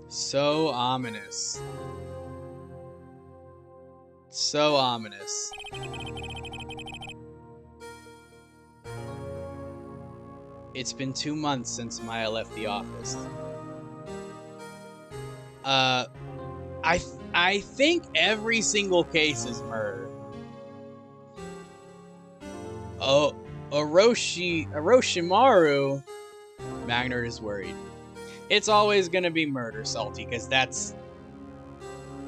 So ominous. So ominous. It's been 2 months since Maya left the office. I think every single case is murder. Oh, Orochimaru. Magner is worried. It's always gonna be murder, Salty, because that's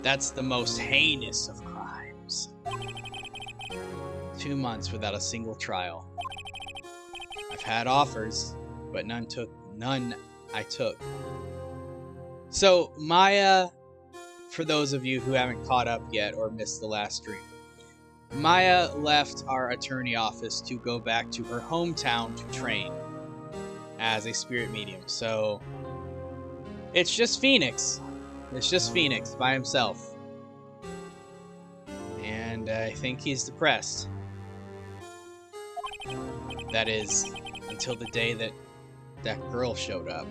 the most heinous of crimes. 2 months without a single trial. I've had offers, but none I took. So Maya, for those of you who haven't caught up yet or missed the last stream, Maya left our attorney office to go back to her hometown to train as a spirit medium. So it's just Phoenix. It's just Phoenix by himself. And I think he's depressed. That is, until the day that girl showed up.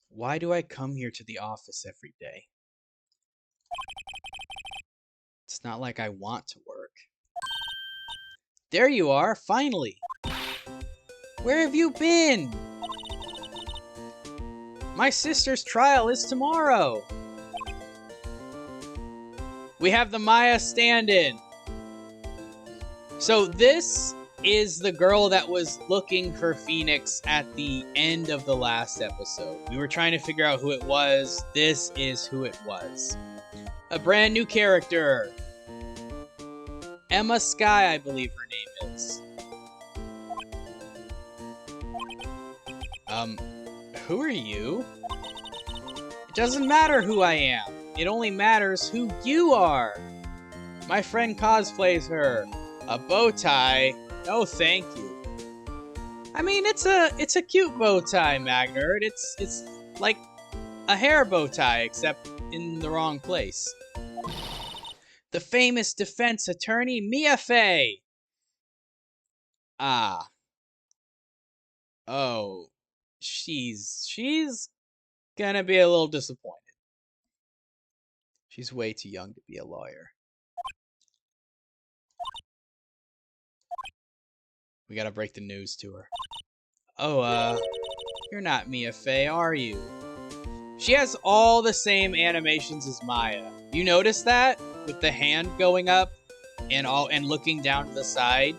Why do I come here to the office every day? It's not like I want to work. There you are, finally! Where have you been? My sister's trial is tomorrow! We have the Maya stand-in. So this is the girl that was looking for Phoenix at the end of the last episode. We were trying to figure out who it was. This is who it was. A brand new character. Emma Sky, I believe her name is. Who are you? It doesn't matter who I am. It only matters who you are. My friend cosplays her. A bow tie? No, thank you. I mean, it's a cute bow tie, Magnerd. It's like a hair bow tie, except in the wrong place. The famous defense attorney, Mia Fey. Ah. Oh. She's gonna be a little disappointed. She's way too young to be a lawyer. We gotta break the news to her. Oh, you're not Mia Fey, are you? She has all the same animations as Maya. You notice that? With the hand going up and looking down to the side?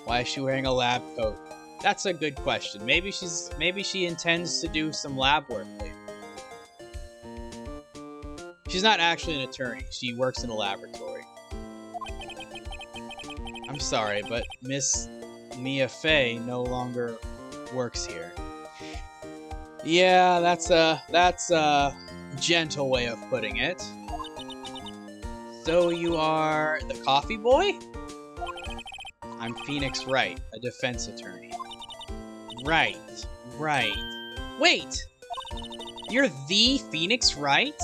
Why is she wearing a lab coat? That's a good question. Maybe she intends to do some lab work later. She's not actually an attorney. She works in a laboratory. I'm sorry, but Miss Mia Fey no longer works here. Yeah, that's a gentle way of putting it. So you are the coffee boy? I'm Phoenix Wright, a defense attorney. Right. Wait! You're the Phoenix Wright?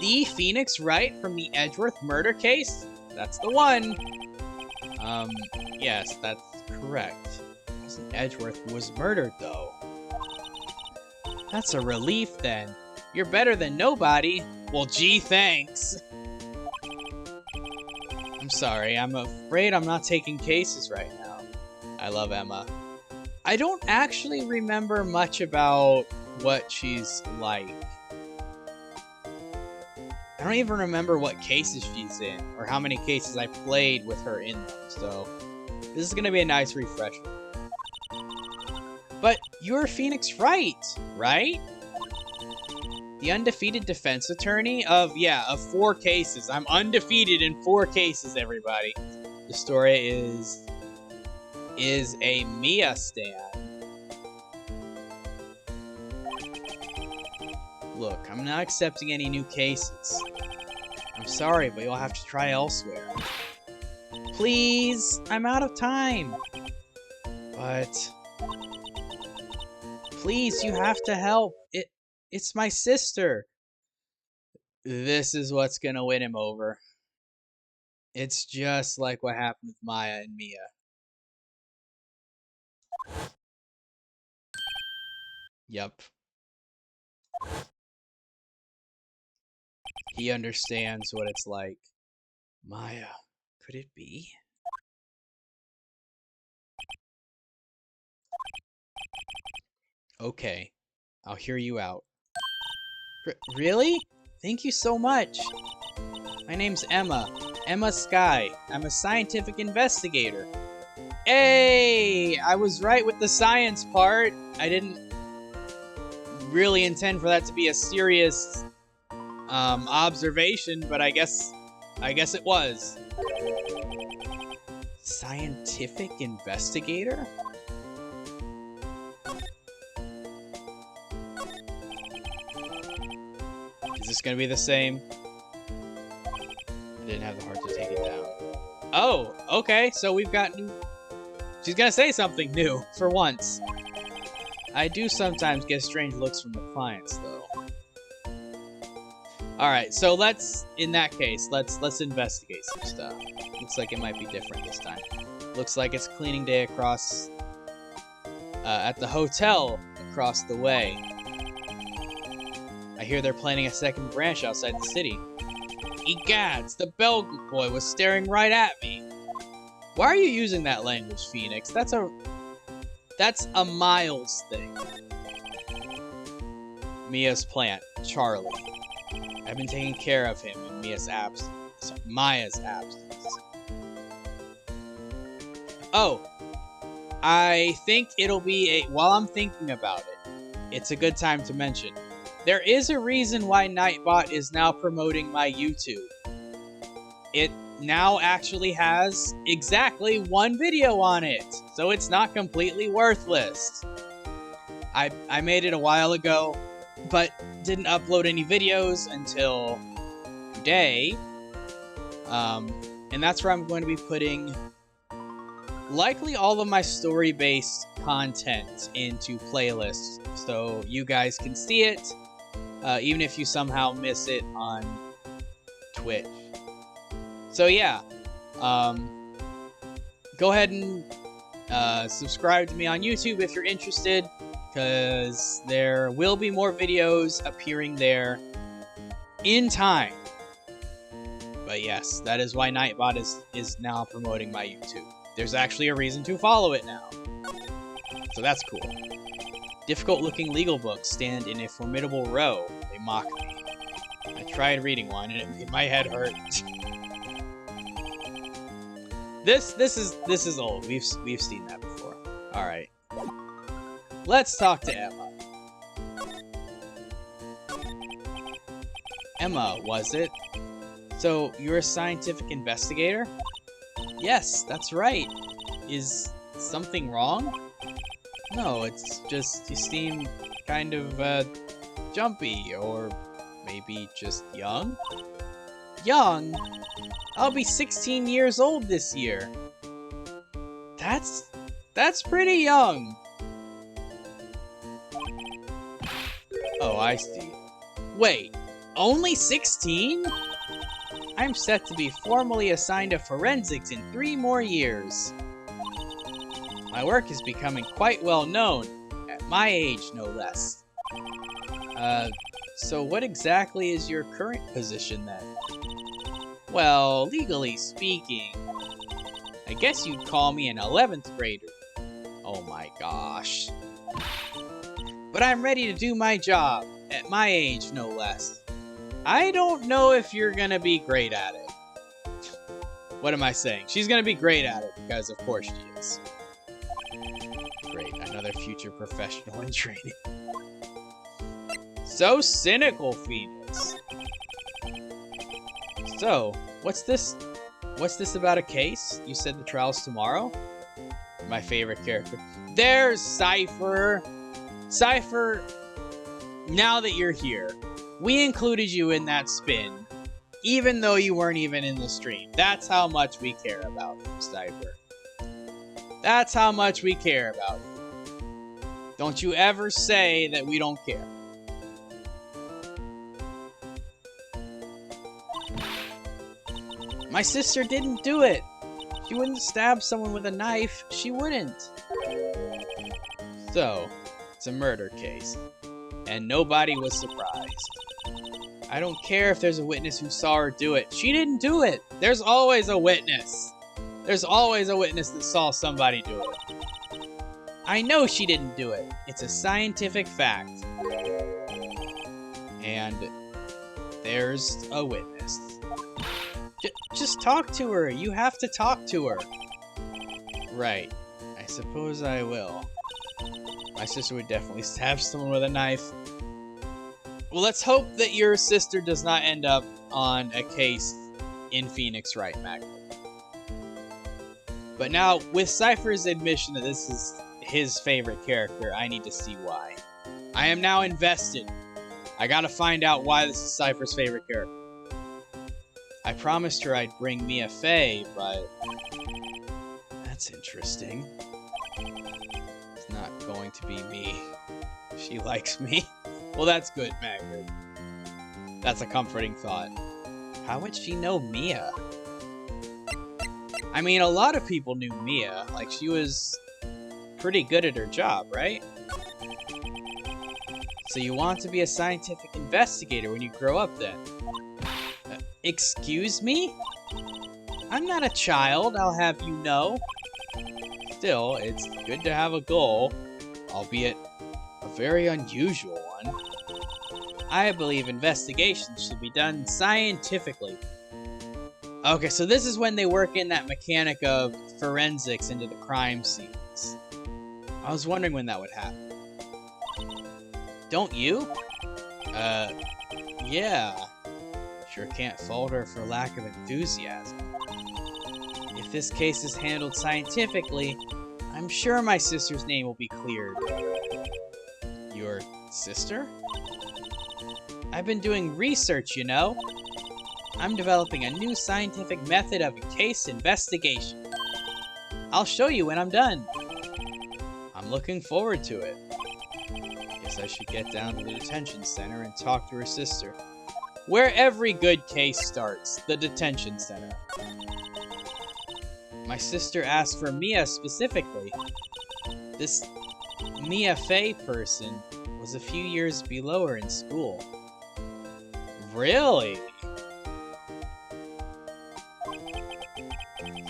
The Phoenix Wright from the Edgeworth murder case? That's the one. Yes, that's correct. Edgeworth was murdered, though. That's a relief, then. You're better than nobody. Well, gee, thanks. I'm sorry, I'm afraid I'm not taking cases right now. I love Emma. I don't actually remember much about what she's like. I don't even remember what cases she's in, or how many cases I played with her in them, so this is gonna be a nice refresher. But you're Phoenix Wright, right? The undefeated defense attorney of 4 cases. I'm undefeated in 4 cases, everybody. The story is a Mia stan. Look, I'm not accepting any new cases. I'm sorry, but you'll have to try elsewhere. Please, I'm out of time. But please, you have to help. It's my sister. This is what's gonna win him over. It's just like what happened with Maya and Mia. Yep. He understands what it's like. Maya, could it be? Okay, I'll hear you out. Really? Thank you so much. My name's Emma. Emma Sky. I'm a scientific investigator. Hey! I was right with the science part. I didn't really intend for that to be a serious observation, but I guess it was. Scientific investigator? Is this gonna be the same? I didn't have the heart to take it down. Oh, okay, so we've got new... She's gonna say something new, for once. I do sometimes get strange looks from the clients, though. Alright, so in that case, let's investigate some stuff. Looks like it might be different this time. Looks like it's cleaning day across... at the hotel across the way. I hear they're planning a second branch outside the city. Egads, the bellboy was staring right at me. Why are you using that language, Phoenix? That's a Miles thing. Mia's plant, Charlie. I've been taking care of him in Maya's absence. Oh, I think it'll be while I'm thinking about it, it's a good time to mention. There is a reason why Nightbot is now promoting my YouTube. It now actually has exactly one video on it, so it's not completely worthless. I made it a while ago, but didn't upload any videos until today. And that's where I'm going to be putting likely all of my story-based content into playlists, so you guys can see it, even if you somehow miss it on Twitch. So yeah, go ahead and subscribe to me on YouTube if you're interested, because there will be more videos appearing there in time. But yes, that is why Nightbot is now promoting my YouTube. There's actually a reason to follow it now. So that's cool. Difficult-looking legal books stand in a formidable row. They mock me. I tried reading one and it made my head hurt. This is old. We've seen that before. All right. Let's talk to Emma. Emma, was it? So you're a scientific investigator? Yes, that's right. Is something wrong? No, it's just you seem kind of jumpy, or maybe just young? Young? I'll be 16 years old this year. That's pretty young. Oh, I see. Wait, only 16? I'm set to be formally assigned to forensics in 3 more years. My work is becoming quite well known, at my age no less. So what exactly is your current position then? Well, legally speaking, I guess you'd call me an 11th grader. Oh my gosh. But I'm ready to do my job, at my age no less. I don't know if you're gonna be great at it. What am I saying? She's gonna be great at it, because of course she is. Great, another future professional in training. So cynical, Phoenix. So, what's this about a case? You said the trial's tomorrow? My favorite character. There's Cypher! Cypher, now that you're here, we included you in that spin, even though you weren't even in the stream. That's how much we care about you, Cypher. That's how much we care about you. Don't you ever say that we don't care. My sister didn't do it. She wouldn't stab someone with a knife. She wouldn't. So, it's a murder case. And nobody was surprised. I don't care if there's a witness who saw her do it. She didn't do it. There's always a witness. There's always a witness that saw somebody do it. I know she didn't do it. It's a scientific fact. And there's a witness. Just talk to her. You have to talk to her. Right. I suppose I will. My sister would definitely stab someone with a knife. Well, let's hope that your sister does not end up on a case in Phoenix Wright, Magnus. But now, with Cypher's admission that this is his favorite character, I need to see why. I am now invested. I gotta find out why this is Cypher's favorite character. I promised her I'd bring Mia Fey, but... that's interesting. It's not going to be me. She likes me. Well, that's good, Magnus. That's a comforting thought. How would she know Mia? I mean, a lot of people knew Mia. Like, she was pretty good at her job, right? So you want to be a scientific investigator when you grow up, then? Excuse me? I'm not a child, I'll have you know. Still, it's good to have a goal, albeit a very unusual one. I believe investigations should be done scientifically. Okay, so this is when they work in that mechanic of forensics into the crime scenes. I was wondering when that would happen. Don't you? Yeah. Sure can't fault her for lack of enthusiasm. If this case is handled scientifically, I'm sure my sister's name will be cleared. Your sister? I've been doing research, you know. I'm developing a new scientific method of case investigation. I'll show you when I'm done. I'm looking forward to it. Guess I should get down to the detention center and talk to her sister. Where every good case starts, the detention center. My sister asked for Mia specifically. This Mia Fey person was a few years below her in school. Really?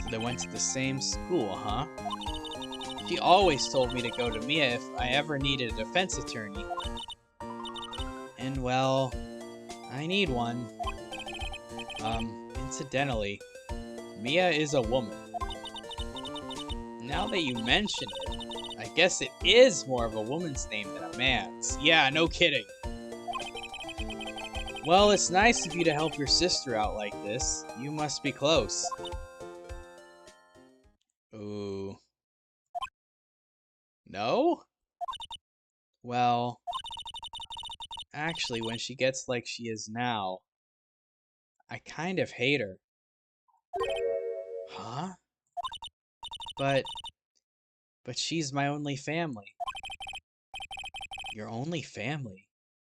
So they went to the same school, huh? She always told me to go to Mia if I ever needed a defense attorney. And well, I need one. Incidentally, Mia is a woman. Now that you mention it, I guess it is more of a woman's name than a man's. Yeah, no kidding. Well, it's nice of you to help your sister out like this. You must be close. Ooh. No? Well, actually, when she gets like she is now, I kind of hate her. Huh? But she's my only family. Your only family?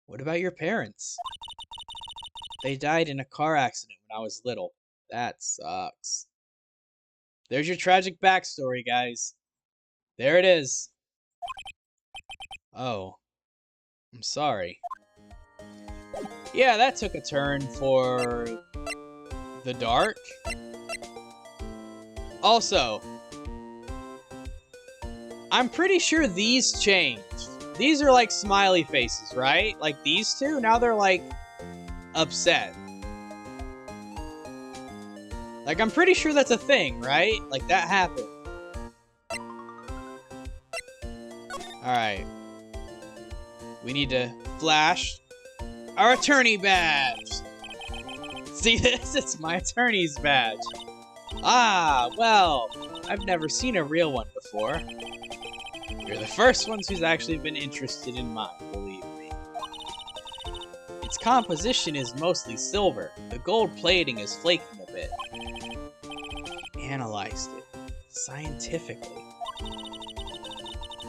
What about your parents? They died in a car accident when I was little. That sucks. There's your tragic backstory, guys. There it is. Oh. I'm sorry. Yeah, that took a turn for the dark. Also, I'm pretty sure these changed. These are like smiley faces, right? Like these two, now they're like upset. Like I'm pretty sure that's a thing, right? Like that happened. Alright. We need to flash our attorney badge. See this? It's my attorney's badge. Ah, well, I've never seen a real one before. You're the first ones who's actually been interested in mine, believe me. Its composition is mostly silver. The gold plating is flaking a bit. Analyzed it scientifically.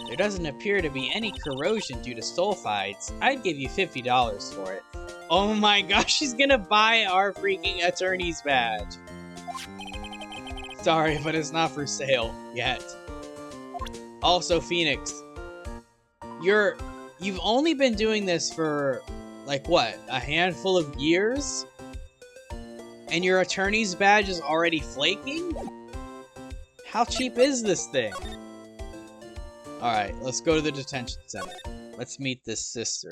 There doesn't appear to be any corrosion due to sulfides. I'd give you $50 for it. Oh my gosh, she's gonna buy our freaking attorney's badge. Sorry, but it's not for sale yet. Also, Phoenix, you've only been doing this for like what, a handful of years? And your attorney's badge is already flaking? How cheap is this thing? Alright, let's go to the detention center. Let's meet this sister.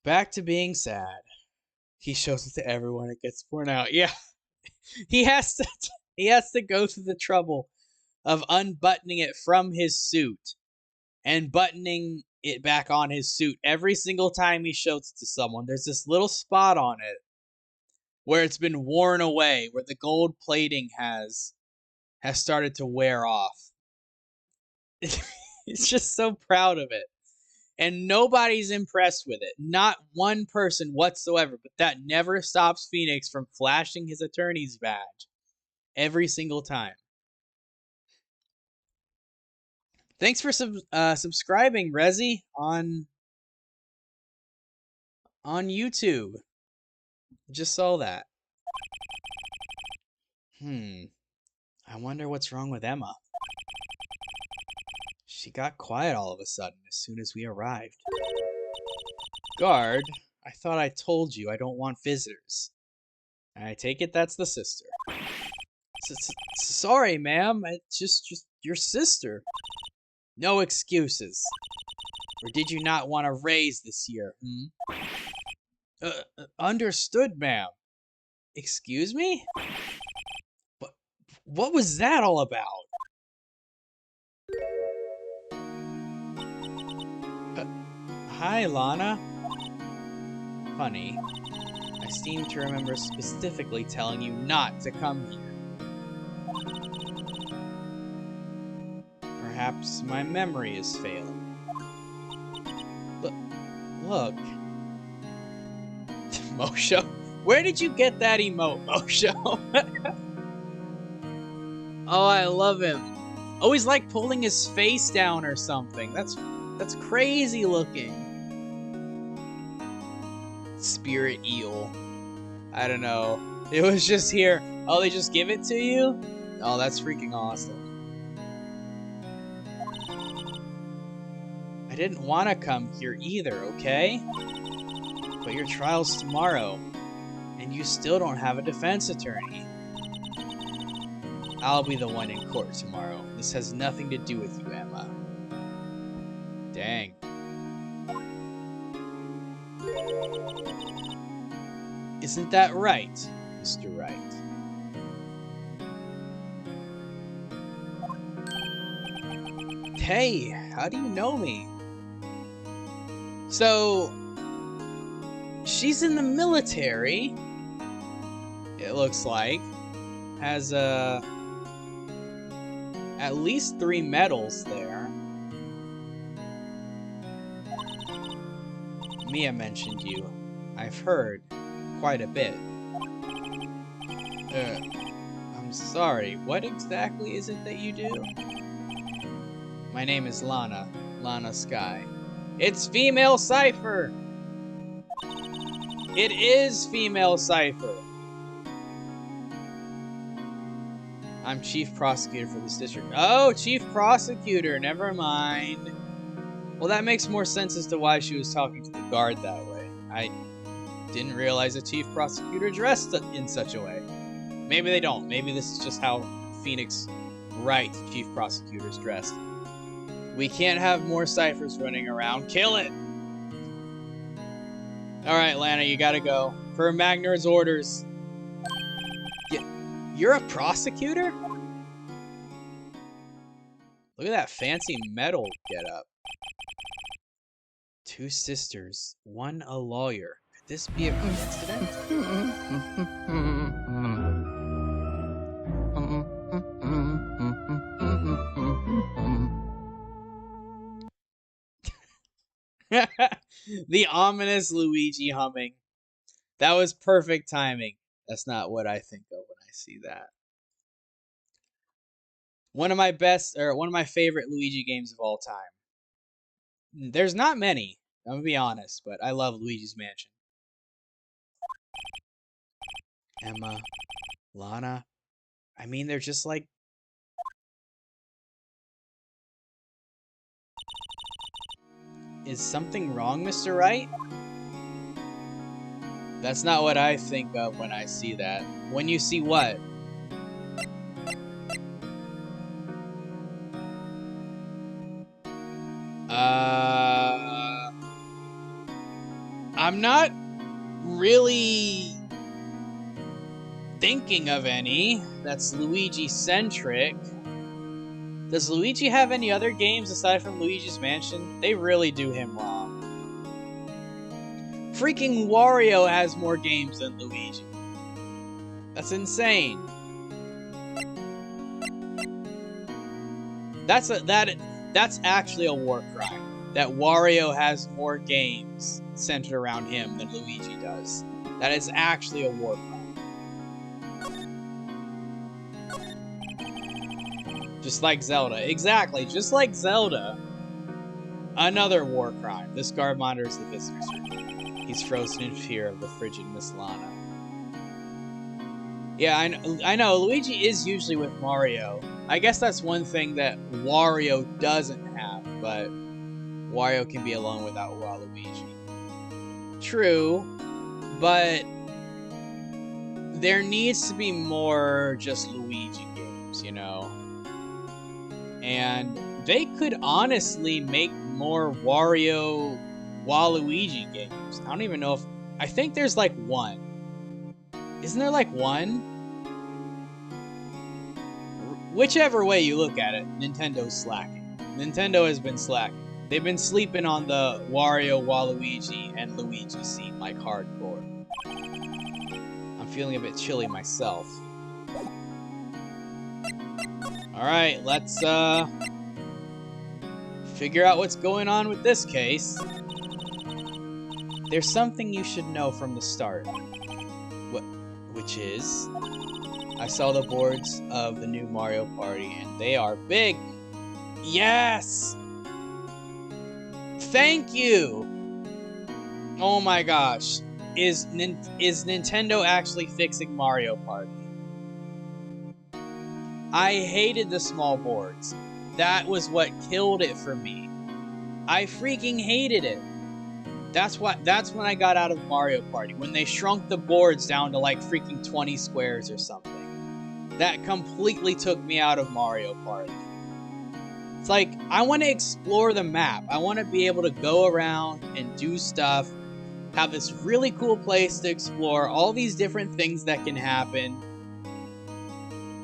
Back to being sad. He shows it to everyone. It gets worn out. Yeah, he has to go through the trouble of unbuttoning it from his suit and buttoning it back on his suit every single time he shows it to someone. There's this little spot on it where it's been worn away, where the gold plating has started to wear off. He's just so proud of it. And nobody's impressed with it. Not one person whatsoever. But that never stops Phoenix from flashing his attorney's badge every single time. Thanks for subscribing, Rezi, on YouTube. Just saw that. I wonder what's wrong with Emma. She got quiet all of a sudden as soon as we arrived. Guard, I thought I told you I don't want visitors. I take it that's the sister. Sorry, ma'am. It's just your sister. No excuses. Or did you not want a raise this year? Understood, ma'am. Excuse me? But what was that all about? Hi, Lana. Funny. I seem to remember specifically telling you not to come here. Perhaps my memory is failing. Look. Mosho? Where did you get that emote, Mosho? Oh, I love him. Oh, he's like pulling his face down or something. That's crazy looking. Spirit eel. I don't know. It was just here. Oh, they just give it to you? Oh, that's freaking awesome. I didn't want to come here either, okay? But your trial's tomorrow, and you still don't have a defense attorney. I'll be the one in court tomorrow. This has nothing to do with you, Emma. Dang. Isn't that right, Mr. Wright? Hey, how do you know me? So, she's in the military, it looks like. Has at least 3 medals there. Mia mentioned you. I've heard quite a bit. I'm sorry, what exactly is it that you do? My name is Lana Sky. It's Female Cypher! It is Female Cypher! I'm Chief Prosecutor for this district. Oh, Chief Prosecutor, never mind. Well, that makes more sense as to why she was talking to the guard that way. I didn't realize a Chief Prosecutor dressed in such a way. Maybe they don't. Maybe this is just how Phoenix Wright Chief Prosecutor's dressed. We can't have more ciphers running around. Kill it! Alright, Lana, you gotta go. Per Magner's orders. You're a prosecutor? Look at that fancy metal getup. 2 sisters, 1 a lawyer. Could this be a coincidence? The ominous Luigi humming. That was perfect timing. That's not what I think of when I see that. One of my favorite Luigi games of all time. There's not many. I'm gonna be honest, but I love Luigi's Mansion. Emma, Lana. I mean, they're just like... Is something wrong, Mr. Wright? That's not what I think of when I see that. When you see what? I'm not really thinking of any that's Luigi-centric. Does Luigi have any other games aside from Luigi's Mansion? They really do him wrong. Freaking Wario has more games than Luigi. That's insane. That's actually a war crime. That Wario has more games centered around him than Luigi does. That is actually a war crime. Just like Zelda. Exactly, just like Zelda. Another war crime. This guard monitors the visitors. He's frozen in fear of the frigid Miss Lana. Yeah, I know. Luigi is usually with Mario. I guess that's one thing that Wario doesn't have, but Wario can be alone without Waluigi. True, but there needs to be more just Luigi games, you know? And they could honestly make more Wario Waluigi games. I don't even know if... I think there's like one. Isn't there like one? Whichever way you look at it, Nintendo's slacking. Nintendo has been slacking. They've been sleeping on the Wario, Waluigi, and Luigi scene like hardcore. I'm feeling a bit chilly myself. Alright, let's figure out what's going on with this case. There's something you should know from the start. Which is... I saw the boards of the new Mario Party, and they are big! Yes! Thank you! Oh my gosh. Is Nintendo actually fixing Mario Party? I hated the small boards. That was what killed it for me. I freaking hated it. That's when I got out of Mario Party, when they shrunk the boards down to like freaking 20 squares or something. That completely took me out of Mario Party. It's like, I want to explore the map. I want to be able to go around and do stuff, have this really cool place to explore, all these different things that can happen.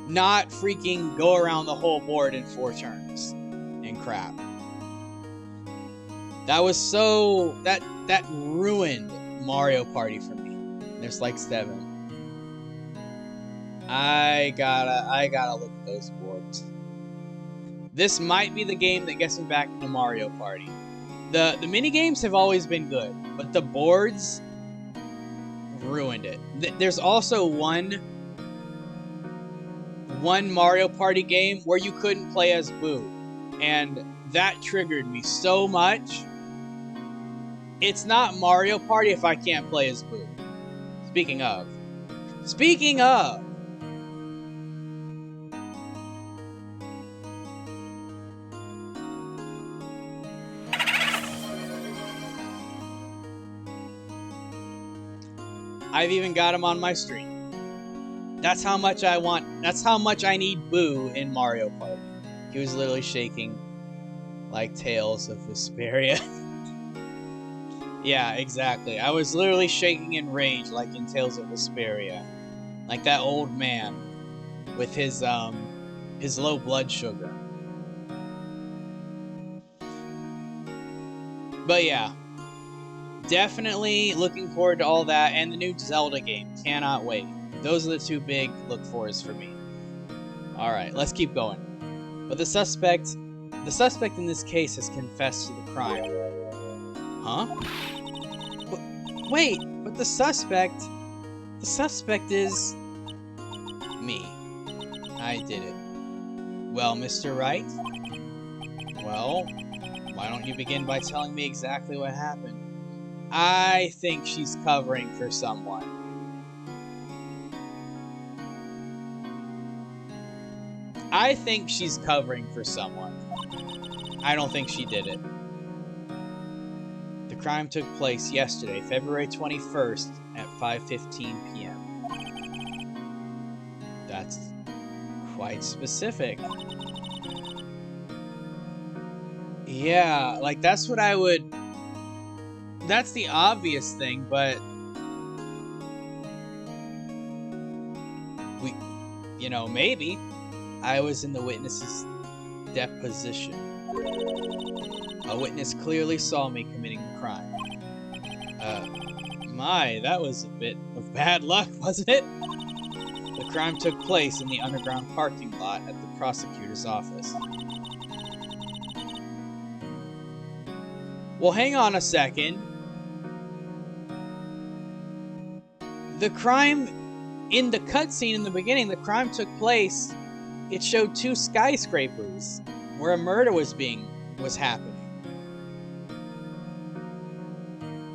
Not freaking go around the whole board in 4 turns and crap. That was so... That ruined Mario Party for me. There's like 7. I gotta look at those boards. This might be the game that gets me back into Mario Party. The mini games have always been good, but the boards ruined it. There's also one Mario Party game where you couldn't play as Boo, and that triggered me so much. It's not Mario Party if I can't play as Boo. Speaking of. I've even got him on my stream. That's how much I want. That's how much I need Boo in Mario Party. He was literally shaking like Tales of Vesperia. Yeah, exactly. I was literally shaking in rage like in Tales of Vesperia. Like that old man with his low blood sugar. But yeah. Definitely looking forward to all that, and the new Zelda game. Cannot wait. Those are the 2 big look-forwards for me. Alright, let's keep going. But the suspect in this case has confessed to the crime. Huh? Wait, but the suspect is... me. I did it. Well, Mr. Wright? Well, Why don't you begin by telling me exactly what happened? I think she's covering for someone. I think she's covering for someone. I don't think she did it. The crime took place yesterday, February 21st at 5:15 p.m. That's quite specific. Yeah, like that's what I would... That's the obvious thing, but... maybe. I was in the witness's deposition. A witness clearly saw me committing the crime. That was a bit of bad luck, wasn't it? The crime took place in the underground parking lot at the prosecutor's office. Well, hang on a second. The crime... In the cutscene in the beginning, the crime took place... It showed 2 skyscrapers where a murder was happening.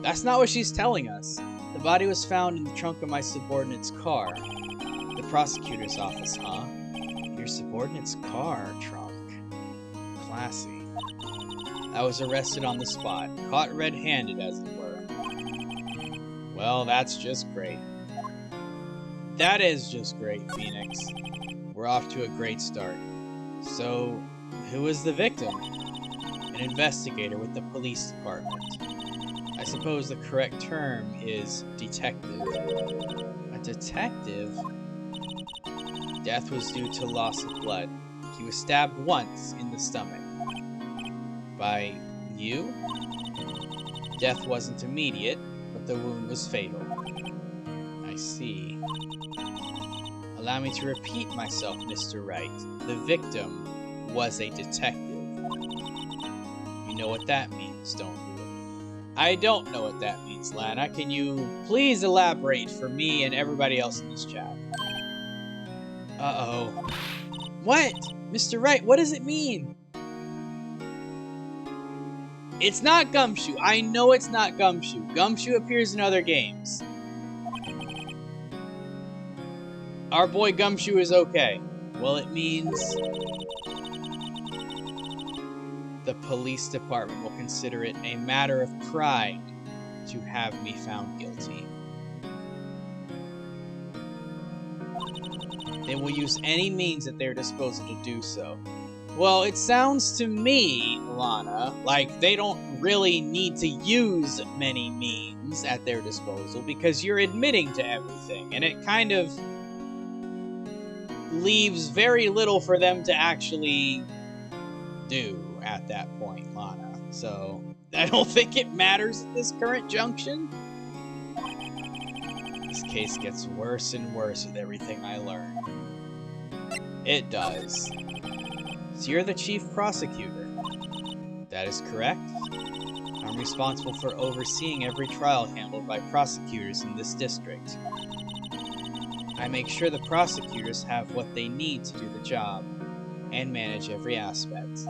That's not what she's telling us. The body was found in the trunk of my subordinate's car. The prosecutor's office, huh? Your subordinate's car trunk. Classy. I was arrested on the spot, caught red-handed, as it were. Well, that's just great. That is just great, Phoenix. We're off to a great start. So, who was the victim? An investigator with the police department. I suppose the correct term is detective. A detective? Death was due to loss of blood. He was stabbed once in the stomach. By you? Death wasn't immediate, but the wound was fatal. I see. Allow me to repeat myself, Mr. Wright. The victim was a detective. You know what that means, don't you? I don't know what that means, Lana. Can you please elaborate for me and everybody else in this chat? Uh-oh. What? Mr. Wright, what does it mean? It's not Gumshoe. I know it's not Gumshoe. Gumshoe appears in other games. Our boy Gumshoe is okay. Well, it means... the police department will consider it a matter of pride to have me found guilty. They will use any means at their disposal to do so. Well, it sounds to me, Lana, like they don't really need to use many means at their disposal because you're admitting to everything, and it kind of leaves very little for them to actually do at that point, Lana. So, I don't think it matters at this current junction. This case gets worse and worse with everything I learn. It does. So you're the chief prosecutor. That is correct. I'm responsible for overseeing every trial handled by prosecutors in this district. I make sure the prosecutors have what they need to do the job, and manage every aspect.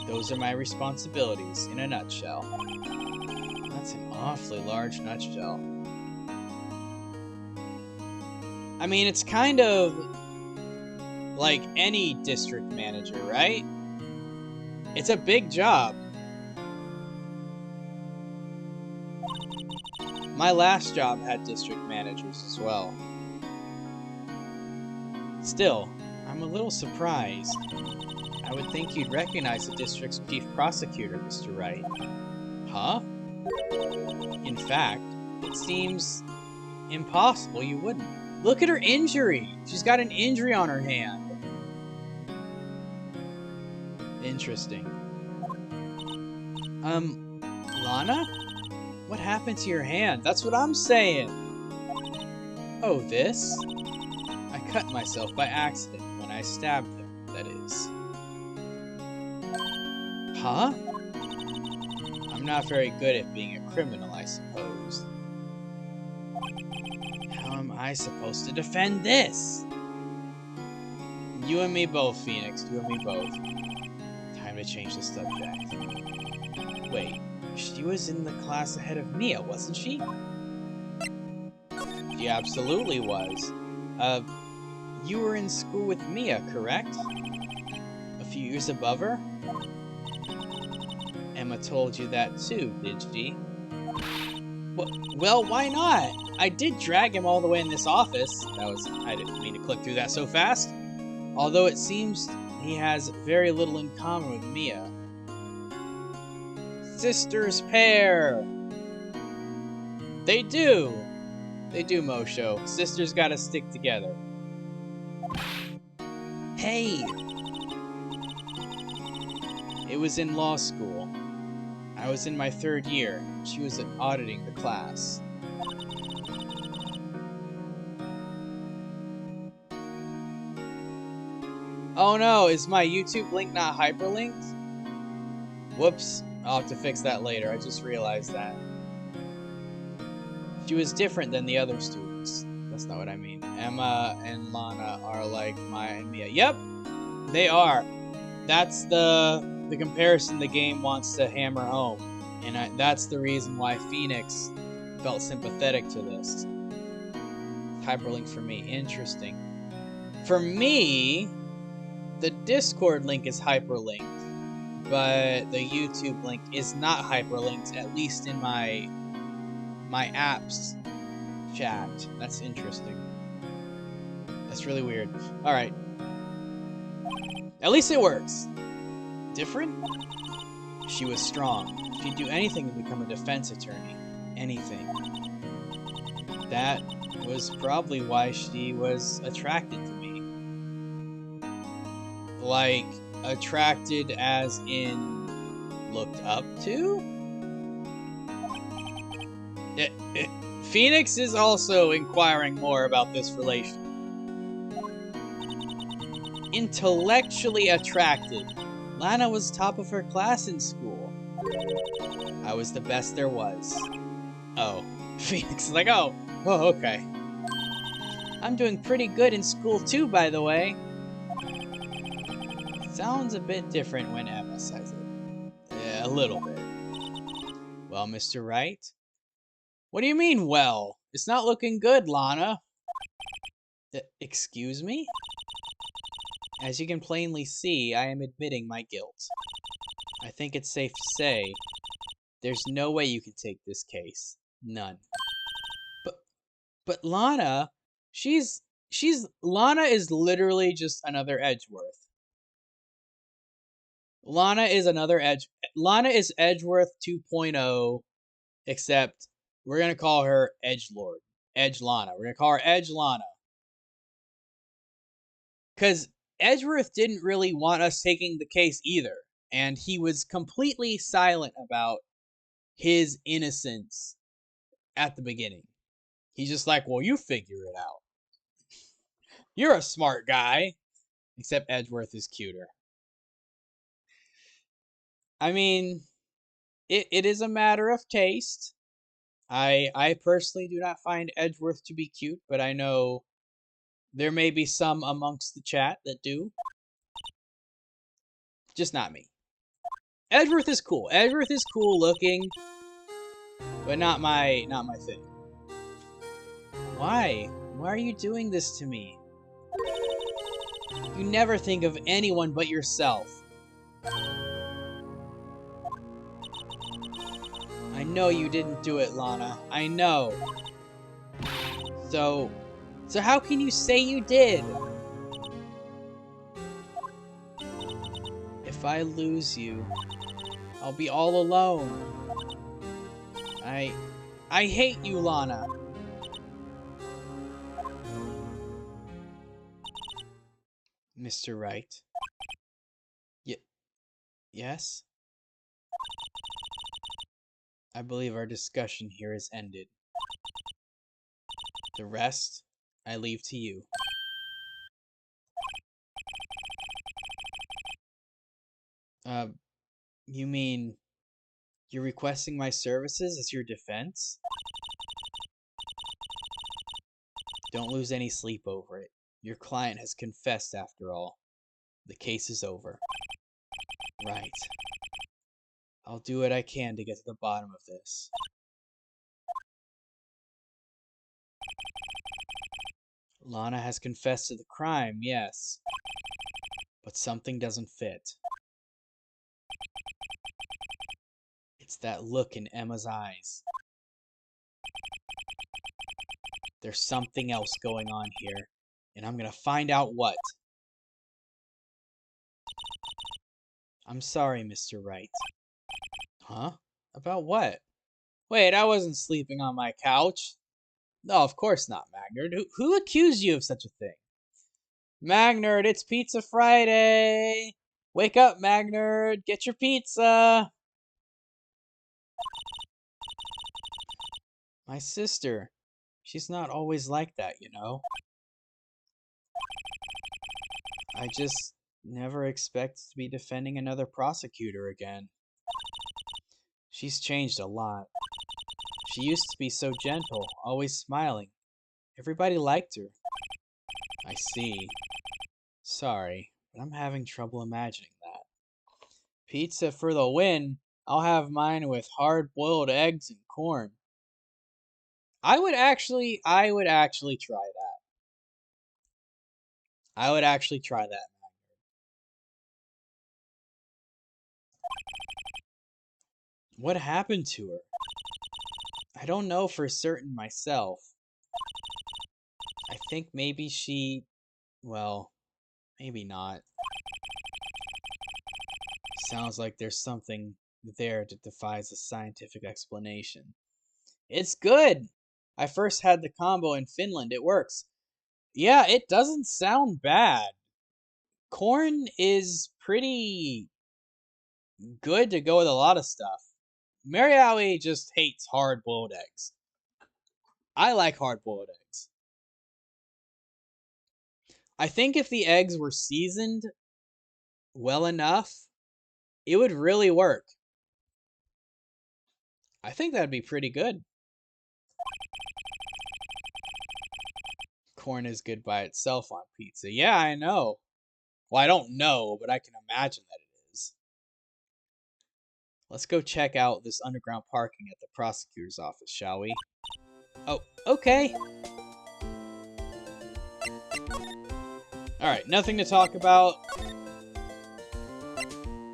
Those are my responsibilities in a nutshell. That's an awfully large nutshell. I mean, it's kind of like any district manager, right? It's a big job. My last job had district managers as well. Still, I'm a little surprised. I would think you'd recognize the district's chief prosecutor, Mr. Wright. Huh? In fact, it seems impossible you wouldn't. Look at her injury! She's got an injury on her hand. Interesting. Lana? What happened to your hand? That's what I'm saying! Oh, this? I cut myself by accident when I stabbed him, that is. Huh? I'm not very good at being a criminal, I suppose. How am I supposed to defend this? You and me both, Phoenix. You and me both. Time to change the subject. Wait, she was in the class ahead of Mia, wasn't she? She absolutely was. You were in school with Mia, correct? A few years above her? Emma told you that too, did she? Well, why not? I did drag him all the way in this office. I didn't mean to click through that so fast. Although it seems he has very little in common with Mia. Sisters pair! They do! They do, Mosho. Sisters gotta stick together. Hey! It was in law school. I was in my 3rd year. She was auditing the class. Oh no, is my YouTube link not hyperlinked? Whoops, I'll have to fix that later. I just realized that. She was different than the other students. That's not what I mean. Emma and Lana are like Maya and Mia. Yep, they are. That's the comparison the game wants to hammer home. And that's the reason why Phoenix felt sympathetic to this. Hyperlink for me. Interesting. For me, the Discord link is hyperlinked, but the YouTube link is not hyperlinked, at least in my apps chat. That's interesting. That's really weird. Alright. At least it works. Different? She was strong. She'd do anything to become a defense attorney. Anything. That was probably why she was attracted to me. Like, attracted as in looked up to? Phoenix is also inquiring more about this relation. Intellectually attracted. Lana was top of her class in school. I was the best there was. Oh. Phoenix is like, oh, okay. I'm doing pretty good in school too, by the way. Sounds a bit different when Emma says it. Yeah, a little bit. Well, Mr. Wright? What do you mean, well? It's not looking good, Lana. Excuse me? As you can plainly see, I am admitting my guilt. I think it's safe to say, there's no way you can take this case. None. But Lana, Lana is literally just another Edgeworth. Lana is Edgeworth 2.0, except we're gonna call her Edgelord. Edge Lana. We're gonna call her Edge Lana. Because Edgeworth didn't really want us taking the case either, and he was completely silent about his innocence at the beginning. He's just like, well, you figure it out. You're a smart guy. Except Edgeworth is cuter. I mean, it is a matter of taste. I personally do not find Edgeworth to be cute, but I know there may be some amongst the chat that do. Just not me. Edgeworth is cool. Edgeworth is cool looking, but not my thing. Why? Why are you doing this to me? You never think of anyone but yourself. I know you didn't do it, Lana. I know. So how can you say you did? If I lose you, I'll be all alone. I hate you, Lana. Mr. Wright. Yes? I believe our discussion here is ended. The rest, I leave to you. You mean you're requesting my services as your defense? Don't lose any sleep over it. Your client has confessed after all. The case is over. Right. I'll do what I can to get to the bottom of this. Lana has confessed to the crime, yes. But something doesn't fit. It's that look in Emma's eyes. There's something else going on here, and I'm gonna find out what. I'm sorry, Mr. Wright. Huh? About what? Wait, I wasn't sleeping on my couch. No, of course not, Magnard. Who accused you of such a thing? Magnard, it's Pizza Friday! Wake up, Magnard! Get your pizza! My sister. She's not always like that, you know? I just never expected to be defending another prosecutor again. She's changed a lot. She used to be so gentle, always smiling. Everybody liked her. I see. Sorry, but I'm having trouble imagining that. Pizza for the win. I'll have mine with hard-boiled eggs and corn. I would actually try that. I would actually try that. What happened to her? I don't know for certain myself. I think maybe she... well, maybe not. Sounds like there's something there that defies a scientific explanation. It's good! I first had the combo in Finland. It works. Yeah, it doesn't sound bad. Corn is pretty good to go with a lot of stuff. Mariawi just hates hard-boiled eggs. I like hard-boiled eggs. I think if the eggs were seasoned well enough, it would really work. I think that'd be pretty good. Corn is good by itself on pizza. Yeah, I know. Well, I don't know, but I can imagine that it is. Let's go check out this underground parking at the prosecutor's office, shall we? Oh, okay. Alright, nothing to talk about.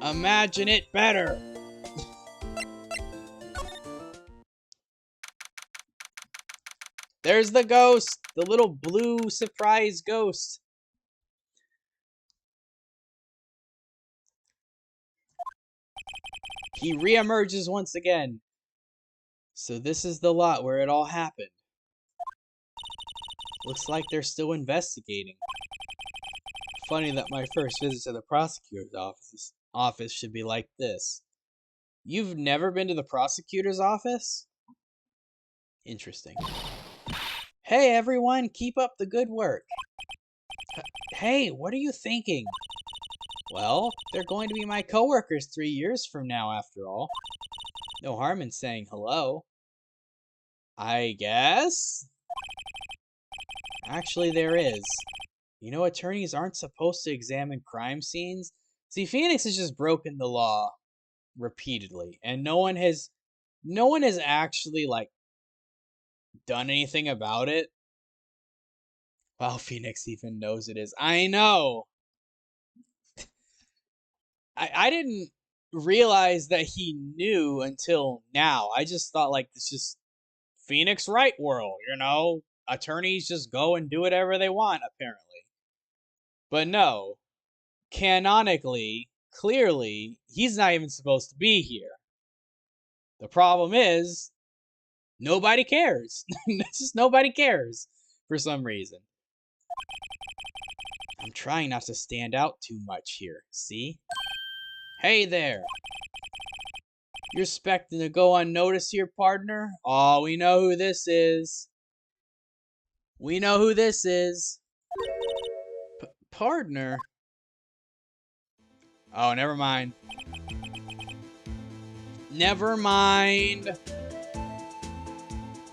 Imagine it better! There's the ghost! The little blue surprise ghost. He reemerges once again. So this is the lot where it all happened. Looks like they're still investigating. Funny that my first visit to the prosecutor's office should be like this. You've never been to the prosecutor's office? Interesting. Hey everyone, keep up the good work. Hey, what are you thinking? Well, they're going to be my coworkers 3 years from now, after all. No harm in saying hello. I guess? Actually, there is. You know, attorneys aren't supposed to examine crime scenes. See, Phoenix has just broken the law repeatedly, and no one has actually, like, done anything about it. Wow, Phoenix even knows it is. I know! I didn't realize that he knew until now. I just thought, like, this is Phoenix Wright world, you know? Attorneys just go and do whatever they want, apparently. But no. Canonically, clearly, he's not even supposed to be here. The problem is, nobody cares. Just nobody cares for some reason. I'm trying not to stand out too much here, see? Hey there! You're expecting to go unnoticed here, partner? Oh, we know who this is. We know who this is. Partner? Oh, never mind. Never mind.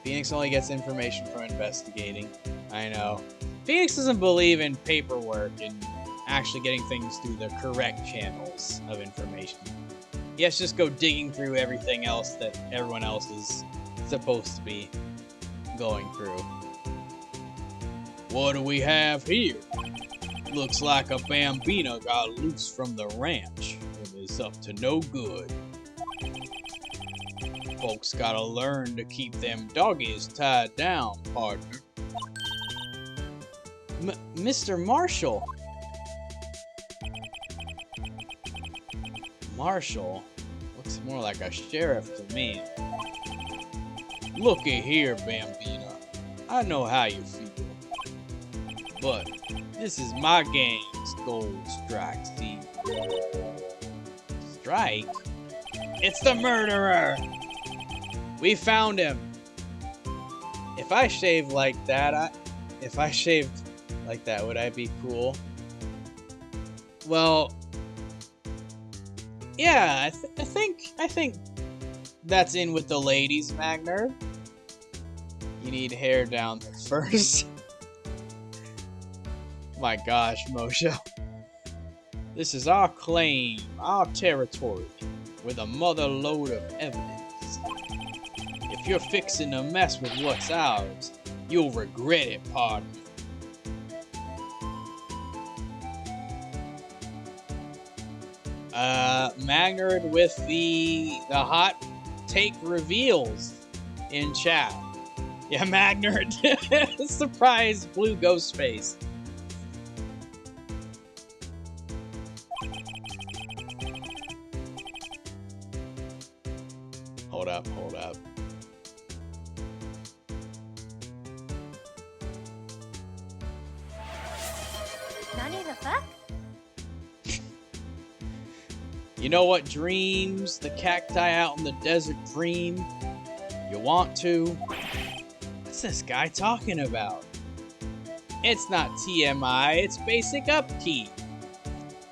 Phoenix only gets information from investigating. I know. Phoenix doesn't believe in paperwork and actually getting things through the correct channels of information. Yes, just go digging through everything else that everyone else is supposed to be going through. What do we have here? Looks like a bambina got loose from the ranch and is up to no good. Folks gotta learn to keep them doggies tied down, partner. Mr. Marshall. Marshall? Looks more like a sheriff to me. Looky here, Bambina. I know how you feel. But this is my gang's gold strike season. Strike? It's the murderer! We found him. If I shaved like that, would I be cool? Well, yeah, I think that's in with the ladies, Magner. You need hair down there first. My gosh, Mosho. This is our claim, our territory, with a mother load of evidence. If you're fixing to mess with what's ours, you'll regret it, partner. Magnard with the hot take reveals in chat. Yeah, Magnard. Surprise blue ghost face. Hold up. Nani the fuck? You know what dreams the cacti out in the desert dream? You want to? What's this guy talking about? It's not TMI, it's basic upkeep.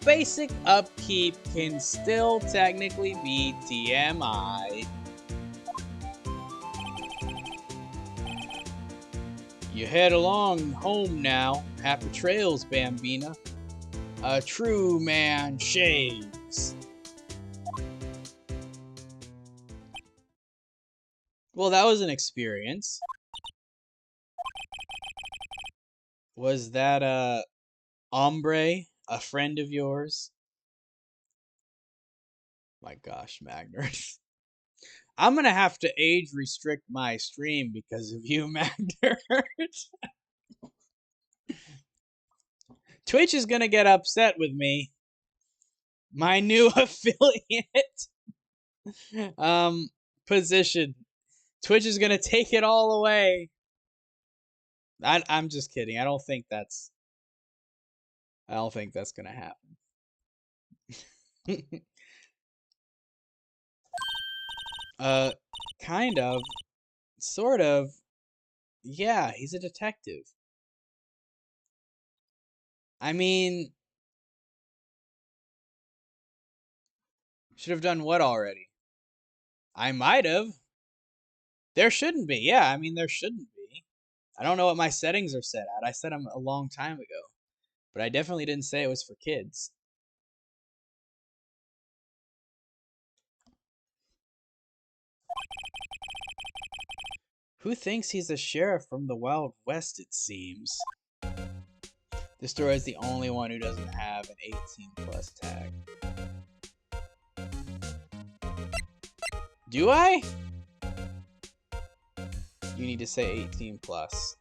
Basic upkeep can still technically be TMI. You head along home now. Happy trails, Bambina. A true man shaves. Well, that was an experience. Was that, Ombre, a friend of yours? My gosh, Magnard. I'm gonna have to age restrict my stream because of you, Magnard. Twitch is gonna get upset with me. My new affiliate position. Twitch is gonna take it all away. I'm just kidding. I don't think that's gonna happen. Kind of, sort of. Yeah, he's a detective. I mean, should have done what already? I might have. There shouldn't be. Yeah, I mean, there shouldn't be. I don't know what my settings are set at. I set them a long time ago. But I definitely didn't say it was for kids. Who thinks he's a sheriff from the Wild West, it seems? This story is the only one who doesn't have an 18+ tag. Do I? You need to say 18+.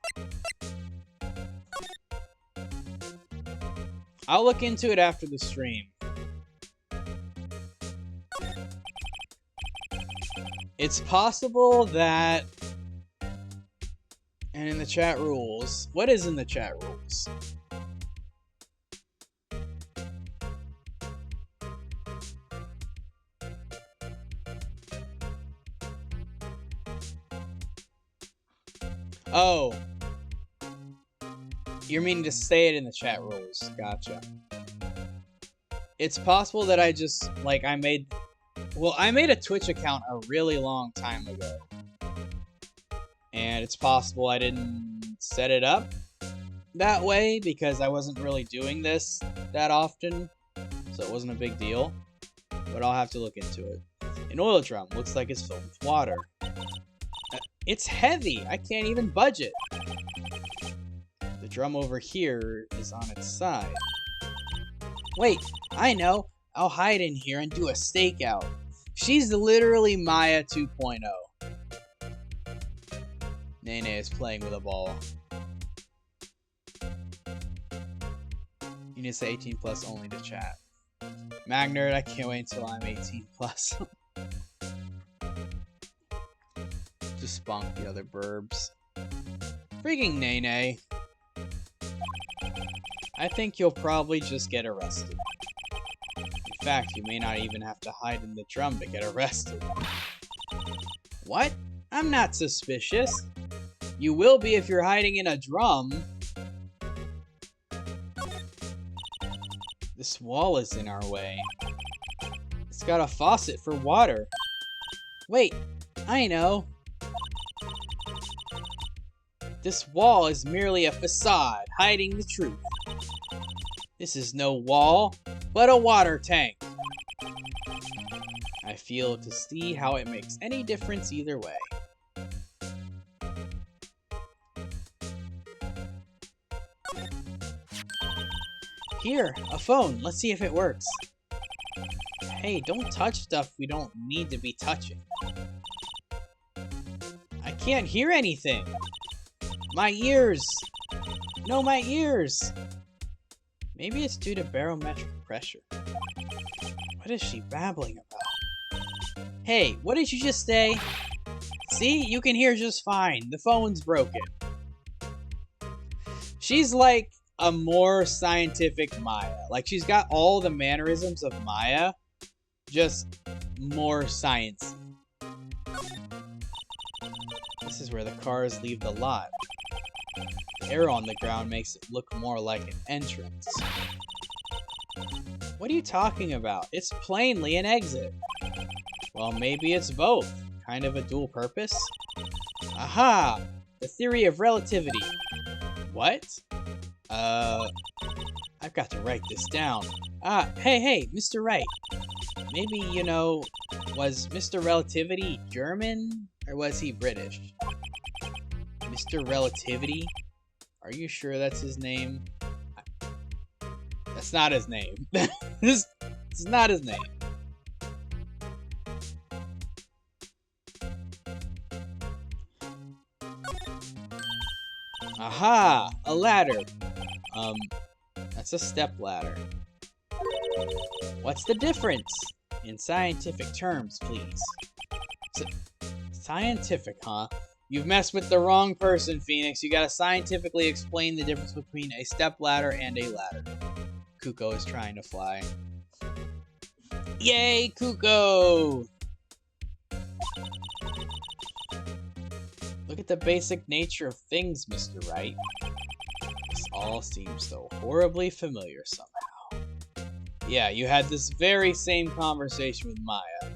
I'll look into it after the stream. It's possible that... And in the chat rules... What is in the chat rules? Oh. You're meaning to say it in the chat rules. Gotcha. It's possible that I just, like, I made a Twitch account a really long time ago. And it's possible I didn't set it up. that way because I wasn't really doing this that often, so it wasn't a big deal. But I'll have to look into it. An oil drum looks like it's filled with water. It's heavy! I can't even budge it! The drum over here is on its side. Wait, I know! I'll hide in here and do a stakeout. She's literally Maya 2.0. Nene is playing with a ball. You need to say 18 plus only to chat. Magnerd, I can't wait until I'm 18 plus. Just spunk the other burbs. Freaking Nene. I think you'll probably just get arrested. In fact, you may not even have to hide in the drum to get arrested. What? I'm not suspicious. You will be if you're hiding in a drum. This wall is in our way. It's got a faucet for water. Wait, I know. This wall is merely a facade, hiding the truth. This is no wall, but a water tank. I fail to see how it makes any difference either way. Here, a phone. Let's see if it works. Hey, don't touch stuff we don't need to be touching. I can't hear anything. My ears. No, my ears. Maybe it's due to barometric pressure. What is she babbling about? Hey, what did you just say? See, you can hear just fine. The phone's broken. She's like a more scientific Maya. Like, she's got all the mannerisms of Maya, just more sciencey. This is where the cars leave the lot. The arrow on the ground makes it look more like an entrance. What are you talking about? It's plainly an exit. Well, maybe it's both. Kind of a dual purpose. Aha! The theory of relativity. What? I've got to write this down. Hey, Mr. Wright. Maybe, you know, was Mr. Relativity German? Or was he British? Mr. Relativity? Are you sure that's his name? That's not his name. This is not his name. Aha! A ladder. That's a step ladder. What's the difference? In scientific terms, please. Scientific, huh? You've messed with the wrong person, Phoenix. You gotta scientifically explain the difference between a step ladder and a ladder. Kuko is trying to fly. Yay, Kuko! Look at the basic nature of things, Mr. Wright. This all seems so horribly familiar somehow. Yeah, you had this very same conversation with Maya.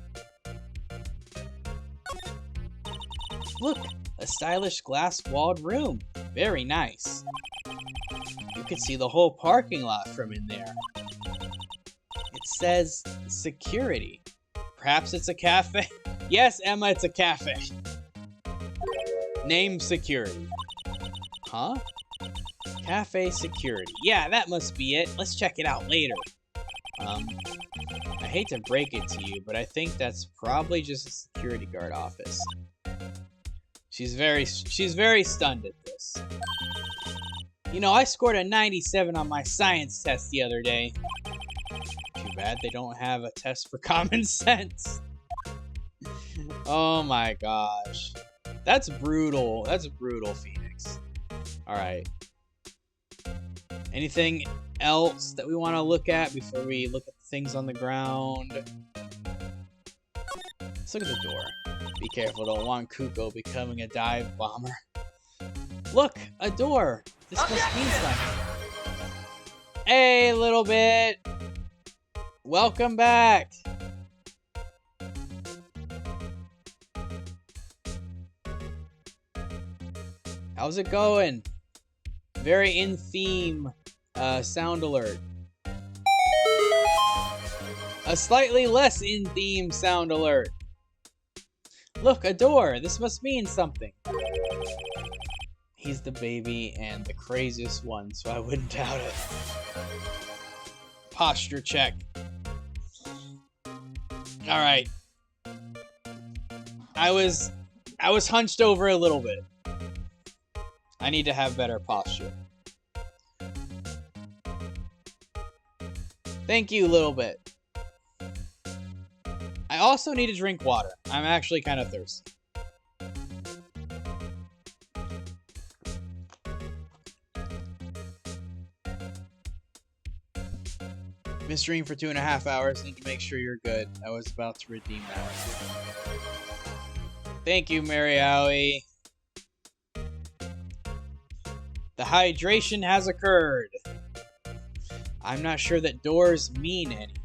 Look, a stylish glass-walled room. Very nice. You can see the whole parking lot from in there. It says security. Perhaps it's a cafe? Yes, Emma, it's a cafe. Name security. Huh? Cafe security. Yeah, that must be it. Let's check it out later. I hate to break it to you, but I think that's probably just a security guard office. She's very stunned at this. You know, I scored a 97 on my science test the other day. Too bad they don't have a test for common sense. Oh my gosh. That's brutal. That's brutal, Phoenix. Alright. Anything else that we want to look at before we look at the things on the ground? Let's look at the door. Be careful, don't want Kuko becoming a dive bomber. Look! A door! This must mean something. Hey, little bit! Welcome back! How's it going? Very in-theme sound alert. A slightly less in-theme sound alert. Look, a door. This must mean something. He's the baby and the craziest one, so I wouldn't doubt it. Posture check. Alright. I was hunched over a little bit. I need to have better posture. Thank you, little bit. I also need to drink water. I'm actually kind of thirsty. Been streaming for 2.5 hours. Need to make sure you're good. I was about to redeem that. Thank you, Mary Owie. The hydration has occurred. I'm not sure that doors mean anything.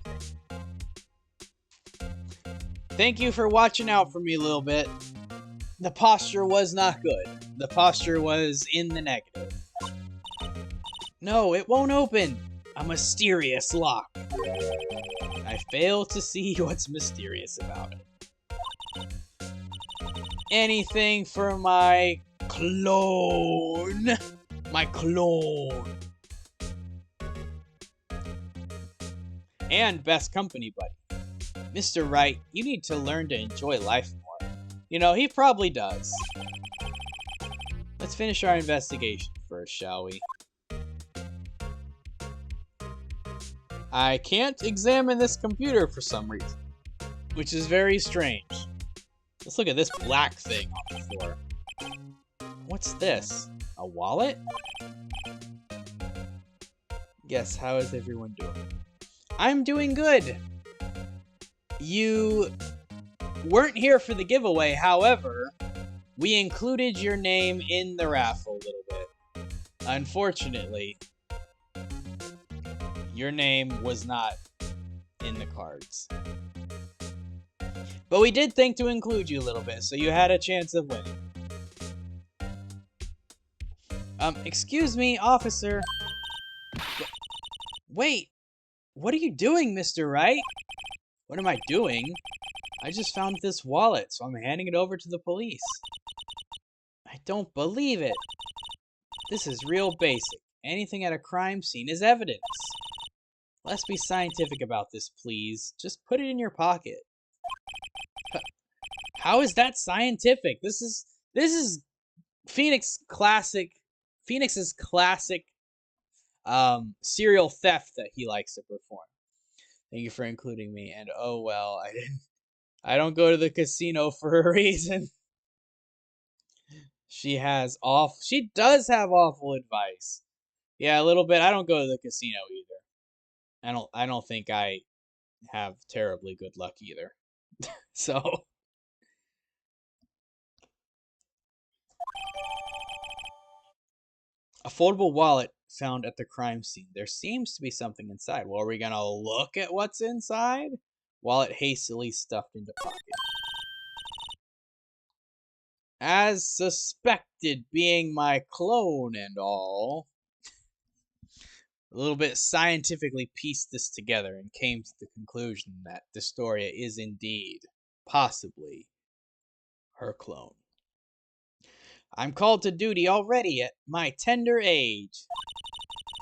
Thank you for watching out for me a little bit. The posture was not good. The posture was in the negative. No, it won't open. A mysterious lock. I fail to see what's mysterious about it. Anything for my clone. My clone. And best company buddy. Mr. Wright, you need to learn to enjoy life more. You know, he probably does. Let's finish our investigation first, shall we? I can't examine this computer for some reason, which is very strange. Let's look at this black thing on the floor. What's this? A wallet? Yes, how is everyone doing? I'm doing good. You weren't here for the giveaway, however, we included your name in the raffle a little bit. Unfortunately, your name was not in the cards. But we did think to include you a little bit, so you had a chance of winning. Excuse me, officer. Wait, what are you doing, Mr. Wright? What am I doing? I just found this wallet, so I'm handing it over to the police. I don't believe it. This is real basic. Anything at a crime scene is evidence. Let's be scientific about this, please. Just put it in your pocket. How is that scientific? This is Phoenix's classic serial theft that he likes to perform. Thank you for including me. And oh well, I don't go to the casino for a reason. She does have awful advice. Yeah, a little bit. I don't go to the casino either. I don't think I have terribly good luck either. So a foldable wallet found at the crime scene. There seems to be something inside. Well, are we gonna look at what's inside? Wallet hastily stuffed into pocket. As suspected, being my clone and all. A little bit scientifically pieced this together and came to the conclusion that Destoria is indeed, possibly, her clone. I'm called to duty already at my tender age.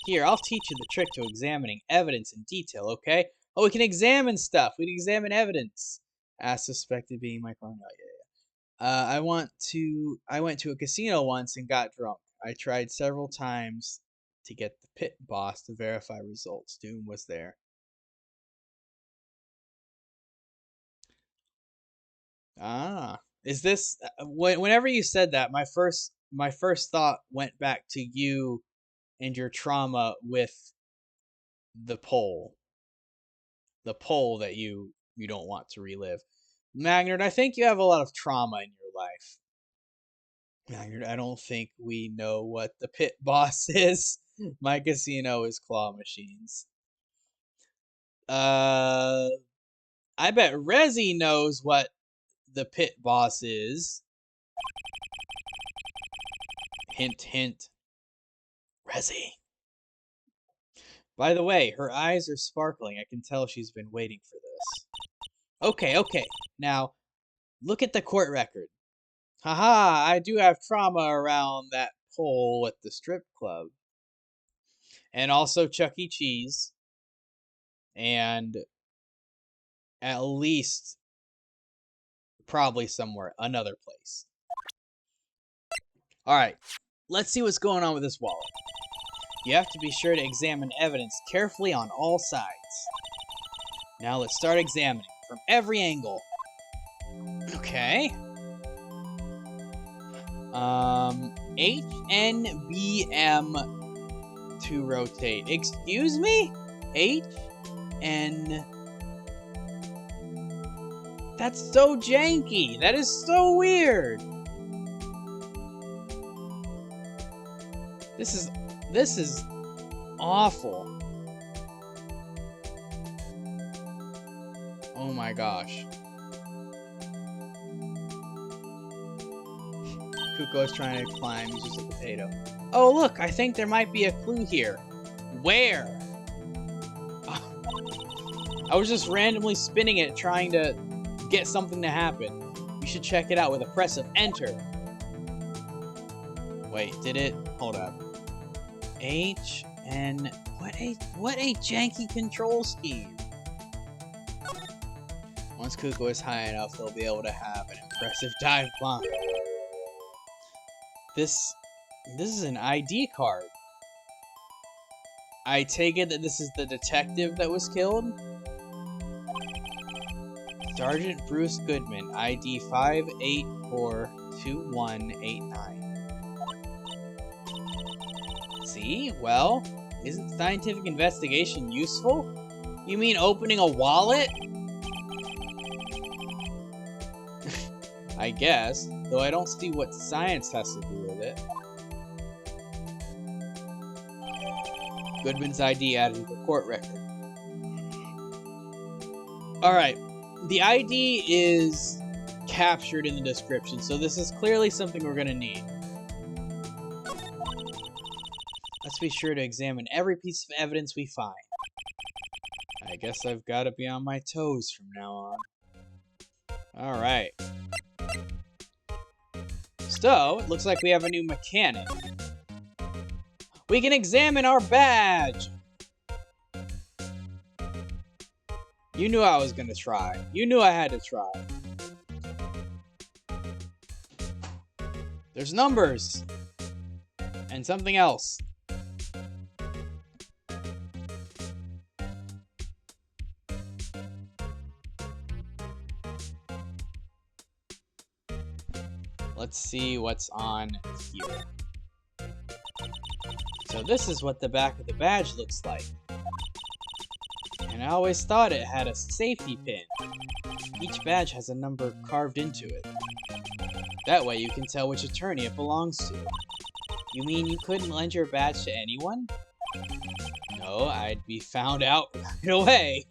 Here, I'll teach you the trick to examining evidence in detail, okay? Oh, we can examine stuff. We can examine evidence. As suspected, being my clone. Oh, yeah. I went to a casino once and got drunk. I tried several times to get the pit boss to verify results. Doom was there. Ah, is this whenever you said that, my first thought went back to you and your trauma with the pole that you don't want to relive. Magnard, I think you have a lot of trauma in your life. Magnard, I don't think we know what the pit boss is. My casino is claw machines. I bet Rezi knows what the pit boss is. Hint, hint. Prezi. By the way, her eyes are sparkling. I can tell she's been waiting for this. Okay. Now, look at the court record. Haha, I do have trauma around that pole at the strip club. And also Chuck E. Cheese. And at least probably somewhere, another place. Alright, let's see what's going on with this wallet. You have to be sure to examine evidence carefully on all sides. Now let's start examining from every angle. Okay. HNBM to rotate. Excuse me? HN... That's so janky. That is so weird. This is awful. Oh my gosh. Kuko's trying to climb. He's just a potato. Oh look, I think there might be a clue here. Where? I was just randomly spinning it, trying to get something to happen. You should check it out with a press of enter. Wait, did it? Hold up. HN... What a janky control scheme. Once Kuko is high enough, they'll be able to have an impressive dive bomb. This is an ID card. I take it that this is the detective that was killed? Sergeant Bruce Goodman, ID 5842189. See? Well, isn't scientific investigation useful? You mean opening a wallet? I guess, though I don't see what science has to do with it. Goodman's ID added to the court record. Alright, the ID is captured in the description, so this is clearly something we're going to need. Let's be sure to examine every piece of evidence we find. I guess I've got to be on my toes from now on. Alright. So, it looks like we have a new mechanic. We can examine our badge! You knew I was gonna try. You knew I had to try. There's numbers! And something else. Let's see what's on here. So this is what the back of the badge looks like. And I always thought it had a safety pin. Each badge has a number carved into it. That way you can tell which attorney it belongs to. You mean you couldn't lend your badge to anyone? No, I'd be found out right away.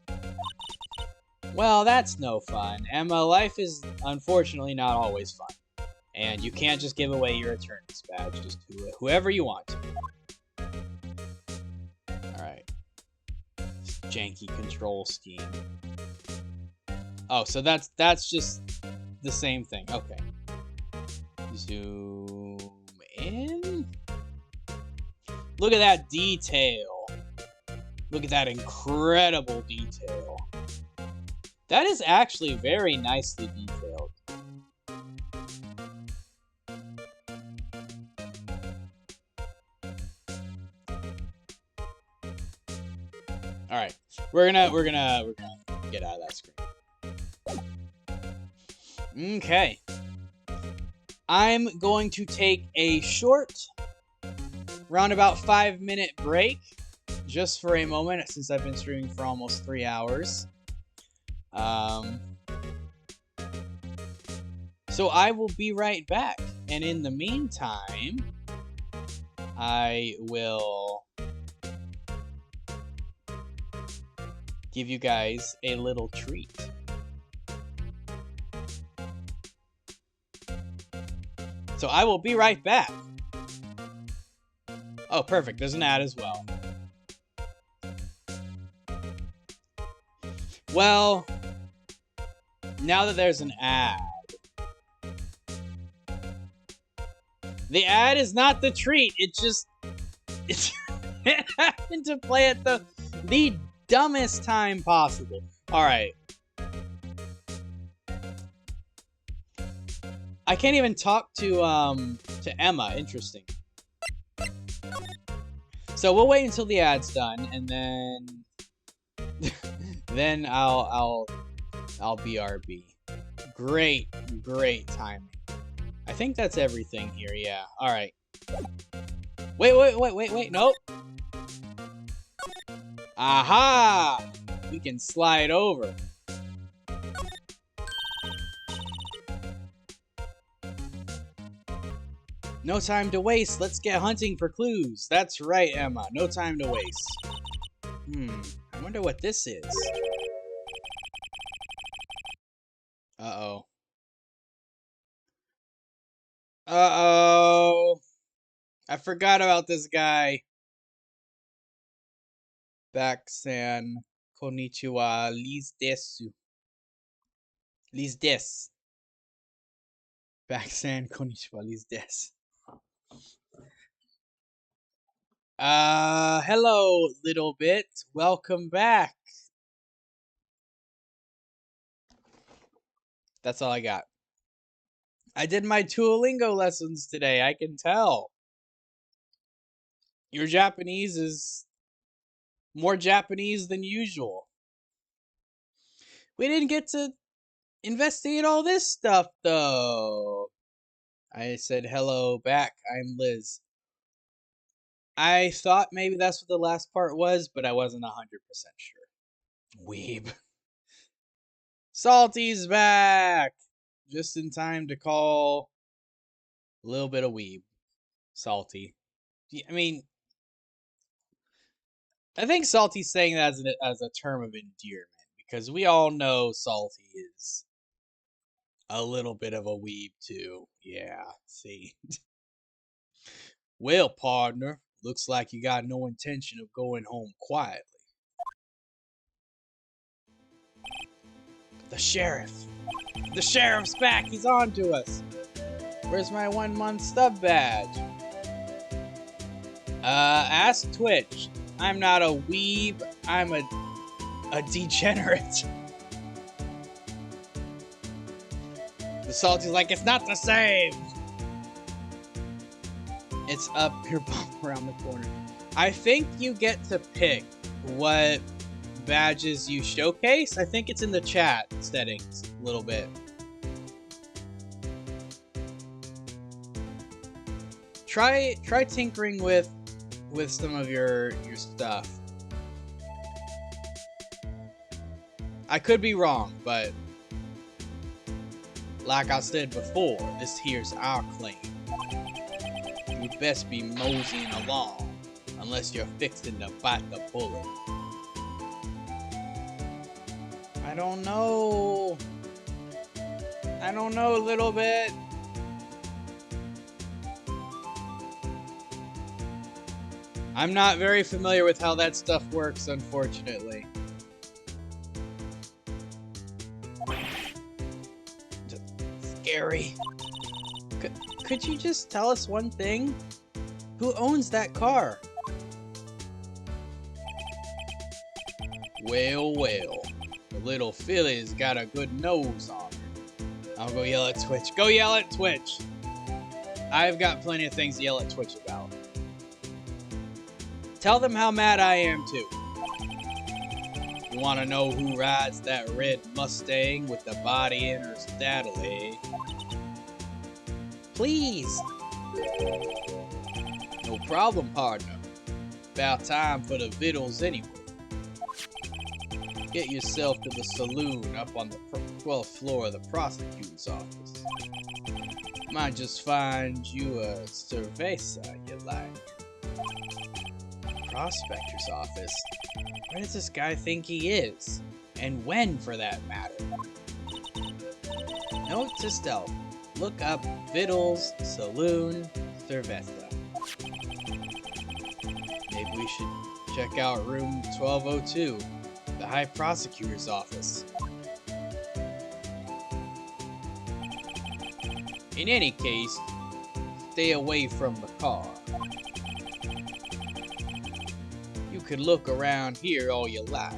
Well, that's no fun. Emma, life is unfortunately not always fun. And you can't just give away your attorney's badge just to whoever you want to. Alright. Janky control scheme. Oh, so that's just the same thing. Okay. Zoom in. Look at that detail. Look at that incredible detail. That is actually very nicely detailed. All right, we're gonna get out of that screen. Okay, I'm going to take a short, roundabout 5-minute break, just for a moment, since I've been streaming for almost 3 hours. So I will be right back, and in the meantime, I will give you guys a little treat. So I will be right back. Oh, perfect. There's an ad as well. Well, now that there's an ad, the ad is not the treat. It happened to play at the dumbest time possible. All right. I can't even talk to Emma. Interesting. So we'll wait until the ad's done, and then I'll BRB. Great timing. I think that's everything here. Yeah. All right. Wait. Nope. Aha! We can slide over. No time to waste. Let's get hunting for clues. That's right, Emma. No time to waste. I wonder what this is. Uh-oh. Uh-oh. I forgot about this guy. Back-san. Konnichiwa. Lis desu. Lis des. Back-san. Konnichiwa. Lis des. Hello, little bit. Welcome back. That's all I got. I did my Duolingo lessons today, I can tell. Your Japanese is more Japanese than usual. We didn't get to investigate all this stuff, though. I said hello back, I'm Liz. I thought maybe that's what the last part was, but I wasn't 100% sure. Weeb. Salty's back! Just in time to call a little bit of weeb. Salty. I mean, I think Salty's saying that as a term of endearment, because we all know Salty is a little bit of a weeb too. Yeah, see. Well, partner, looks like you got no intention of going home quietly. The sheriff! The sheriff's back! He's on to us! Where's my 1 month stub badge? Ask Twitch. I'm not a weeb, I'm a degenerate. The Salty's like, it's not the same! It's up your bum around the corner. I think you get to pick what badges you showcase. I think it's in the chat settings a little bit. Try tinkering with some of your stuff. I could be wrong, but like I said before, this here's our claim. You best be moseying along, unless you're fixing to bite the bullet. I don't know, a little bit. I'm not very familiar with how that stuff works, unfortunately. Scary. Could you just tell us one thing? Who owns that car? Well, the little filly's got a good nose on her. I'll go yell at Twitch. Go yell at Twitch! I've got plenty of things to yell at Twitch about. Tell them how mad I am too. You wanna know who rides that red Mustang with the body in her saddle, eh? Please! No problem, partner. About time for the vittles anyway. Get yourself to the saloon up on the 12th floor of the prosecutor's office. Might just find you a cerveza you like. Prospector's office? Where does this guy think he is? And when, for that matter? Note to stealth. Look up Vittles, Saloon, Cerveza. We should check out room 1202, the High Prosecutor's office. In any case, stay away from the car. You could look around here all you like.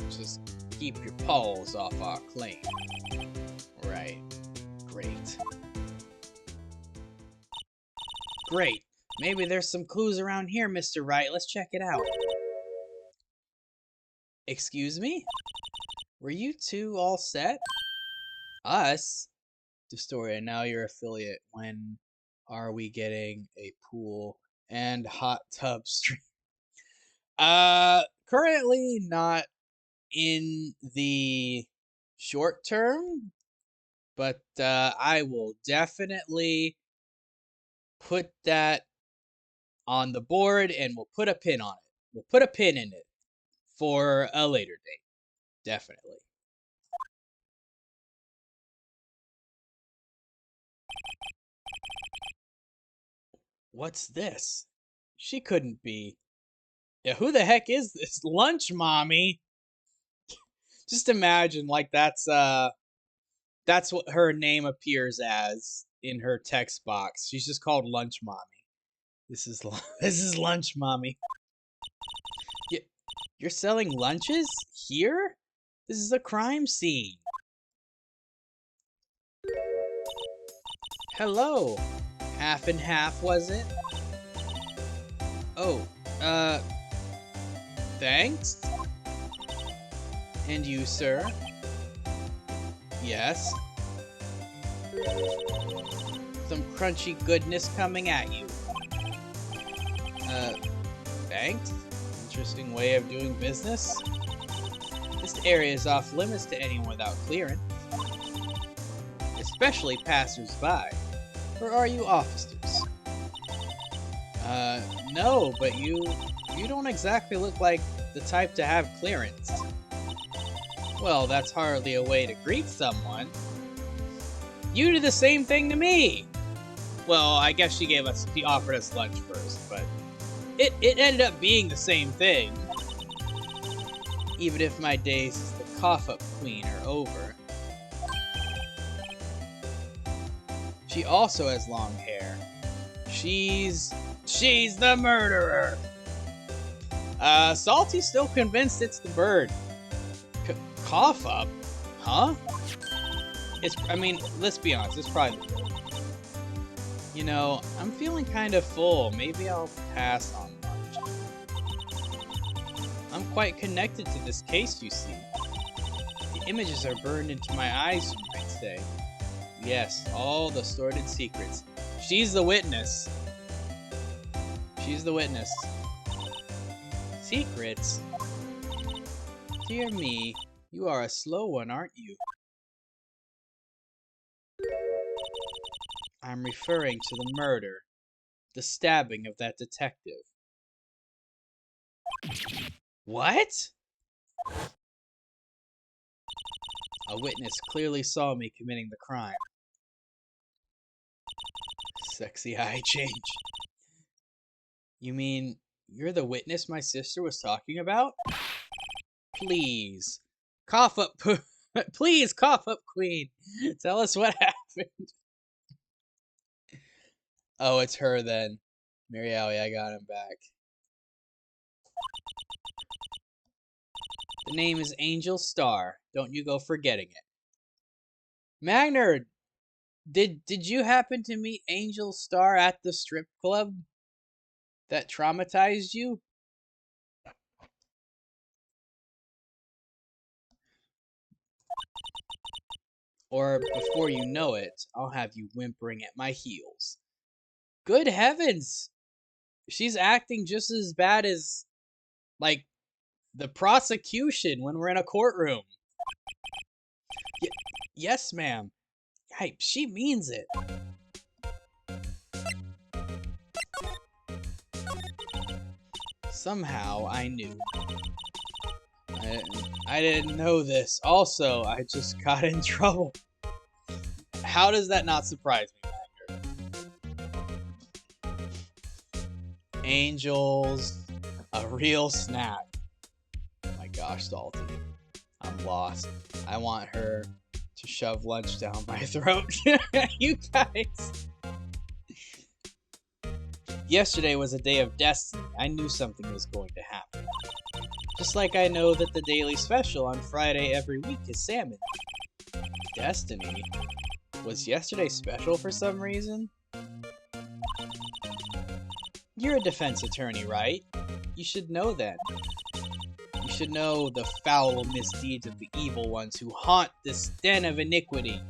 Just keep your paws off our claim. Right. Great. Great. Maybe there's some clues around here, Mr. Wright. Let's check it out. Excuse me? Were you two all set? Us? Destoria, now your affiliate. When are we getting a pool and hot tub stream? Currently not in the short term, but I will definitely put that on the board and we'll put a pin on it. We'll put a pin in it for a later date. Definitely. What's this? She couldn't be. Yeah, who the heck is this? Lunch Mommy? Just imagine, like, that's what her name appears as in her text box. She's just called Lunch Mommy. This is this is Lunch Mommy. You're selling lunches here? This is a crime scene. Hello. Half and half, was it? Oh, thanks. And you, sir? Yes. Some crunchy goodness coming at you. Thanks? Interesting way of doing business. This area is off limits to anyone without clearance. Especially passers-by. Or are you officers? No, but you don't exactly look like the type to have clearance. Well, that's hardly a way to greet someone. You did the same thing to me! Well, I guess she offered us lunch first, but it ended up being the same thing. Even if my days as the cough-up queen are over. She also has long hair. She's the murderer! Salty's still convinced it's the bird. Cough up? Huh? I mean, let's be honest, it's probably the bird. You know, I'm feeling kind of full. Maybe I'll pass on lunch. I'm quite connected to this case, you see. The images are burned into my eyes, you might say. Yes, all the sordid secrets. She's the witness. She's the witness. Secrets? Dear me, you are a slow one, aren't you? I'm referring to the murder, the stabbing of that detective. What? A witness clearly saw me committing the crime. Sexy eye change. You mean you're the witness my sister was talking about? Please. Cough up, please, cough up, queen. Tell us what happened. Oh, it's her then. Mary Alley, I got him back. The name is Angel Star. Don't you go forgetting it. Magner, did you happen to meet Angel Star at the strip club that traumatized you? Or before you know it, I'll have you whimpering at my heels. Good heavens! She's acting just as bad as, like, the prosecution when we're in a courtroom. Yes, ma'am. Hey, she means it. Somehow I knew. I didn't know this. Also, I just got in trouble. How does that not surprise me, Magner? Angels. A real snack. Oh my gosh, Salty. I'm lost. I want her to shove lunch down my throat. You guys. Yesterday was a day of destiny. I knew something was going to happen. Just like I know that the daily special on Friday every week is salmon. Destiny? Was yesterday special for some reason? You're a defense attorney, right? You should know then. You should know the foul misdeeds of the evil ones who haunt this den of iniquity.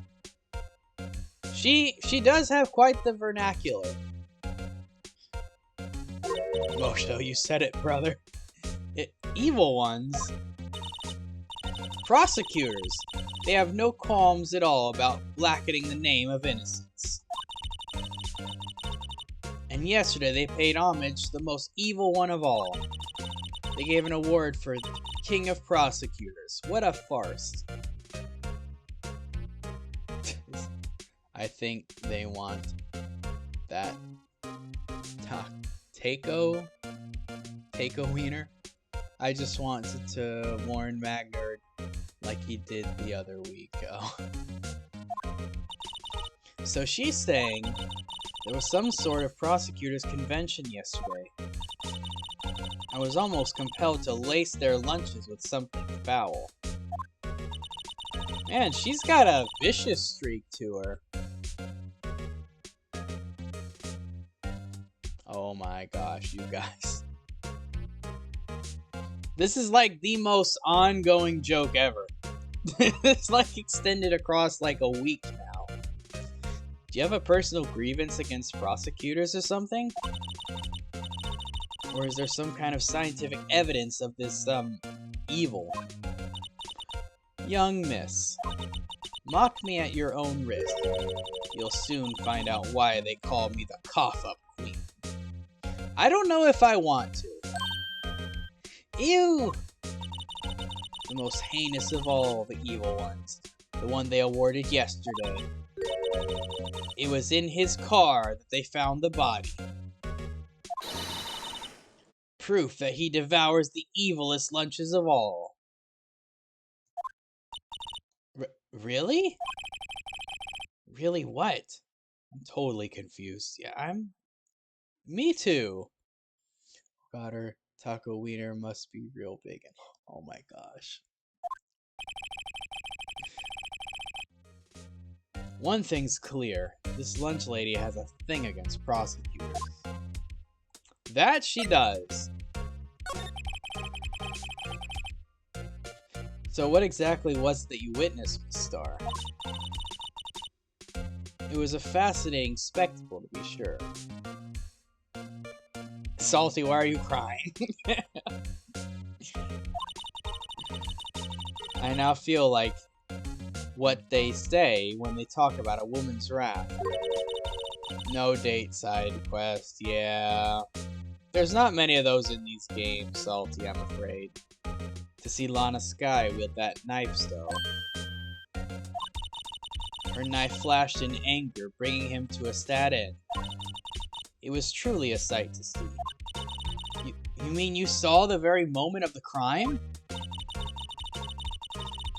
She does have quite the vernacular. Mosho, you said it, brother. Evil ones? Prosecutors. They have no qualms at all about blackening the name of innocence. And yesterday they paid homage to the most evil one of all. They gave an award for King of Prosecutors. What a farce. I think they want that Taco Wiener. I just wanted to warn Magnard like he did the other week. So she's saying there was some sort of prosecutor's convention yesterday. I was almost compelled to lace their lunches with something foul. Man, she's got a vicious streak to her. Oh my gosh, you guys. This is like the most ongoing joke ever. It's like extended across like a week now. Do you have a personal grievance against prosecutors or something? Or is there some kind of scientific evidence of this, evil? Young miss, mock me at your own risk. You'll soon find out why they call me the cough-up queen. I don't know if I want to. Ew! The most heinous of all the evil ones. The one they awarded yesterday. It was in his car that they found the body. Proof that he devours the evilest lunches of all. Really? Really what? I'm totally confused. Yeah, Me too. God, her taco wiener must be real big. Oh my gosh. One thing's clear. This lunch lady has a thing against prosecutors. That she does. So what exactly was it that you witnessed, Miss Star? It was a fascinating spectacle, to be sure. Salty, why are you crying? I now feel like what they say when they talk about a woman's wrath. No date side quest, yeah. There's not many of those in these games, Salty, I'm afraid. To see Lana Sky wield that knife, though. Her knife flashed in anger, bringing him to a sad end. It was truly a sight to see. You mean you saw the very moment of the crime?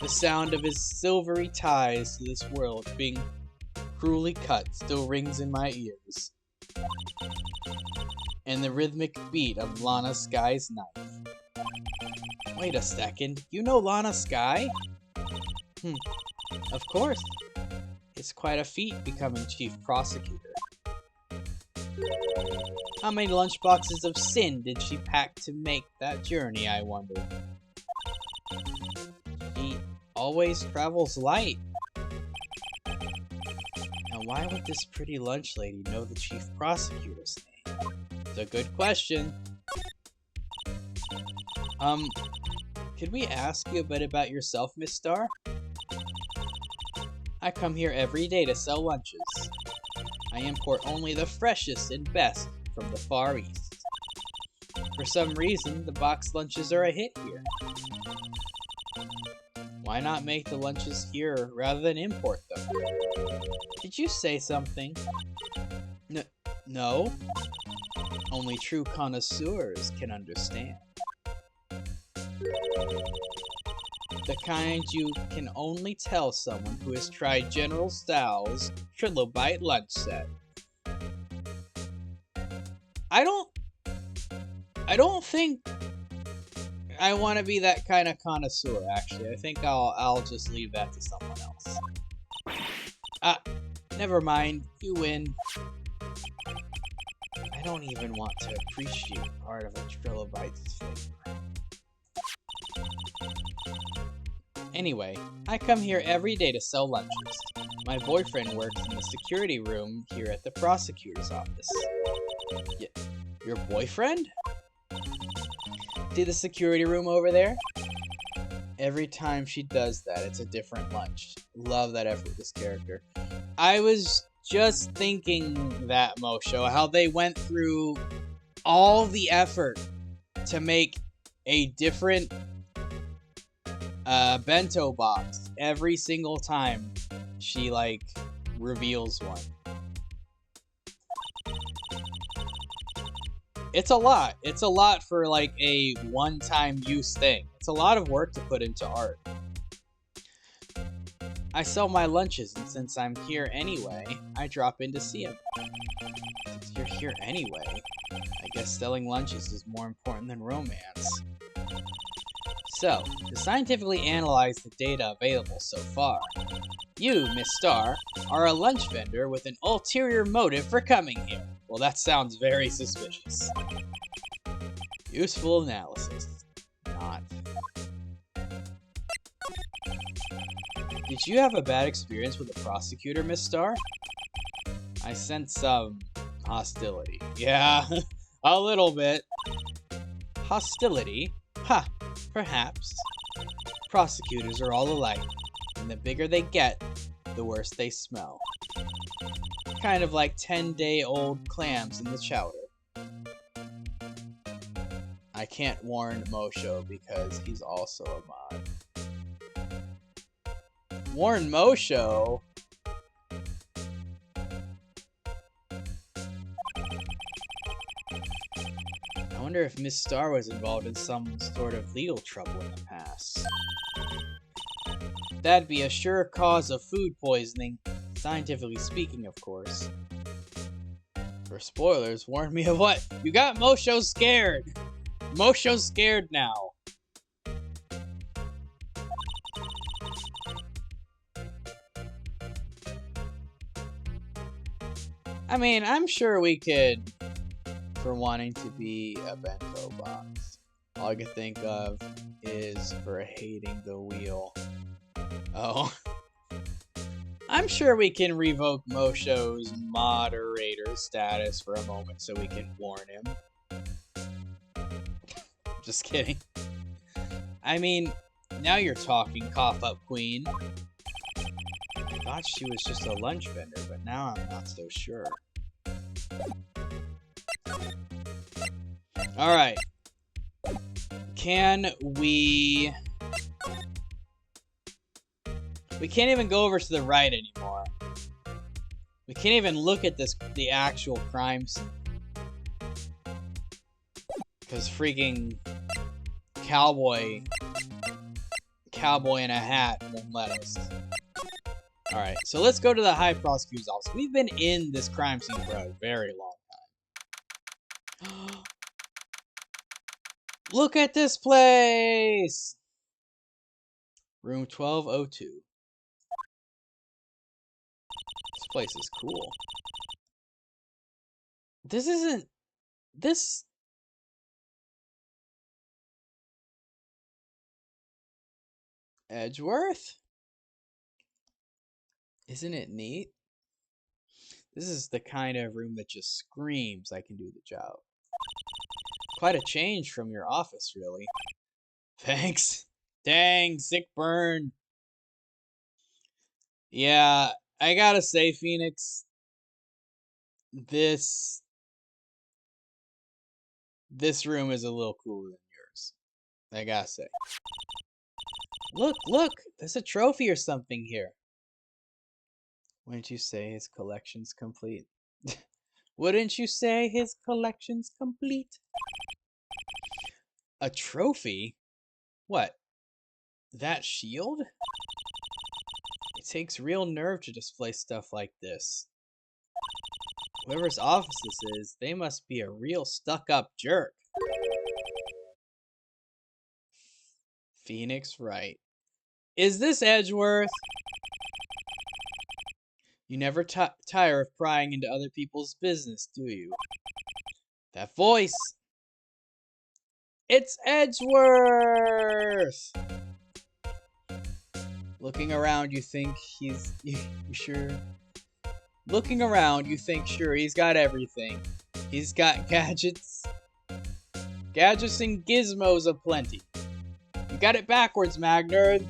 The sound of his silvery ties to this world being cruelly cut still rings in my ears. And the rhythmic beat of Lana Sky's knife. Wait a second, you know Lana Sky? Of course. It's quite a feat becoming chief prosecutor. How many lunchboxes of sin did she pack to make that journey, I wonder? She always travels light. Now why would this pretty lunch lady know the chief prosecutor's name? It's a good question. Could we ask you a bit about yourself, Miss Star? I come here every day to sell lunches. I import only the freshest and best from the Far East. For some reason, the box lunches are a hit here. Why not make the lunches here rather than import them? Did you say something? No. Only true connoisseurs can understand. The kind you can only tell someone who has tried General Tso's Trilogy lunch set. I don't think I want to be that kind of connoisseur, actually. I think I'll just leave that to someone else. Never mind. You win. I don't even want to appreciate part of a Trilobyte's flavor. Anyway, I come here every day to sell lunches. My boyfriend works in the security room here at the prosecutor's office. Your boyfriend? See the security room over there? Every time she does that, it's a different lunch. Love that effortless character. I was just thinking that, Mosho, how they went through all the effort to make a different bento box every single time she, like, reveals one. It's a lot. It's a lot for, like, a one-time use thing. It's a lot of work to put into art. I sell my lunches, and since I'm here anyway, I drop in to see him. Since you're here anyway, I guess selling lunches is more important than romance. So, to scientifically analyze the data available so far, you, Miss Star, are a lunch vendor with an ulterior motive for coming here. Well, that sounds very suspicious. Useful analysis. Not. Did you have a bad experience with the prosecutor, Miss Star? I sense some hostility. Yeah, a little bit. Hostility? Ha, perhaps. Prosecutors are all alike, and the bigger they get, the worse they smell. Kind of like 10-day-old clams in the chowder. I can't warn Mosho because he's also a mod. Warn Mosho? I wonder if Miss Star was involved in some sort of legal trouble in the past. That'd be a sure cause of food poisoning, scientifically speaking, of course. For spoilers, warn me of what? You got Mosho scared! Mosho's scared now. I mean, I'm sure we could, for wanting to be a bento box. All I could think of is for hating the wheel. Oh. I'm sure we can revoke Mosho's moderator status for a moment so we can warn him. Just kidding. I mean, now you're talking, cough up queen. I thought she was just a lunch vendor, but now I'm not so sure. Alright. Can we... We can't even go over to the right anymore. We can't even look at the actual crime scene. Because freaking cowboy in a hat won't let us. Alright, so let's go to the High Prosecutor's Office. We've been in this crime scene for a very long time. Look at this place! Room 1202. This place is cool. This isn't... This... Edgeworth? Isn't it neat? This is the kind of room that just screams I can do the job. Quite a change from your office, really. Thanks. Dang, sick burn. Yeah, I gotta say, Phoenix, this room is a little cooler than yours. I gotta say. Look, there's a trophy or something here. Wouldn't you say his collection's complete? Wouldn't you say his collection's complete? A trophy? What? That shield? It takes real nerve to display stuff like this. Whoever's office this is, they must be a real stuck-up jerk. Phoenix Wright. Is this Edgeworth? You never tire of prying into other people's business, do you? That voice! It's Edgeworth! Looking around, you think he's... You sure? Looking around, you think, sure, he's got everything. He's got gadgets. Gadgets and gizmos aplenty. You got it backwards, Magnerd.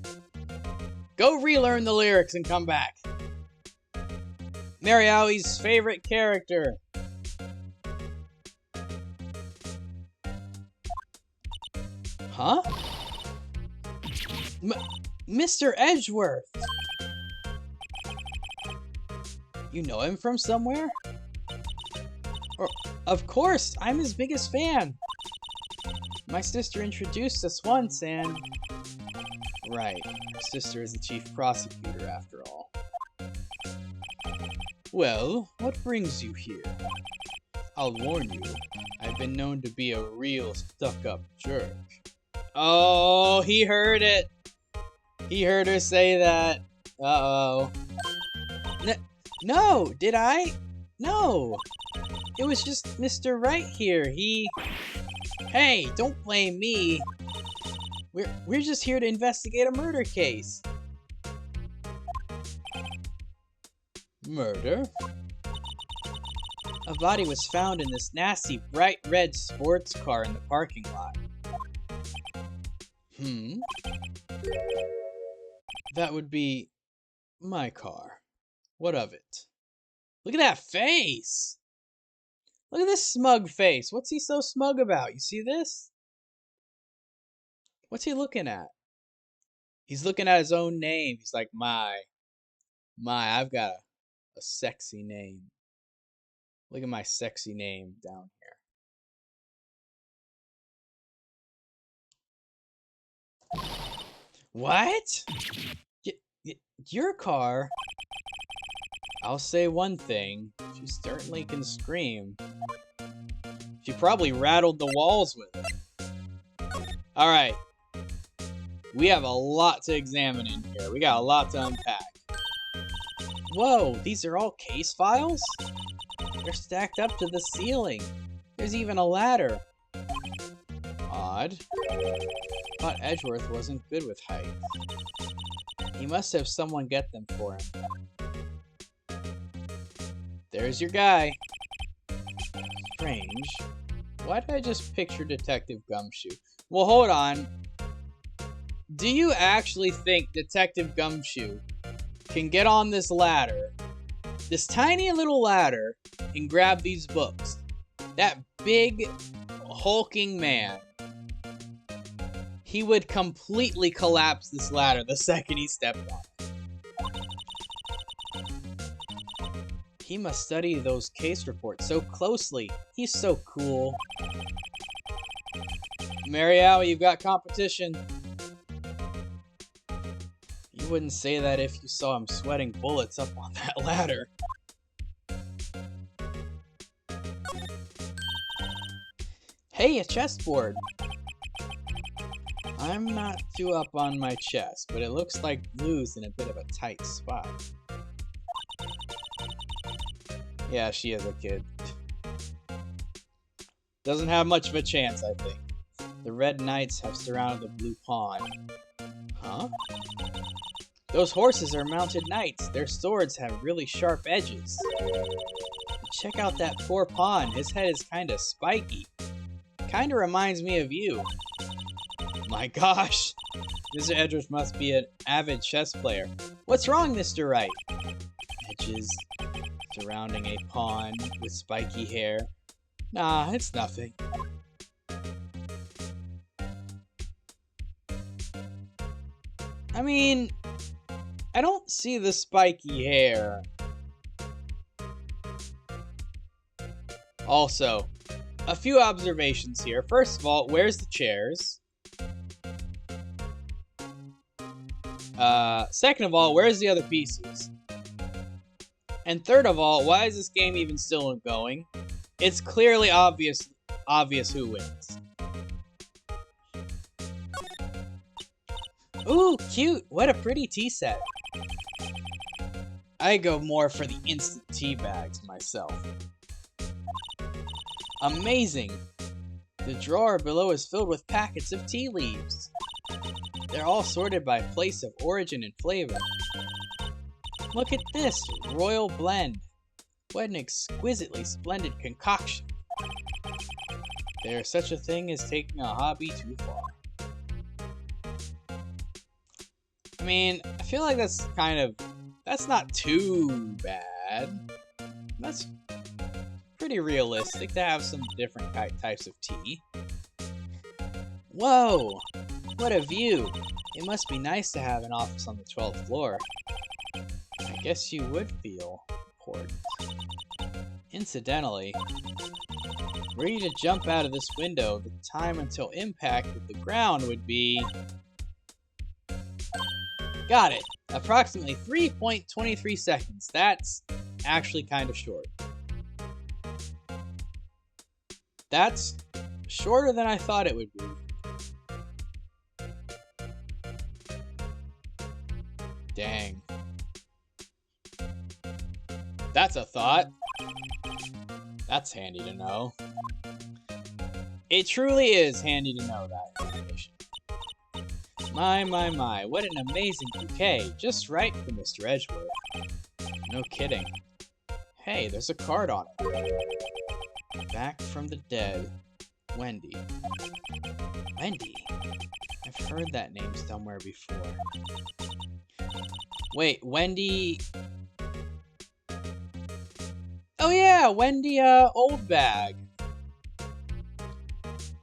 Go relearn the lyrics and come back. Mary Owie's favorite character. Huh? Mr. Edgeworth! You know him from somewhere? Or, of course, I'm his biggest fan. My sister introduced us once and... Right, her sister is the chief prosecutor after all. Well, what brings you here? I'll warn you, I've been known to be a real stuck-up jerk. Oh, he heard it! He heard her say that. Uh-oh. No, did I? No! It was just Mr. Wright here. Hey, don't blame me. We're just here to investigate a murder case. Murder? A body was found in this nasty bright red sports car in the parking lot. That would be my car. What of it? Look at that face! Look at this smug face. What's he so smug about? You see this? What's he looking at? He's looking at his own name. He's like, my, I've got a sexy name. Look at my sexy name down here. What? Your car? I'll say one thing. She certainly can scream. She probably rattled the walls with it. Alright. We have a lot to examine in here. We got a lot to unpack. Whoa, these are all case files? They're stacked up to the ceiling. There's even a ladder. Odd. Thought Edgeworth wasn't good with height. He must have someone get them for him. There's your guy. Strange. Why did I just picture Detective Gumshoe? Well, hold on. Do you actually think Detective Gumshoe can get on this ladder, this tiny little ladder, and grab these books? That big, hulking man, he would completely collapse this ladder the second he stepped on it. He must study those case reports so closely. He's so cool. Mary Owie, you've got competition. You wouldn't say that if you saw him sweating bullets up on that ladder. Hey, a chessboard! I'm not too up on my chess, but it looks like Blue's in a bit of a tight spot. Yeah, she is a kid. Doesn't have much of a chance, I think. The red knights have surrounded the blue pawn. Huh? Those horses are mounted knights. Their swords have really sharp edges. Check out that poor pawn. His head is kinda spiky. Kinda reminds me of you. My gosh. Mr. Edgeworth must be an avid chess player. What's wrong, Mr. Wright? Edges surrounding a pawn with spiky hair. Nah, it's nothing. I mean, I don't see the spiky hair. Also, a few observations here. First of all, where's the chairs? Second of all, where's the other pieces? And third of all, why is this game even still going? It's clearly obvious who wins. Ooh, cute! What a pretty tea set. I go more for the instant tea bags myself. Amazing! The drawer below is filled with packets of tea leaves. They're all sorted by place of origin and flavor. Look at this! Royal blend. What an exquisitely splendid concoction. There's such a thing as taking a hobby too far. I mean, I feel like that's not too bad. That's pretty realistic to have some different types of tea. Whoa! What a view! It must be nice to have an office on the 12th floor. I guess you would feel important. Incidentally, were you to jump out of this window, the time until impact with the ground would be... Got it! Approximately 3.23 seconds. That's actually kind of short. That's shorter than I thought it would be. Dang. That's a thought. That's handy to know. It truly is handy to know that information. My, what an amazing bouquet. Just right for Mr. Edgeworth. No kidding. Hey, there's a card on it. Back from the dead. Wendy. Wendy? I've heard that name somewhere before. Wait, Wendy... Oh yeah, Wendy, Oldbag.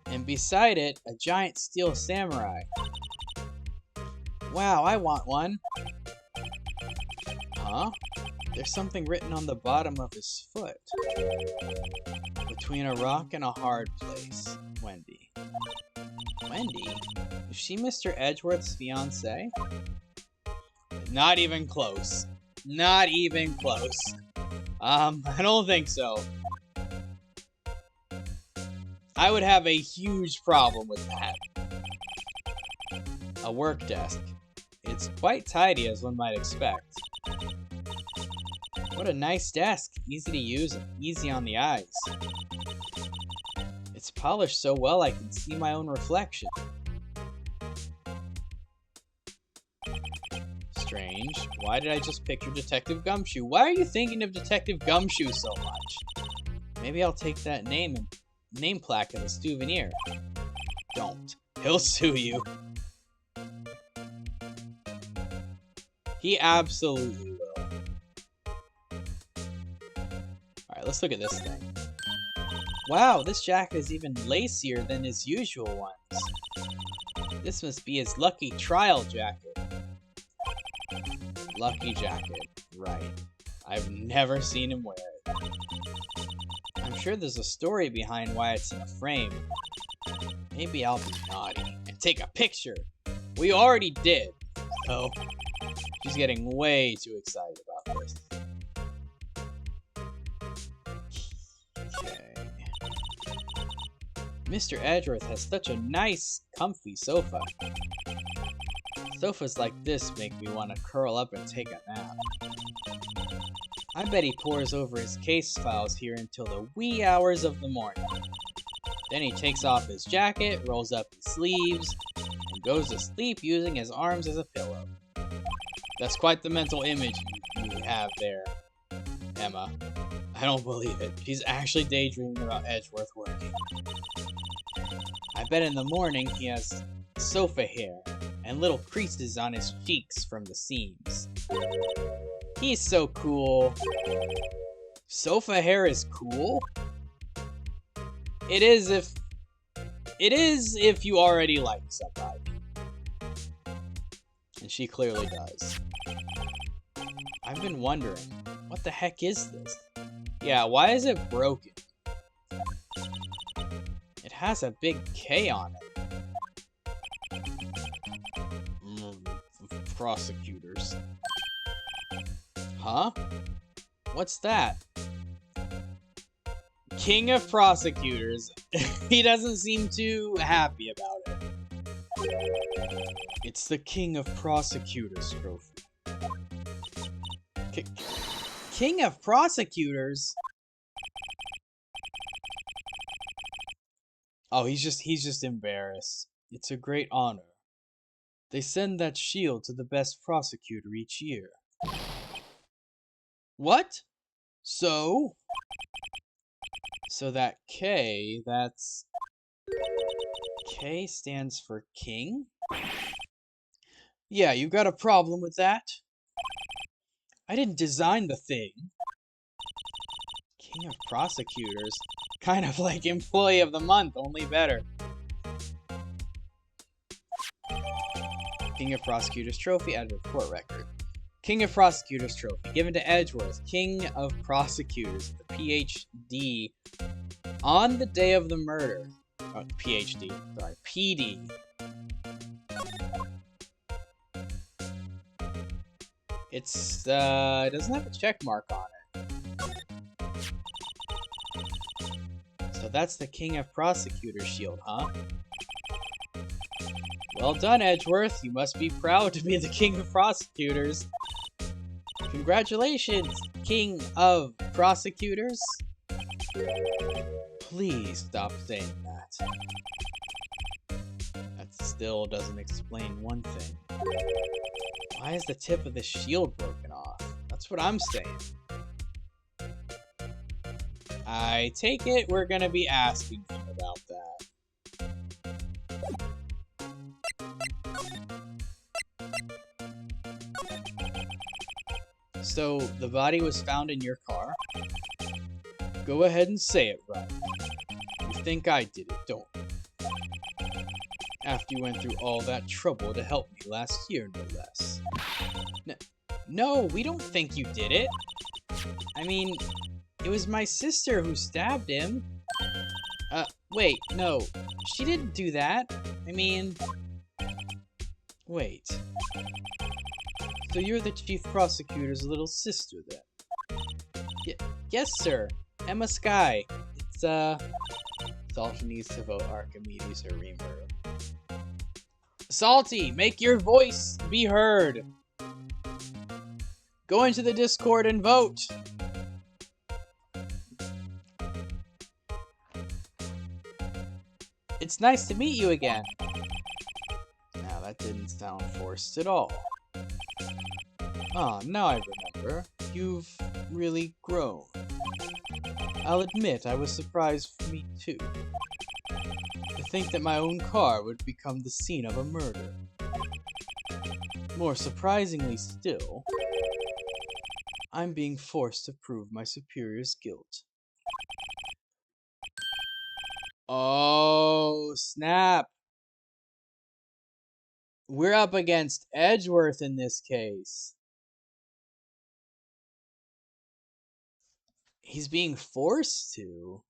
And beside it, a giant steel samurai. Wow, I want one. Huh? There's something written on the bottom of his foot. Between a rock and a hard place. Wendy. Wendy? Is she Mr. Edgeworth's fiancée? Not even close. Not even close. I don't think so. I would have a huge problem with that. A work desk. It's quite tidy, as one might expect. What a nice desk. Easy to use and easy on the eyes. It's polished so well I can see my own reflection. Strange. Why did I just picture Detective Gumshoe? Why are you thinking of Detective Gumshoe so much? Maybe I'll take that name plaque as a souvenir. Don't. He'll sue you. He absolutely will. Alright, let's look at this thing. Wow, this jacket is even lacier than his usual ones. This must be his lucky trial jacket. Lucky jacket, right. I've never seen him wear it. I'm sure there's a story behind why it's in a frame. Maybe I'll be naughty and take a picture. We already did, so she's getting way too excited about this. Okay. Mr. Edgeworth has such a nice, comfy sofa. Sofas like this make me want to curl up and take a nap. I bet he pores over his case files here until the wee hours of the morning. Then he takes off his jacket, rolls up his sleeves, and goes to sleep using his arms as a pillow. That's quite the mental image you have there, Emma. I don't believe it. She's actually daydreaming about Edgeworth working. I bet in the morning he has sofa hair and little creases on his cheeks from the seams. He's so cool. Sofa hair is cool? It is if you already like somebody. And she clearly does. I've been wondering, what the heck is this? Yeah, why is it broken? has a big K on it. Prosecutors. Huh? What's that? King of Prosecutors. He doesn't seem too happy about it. It's the King of Prosecutors trophy. King of Prosecutors? Oh, he's just embarrassed. It's a great honor. They send that shield to the best prosecutor each year. What? So? So that K, that's... K stands for king? Yeah, you got a problem with that? I didn't design the thing. King of Prosecutors. Kind of like Employee of the Month, only better. King of Prosecutors Trophy, added to court record. King of Prosecutors Trophy, given to Edgeworth, King of Prosecutors, the PhD, on the day of the murder. Oh, PhD, sorry, PD. It's, it doesn't have a check mark on it. So that's the King of Prosecutors shield, huh? Well done, Edgeworth. You must be proud to be the King of Prosecutors. Congratulations, King of Prosecutors. Please stop saying that. That still doesn't explain one thing. Why is the tip of the shield broken off? That's what I'm saying. I take it we're gonna be asking him about that. So, the body was found in your car? Go ahead and say it, Wright. You think I did it, don't you? After you went through all that trouble to help me last year, no less. No, we don't think you did it. I mean, it was my sister who stabbed him. Wait, no. She didn't do that. I mean... Wait. So you're the chief prosecutor's little sister, then? Yes, sir. Emma Sky. It's Salty needs to vote Archimedes or Reamer. Salty, make your voice be heard. Go into the Discord and vote. It's nice to meet you again. Now that didn't sound forced at all. Ah, now I remember. You've really grown. I'll admit I was surprised for me too. To think that my own car would become the scene of a murder. More surprisingly still, I'm being forced to prove my superior's guilt. Oh, snap. We're up against Edgeworth in this case. He's being forced to.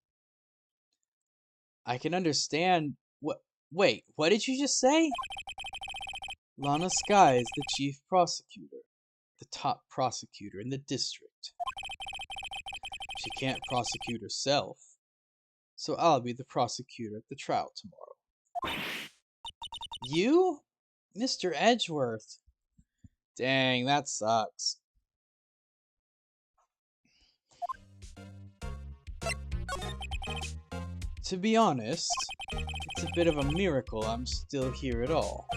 I can understand. Wait, what did you just say? Lana Sky is the chief prosecutor. The top prosecutor in the district. She can't prosecute herself. So I'll be the prosecutor at the trial tomorrow. You? Mr. Edgeworth. Dang, that sucks. To be honest, it's a bit of a miracle I'm still here at all.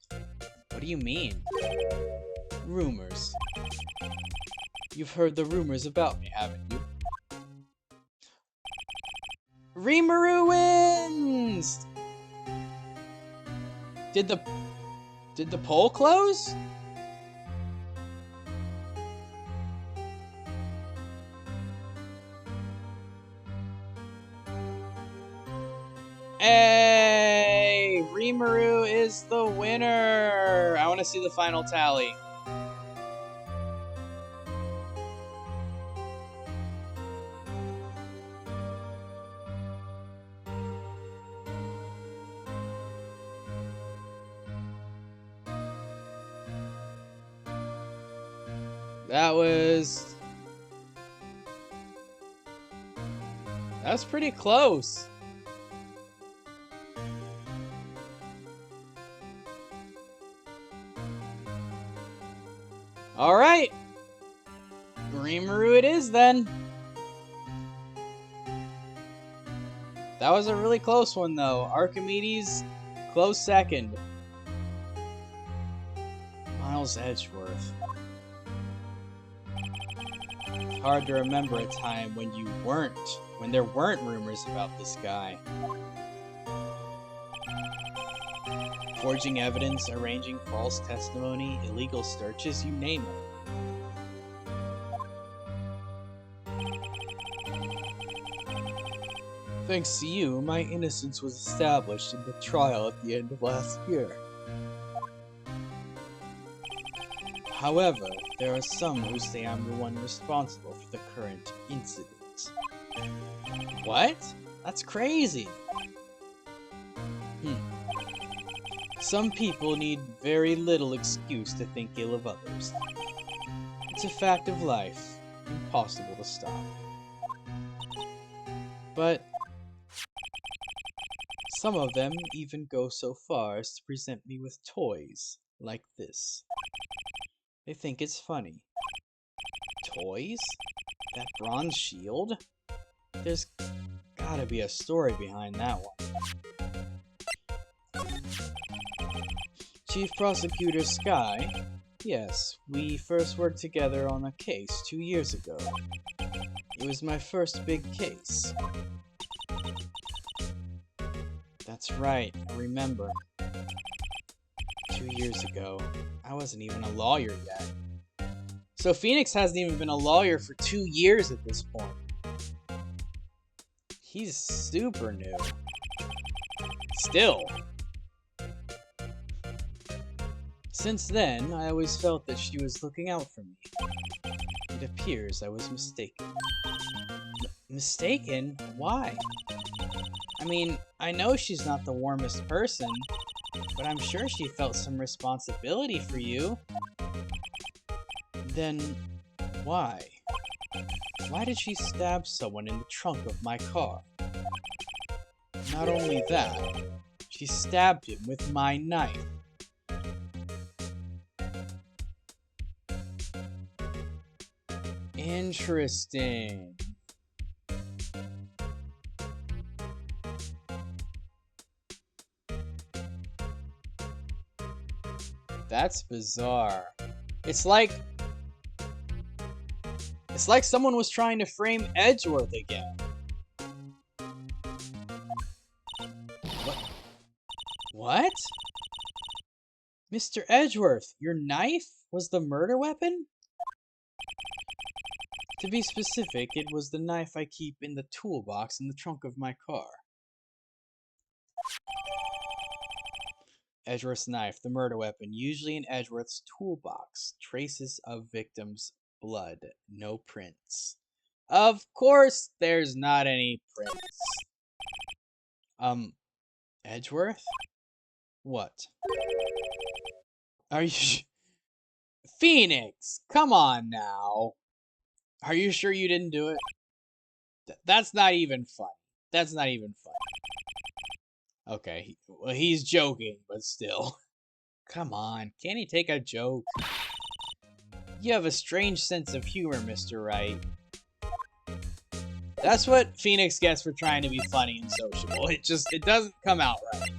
What do you mean? Rumors. You've heard the rumors about me, haven't you? Rimuru wins! Did the poll close? Hey! Rimuru is the winner! I want to see the final tally. That was pretty close. All right. Rimuru it is then. That was a really close one though. Archimedes, close second. Miles Edgeworth. It's hard to remember a time when there weren't rumors about this guy. Forging evidence, arranging false testimony, illegal searches, you name it. Thanks to you, my innocence was established in the trial at the end of last year. However, there are some who say I'm the one responsible for the current incident. What? That's crazy. Some people need very little excuse to think ill of others. It's a fact of life, impossible to stop. But some of them even go so far as to present me with toys like this. They think it's funny. Toys? That bronze shield? There's gotta be a story behind that one. Chief Prosecutor Sky? Yes, we first worked together on a case 2 years ago. It was my first big case. That's right, I remember. 2 years ago. I wasn't even a lawyer yet. So Phoenix hasn't even been a lawyer for 2 years at this point. He's super new. Still. Since then, I always felt that she was looking out for me. It appears I was mistaken. Mistaken? Why? I mean, I know she's not the warmest person, but I'm sure she felt some responsibility for you. Then, why? Why did she stab someone in the trunk of my car? Not only that, she stabbed him with my knife. Interesting. That's bizarre. It's like someone was trying to frame Edgeworth again. What? Mr. Edgeworth, your knife was the murder weapon? To be specific, it was the knife I keep in the toolbox in the trunk of my car. Edgeworth's knife, the murder weapon, usually in Edgeworth's toolbox. Traces of victims' blood, no prints. Of course there's not any prints. Edgeworth? What? Are you Phoenix, come on now. Are you sure you didn't do it? That's not even funny. That's not even funny. Okay, well, he's joking, but still. Come on, can't he take a joke? You have a strange sense of humor, Mr. Wright. That's what Phoenix gets for trying to be funny and sociable. It doesn't come out right.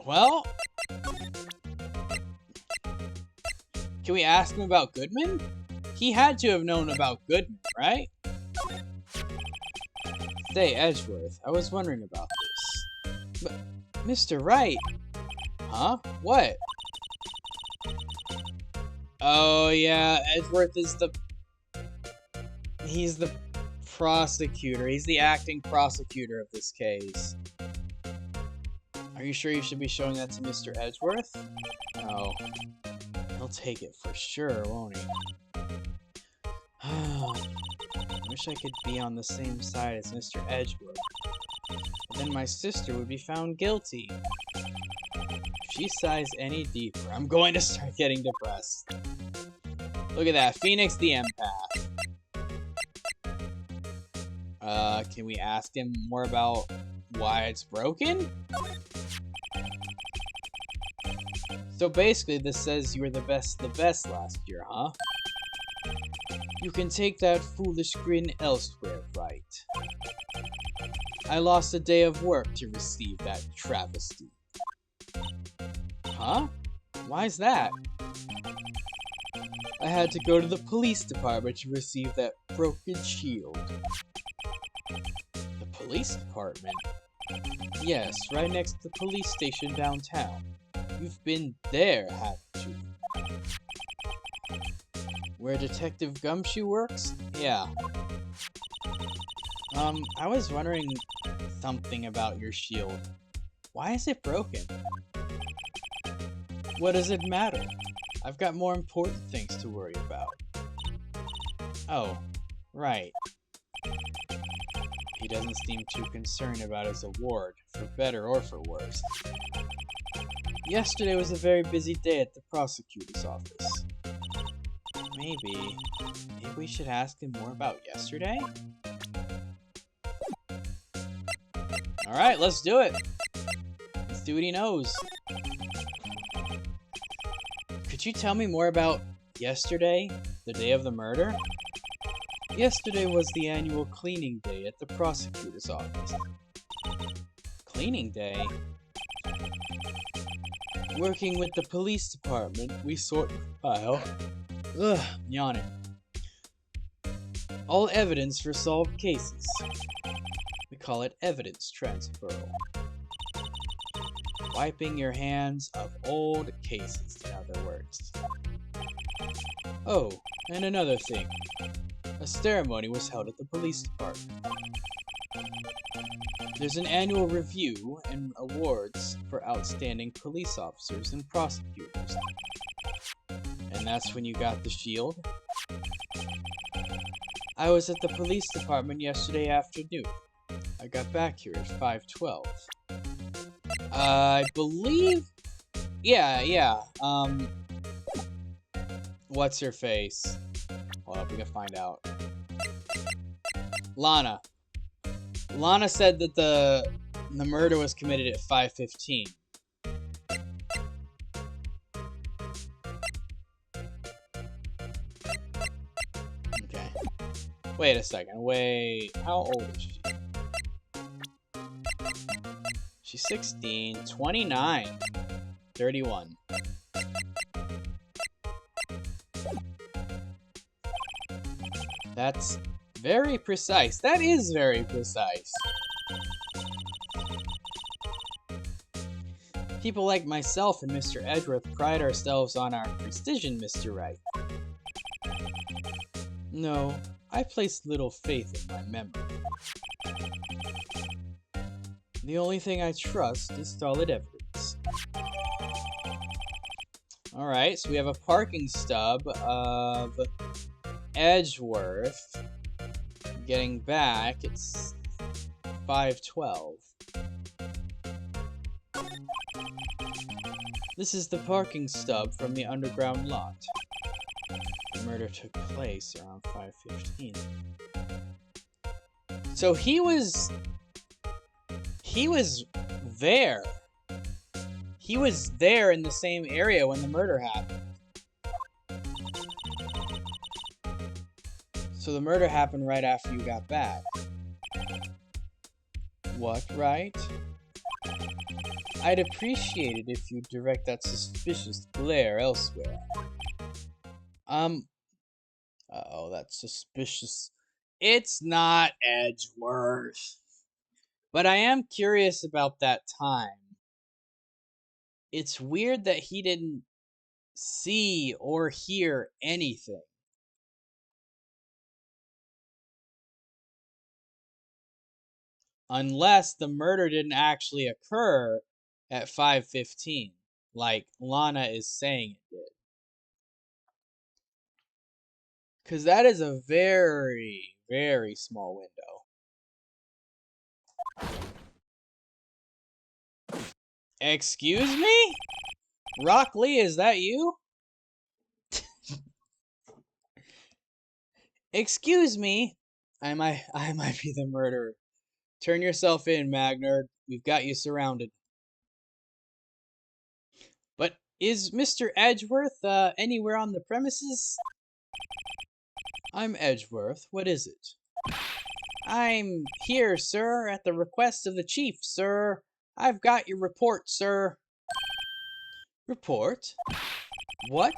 Well, can we ask him about Goodman? He had to have known about Goodman, right? Say, Edgeworth, I was wondering about this. But, Mr. Wright! Huh? What? Oh, yeah, Edgeworth is he's the prosecutor. He's the acting prosecutor of this case. Are you sure you should be showing that to Mr. Edgeworth? Oh. He'll take it for sure, won't he? I wish I could be on the same side as Mr. Edgeworth. But then my sister would be found guilty. If she sighs any deeper, I'm going to start getting depressed. Look at that, Phoenix the empath. Can we ask him more about why it's broken? So basically, this says you were the best last year, huh? You can take that foolish grin elsewhere, Wright. I lost a day of work to receive that travesty. Huh? Why's that? I had to go to the police department to receive that broken shield. The police department? Yes, right next to the police station downtown. You've been there, haven't you? Where Detective Gumshoe works? Yeah. I was wondering something about your shield. Why is it broken? What does it matter? I've got more important things to worry about. Oh, right. He doesn't seem too concerned about his award, for better or for worse. Yesterday was a very busy day at the prosecutor's office. Maybe we should ask him more about yesterday? Alright, let's do it! Let's do what he knows. Could you tell me more about yesterday, the day of the murder? Yesterday was the annual cleaning day at the prosecutor's office. Cleaning day? Working with the police department, we sort the file. Ugh, yawning. All evidence for solved cases. We call it evidence transferal. Wiping your hands of old cases, in other words. Oh, and another thing. A ceremony was held at the police department. There's an annual review and awards for outstanding police officers and prosecutors. And that's when you got the shield? I was at the police department yesterday afternoon. I got back here at 5:12. I believe... Yeah. What's her face? Hold up, we can find out. Lana. Lana said that the murder was committed at 5:15. Okay. Wait a second. Wait. How old is she? She's 16, 29, 31. That's very precise. That is very precise. People like myself and Mr. Edgeworth pride ourselves on our precision, Mr. Wright. No, I place little faith in my memory. The only thing I trust is solid evidence. Alright, so we have a parking stub of Edgeworth. Getting back, it's 5:12. This is the parking stub from the underground lot. The murder took place around 5:15. So he was there. He was there in the same area when the murder happened. So the murder happened right after you got back. What, right? I'd appreciate it if you'd direct that suspicious glare elsewhere. Uh-oh, that's suspicious. It's not Edgeworth. But I am curious about that time. It's weird that he didn't see or hear anything. Unless the murder didn't actually occur at 5:15, like Lana is saying it did. Because that is a very, very small window. Excuse me? Rock Lee, is that you? Excuse me. I might be the murderer. Turn yourself in, Magnard. We've got you surrounded. But is Mr. Edgeworth anywhere on the premises? I'm Edgeworth. What is it? I'm here, sir, at the request of the chief, sir. I've got your report, sir. Report? What?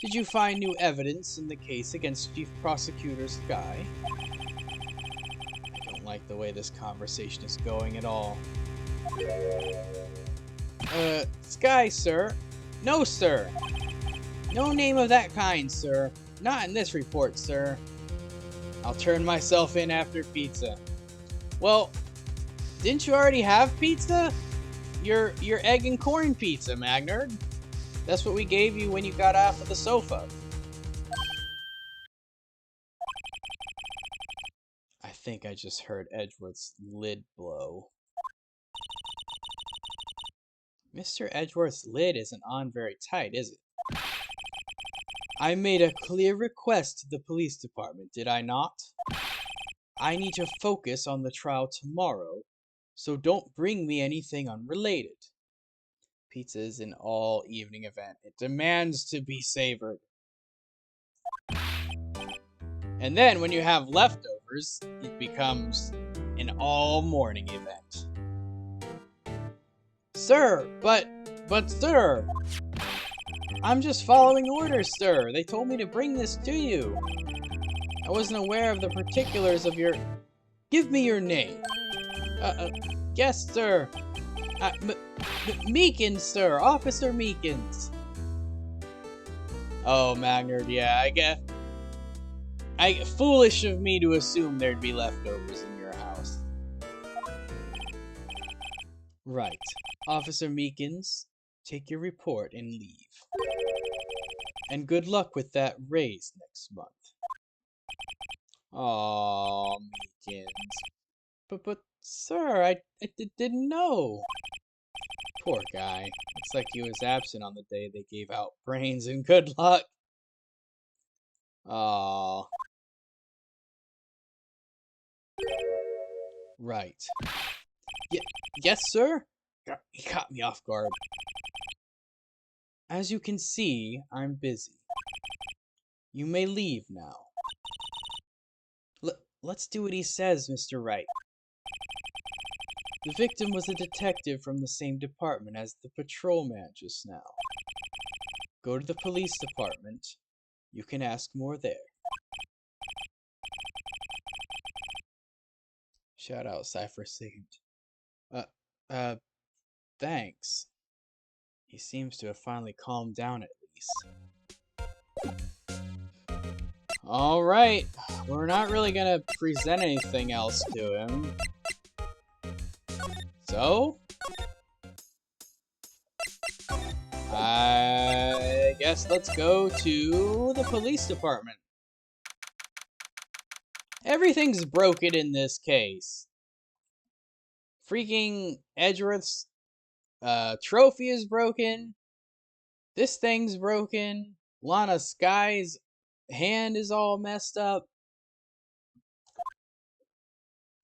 Did you find new evidence in the case against Chief Prosecutor Sky? I don't like the way this conversation is going at all. Sky, sir? No, sir. No name of that kind, sir. Not in this report, sir. I'll turn myself in after pizza. Well, didn't you already have pizza? Your egg and corn pizza, Magnard. That's what we gave you when you got off of the sofa. I think I just heard Edgeworth's lid blow. Mr. Edgeworth's lid isn't on very tight, is it? I made a clear request to the police department, did I not? I need to focus on the trial tomorrow, so don't bring me anything unrelated. Pizza is an all-evening event. It demands to be savored. And then when you have leftovers, it becomes an all-morning event. Sir, but sir, I'm just following orders, sir. They told me to bring this to you. I wasn't aware of the particulars of your... Give me your name. Yes, sir. Meekins, sir. Officer Meekins. Oh, Magnard, yeah, I guess. Foolish of me to assume there'd be leftovers in your house. Right. Officer Meekins, take your report and leave. And good luck with that raise next month. Aw, Meekins. But, sir, I didn't know. Poor guy. Looks like he was absent on the day they gave out brains and good luck. Aww. Right. Yes, sir? He caught me off guard. As you can see, I'm busy. You may leave now. Let's do what he says, Mr. Wright. The victim was a detective from the same department as the patrolman just now. Go to the police department. You can ask more there. Shout out Cypher Sigint. Thanks. He seems to have finally calmed down at least. Alright, we're not really gonna present anything else to him. So, I guess let's go to the police department. Everything's broken in this case. Freaking Edgeworth's trophy is broken. This thing's broken. Lana Sky's hand is all messed up.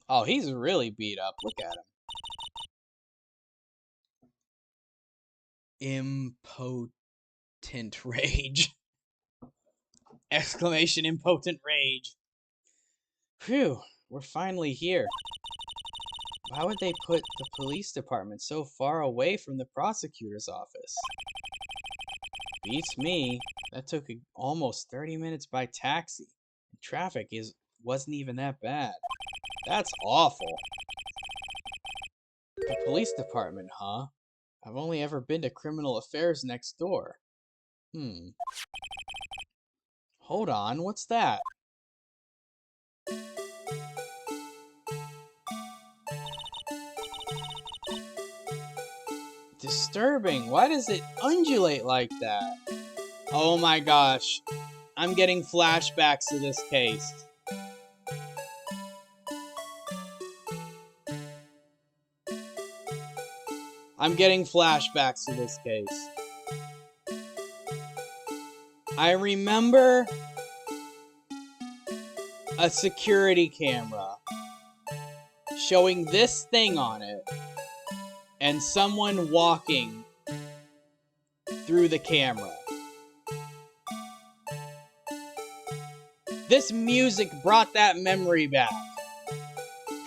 Oh, he's really beat up. Look at him. Impotent rage. Exclamation impotent rage. Phew, we're finally here. Why would they put the police department so far away from the prosecutor's office? Beats me. That took almost 30 minutes by taxi. Traffic wasn't even that bad. That's awful. The police department, huh? I've only ever been to criminal affairs next door. Hold on, what's that? Disturbing. Why does it undulate like that? Oh my gosh. I'm getting flashbacks to this case. I'm getting flashbacks to this case. I remember a security camera showing this thing on it and someone walking through the camera. This music brought that memory back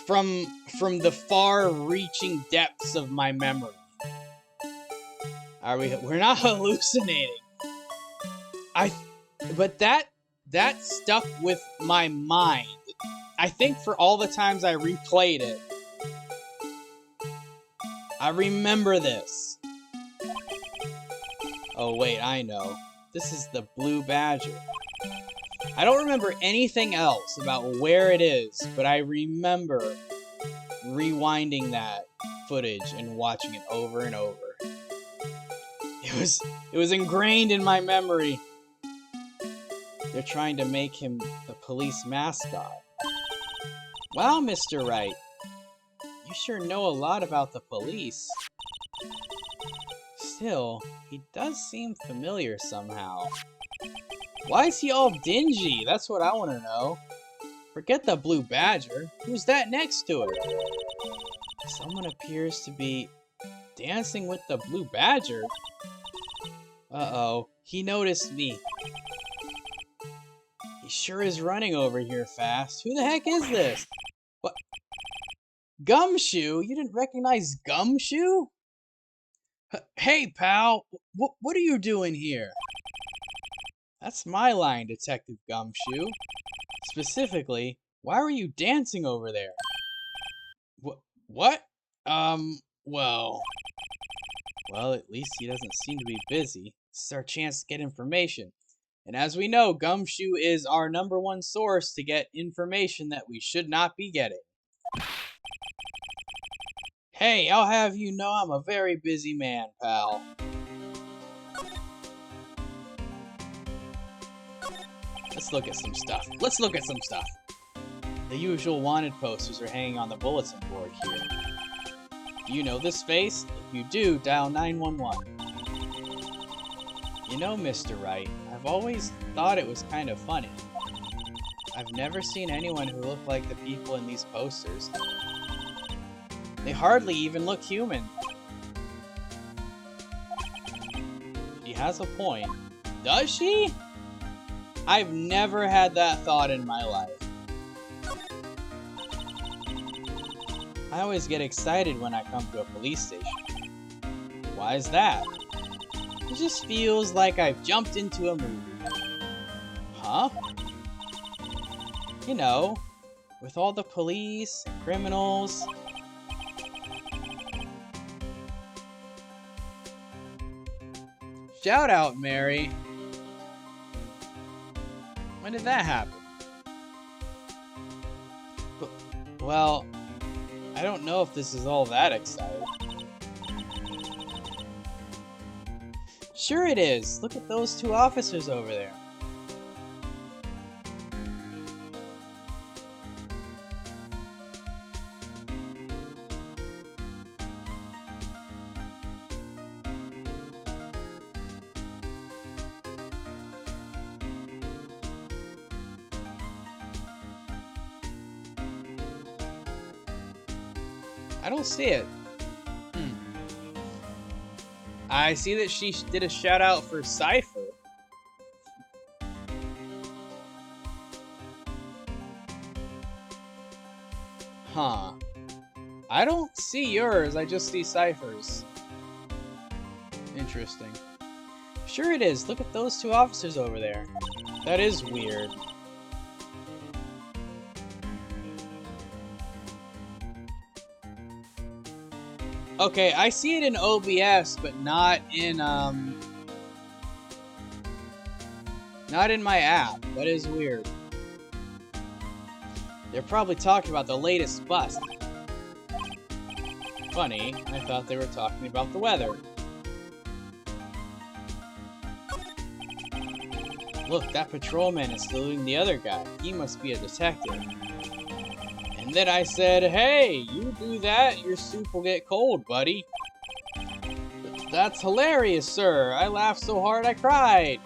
from the far-reaching depths of my memory. We're not hallucinating. But that stuck with my mind. I think for all the times I replayed it, I remember this. Oh wait, I know. This is the Blue Badger. I don't remember anything else about where it is, but I remember rewinding that footage and watching it over and over. It was ingrained in my memory. They're trying to make him the police mascot. Wow, Mr. Wright. You sure know a lot about the police. Still, he does seem familiar somehow. Why is he all dingy? That's what I want to know. Forget the Blue Badger. Who's that next to it? Someone appears to be dancing with the Blue Badger. Uh-oh, he noticed me. He sure is running over here fast. Who the heck is this? What? Gumshoe? You didn't recognize Gumshoe? Hey, pal. What are you doing here? That's my line, Detective Gumshoe. Specifically, why were you dancing over there? What? Well, at least he doesn't seem to be busy. This is our chance to get information. And as we know, Gumshoe is our #1 source to get information that we should not be getting. Hey, I'll have you know I'm a very busy man, pal. Let's look at some stuff. The usual wanted posters are hanging on the bulletin board here. Do you know this face? If you do, dial 911. You know, Mr. Wright, I've always thought it was kind of funny. I've never seen anyone who looked like the people in these posters. They hardly even look human. She has a point. Does she? I've never had that thought in my life. I always get excited when I come to a police station. Why is that? It just feels like I've jumped into a movie. Huh? You know, with all the police and criminals. Shout out, Mary. When did that happen? Well, I don't know if this is all that exciting. Sure it is. Look at those 2 officers over there. I don't see it. I see that she did a shout out for Cypher. Huh. I don't see yours, I just see Cypher's. Interesting. Sure it is. Look at those 2 officers over there. That is weird. Okay, I see it in OBS, but not in my app. That is weird. They're probably talking about the latest bust. Funny, I thought they were talking about the weather. Look, that patrolman is saluting the other guy. He must be a detective. And then I said, hey, you do that, your soup will get cold, buddy. That's hilarious, sir. I laughed so hard I cried.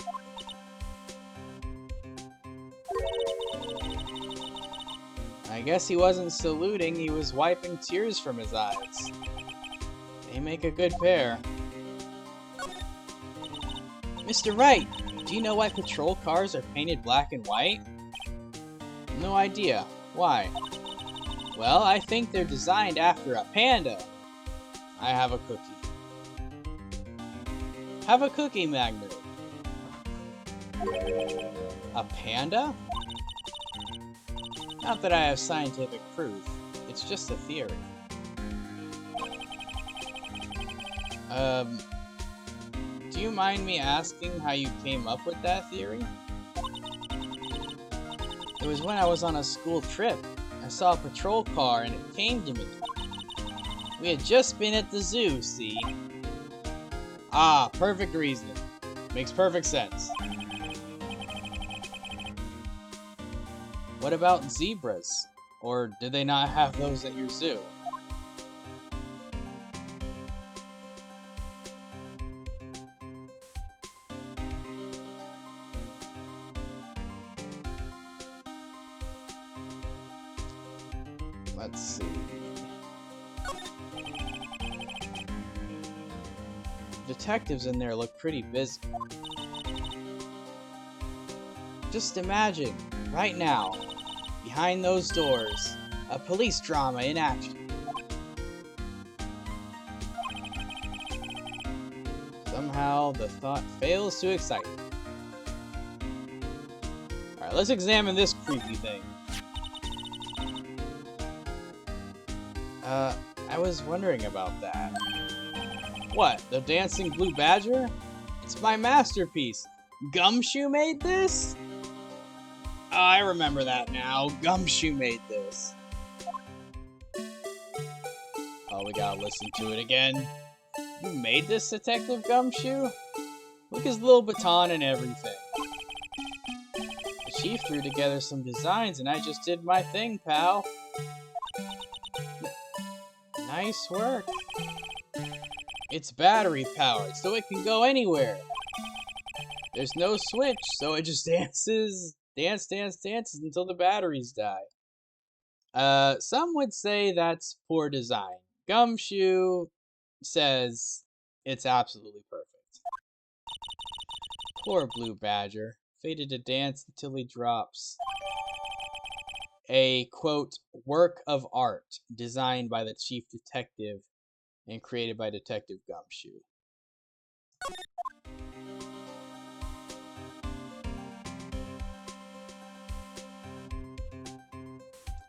I guess he wasn't saluting, he was wiping tears from his eyes. They make a good pair. Mr. Wright, do you know why patrol cars are painted black and white? No idea. Why? Well, I think they're designed after a panda. I have a cookie. Have a cookie, Magnet. A panda? Not that I have scientific proof. It's just a theory. Do you mind me asking how you came up with that theory? It was when I was on a school trip. I saw a patrol car and it came to me. We had just been at the zoo, see? Ah, perfect reasoning. Makes perfect sense. What about zebras? Or did they not have those at your zoo? Let's see. Detectives in there look pretty busy. Just imagine, right now, behind those doors, a police drama in action. Somehow, the thought fails to excite me. Alright, let's examine this creepy thing. I was wondering about that. What, the dancing blue badger? It's my masterpiece. Gumshoe made this? Oh, I remember that now. Gumshoe made this. Oh, we gotta listen to it again. You made this, Detective Gumshoe? Look at his little baton and everything. The chief threw together some designs and I just did my thing, pal. Nice work. It's battery powered, so it can go anywhere. There's no switch, so it just dances until the batteries die. Some would say that's poor design. Gumshoe says it's absolutely perfect. Poor Blue Badger, fated to dance until he drops. A, quote, work of art designed by the chief detective and created by Detective Gumshoe.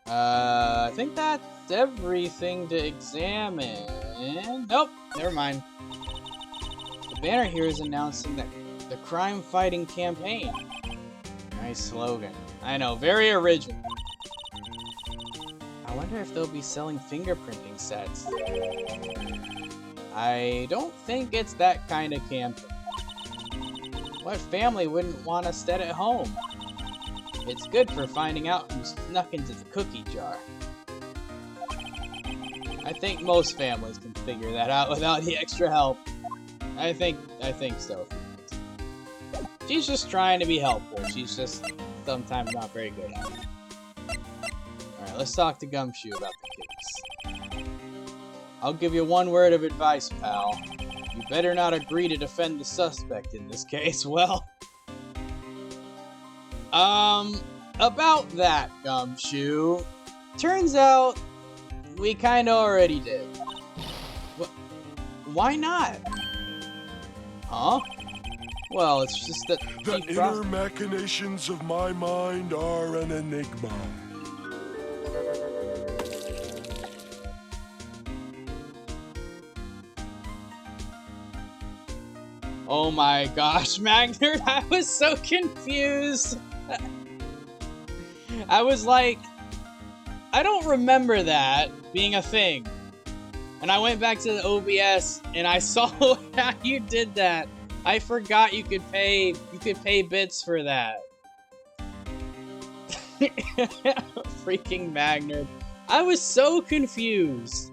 I think that's everything to examine. Nope, never mind. The banner here is announcing that the crime-fighting campaign. Nice slogan. I know, very original. I wonder if they'll be selling fingerprinting sets. I don't think it's that kind of campaign. What family wouldn't want a set at home? It's good for finding out who snuck into the cookie jar. I think most families can figure that out without the extra help. I think so. She's just trying to be helpful. She's just sometimes not very good at it. Alright, let's talk to Gumshoe about the case. I'll give you one word of advice, pal. You better not agree to defend the suspect in this case. Well, about that, Gumshoe. Turns out we kinda already did. Why not? Huh? Well, it's just that the inner machinations of my mind are an enigma. Oh my gosh, Magner, I was so confused. I was like, I don't remember that being a thing. And I went back to the OBS and I saw how you did that. I forgot you could pay bits for that. Freaking Magner. I was so confused.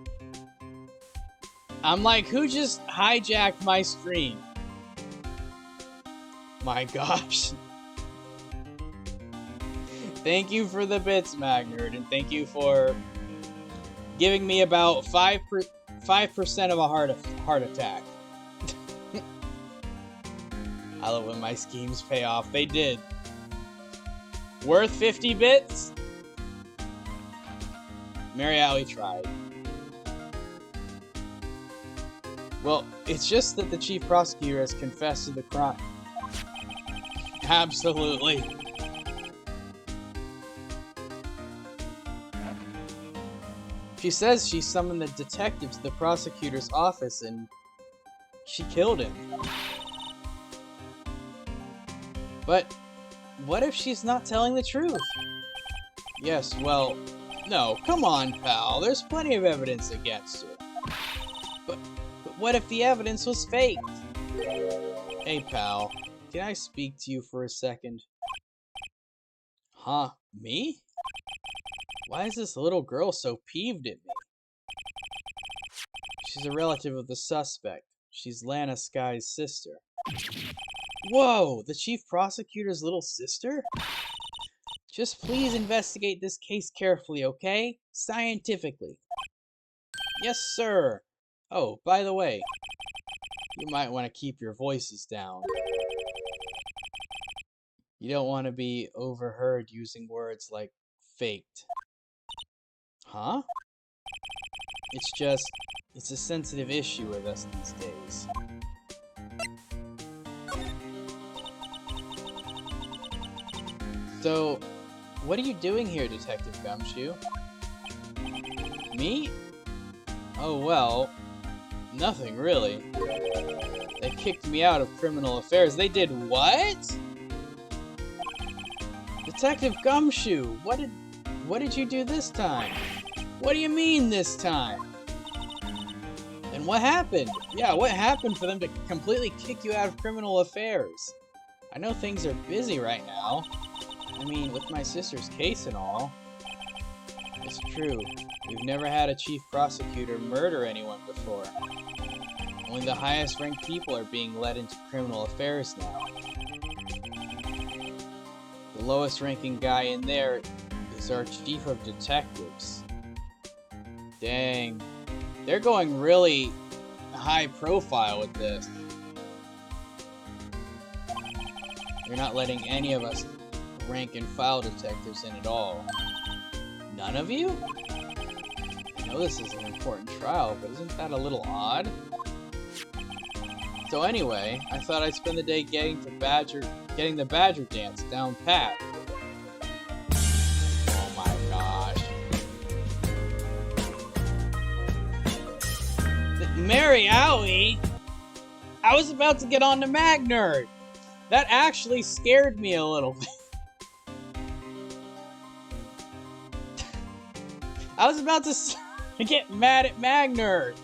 I'm like, who just hijacked my stream? My gosh. Thank you for the bits, Magnerd, and thank you for giving me about 5% of a heart attack. I love when my schemes pay off. They did. Worth 50 bits? Mary Alley tried. Well, it's just that the chief prosecutor has confessed to the crime. Absolutely. She says she summoned the detective to the prosecutor's office and she killed him. But what if she's not telling the truth? Yes, well, no, come on, pal. There's plenty of evidence against her. But what if the evidence was faked? Hey, pal, can I speak to you for a second? Huh? Me? Why is this little girl so peeved at me? She's a relative of the suspect. She's Lana Sky's sister. Whoa! The chief prosecutor's little sister? Just please investigate this case carefully, okay? Scientifically. Yes, sir. Oh, by the way, you might want to keep your voices down. You don't want to be overheard using words like faked. Huh? It's a sensitive issue with us these days. So, what are you doing here, Detective Gumshoe? Me? Oh well, nothing really. They kicked me out of criminal affairs. They did what? Detective Gumshoe, what did you do this time? What do you mean this time? And what happened? Yeah, what happened for them to completely kick you out of criminal affairs? I know things are busy right now. I mean, with my sister's case and all. It's true. We've never had a chief prosecutor murder anyone before. Only the highest ranked people are being led into criminal affairs now. The lowest ranking guy in there is our chief of detectives. Dang. They're going really high profile with this. They're not letting any of us rank and file detectives in at all. None of you? I know this is an important trial, but isn't that a little odd? So anyway, I thought I'd spend the day getting the Badger dance down pat. Oh my gosh. Mary Owie! I was about to get on to Magnerd! That actually scared me a little bit. I was about to get mad at Magnerd.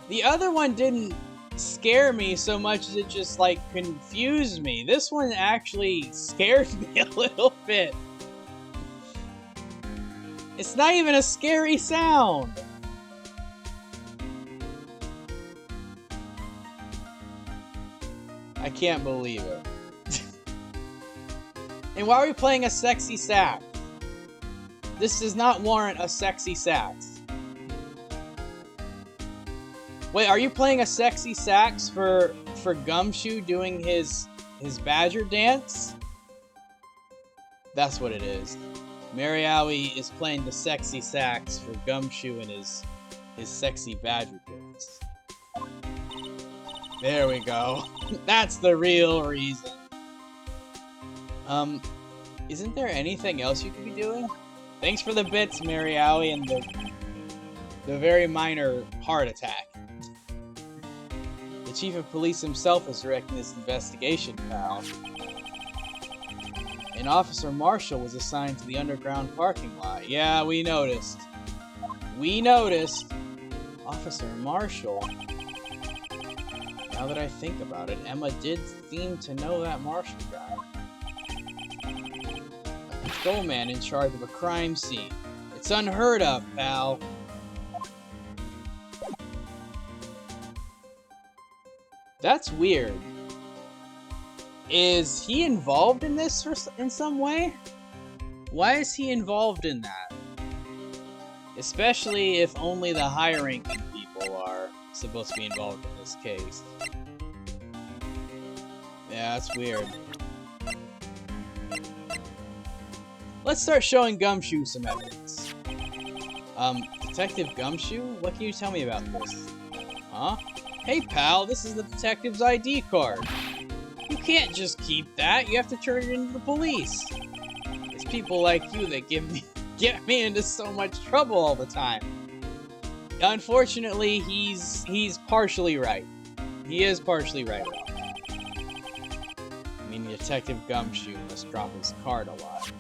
The other one didn't scare me so much as it just, like, confused me. This one actually scared me a little bit. It's not even a scary sound. I can't believe it. And why are we playing a sexy sax? This does not warrant a sexy sax. Wait, are you playing a sexy sax for Gumshoe doing his Badger dance? That's what it is. Mary Owie is playing the sexy sax for Gumshoe and his sexy Badger dance. There we go. That's the real reason. Isn't there anything else you could be doing? Thanks for the bits, Mary Owie, and the very minor heart attack. The chief of police himself is directing this investigation, pal. An Officer Marshall was assigned to the underground parking lot. Yeah, we noticed. We noticed. Officer Marshall. Now that I think about it, Emma did seem to know that Marshall guy. A patrol man in charge of a crime scene. It's unheard of, pal. That's weird. Is he involved in this in some way? Why is he involved in that? Especially if only the higher-ranking people are supposed to be involved in this case. Yeah, that's weird. Let's start showing Gumshoe some evidence. Detective Gumshoe? What can you tell me about this? Huh? Hey pal, this is the detective's ID card. You can't just keep that, you have to turn it into the police. It's people like you that get me into so much trouble all the time. Unfortunately, he's partially right. He is partially right about that. I mean, Detective Gumshoe must drop his card a lot.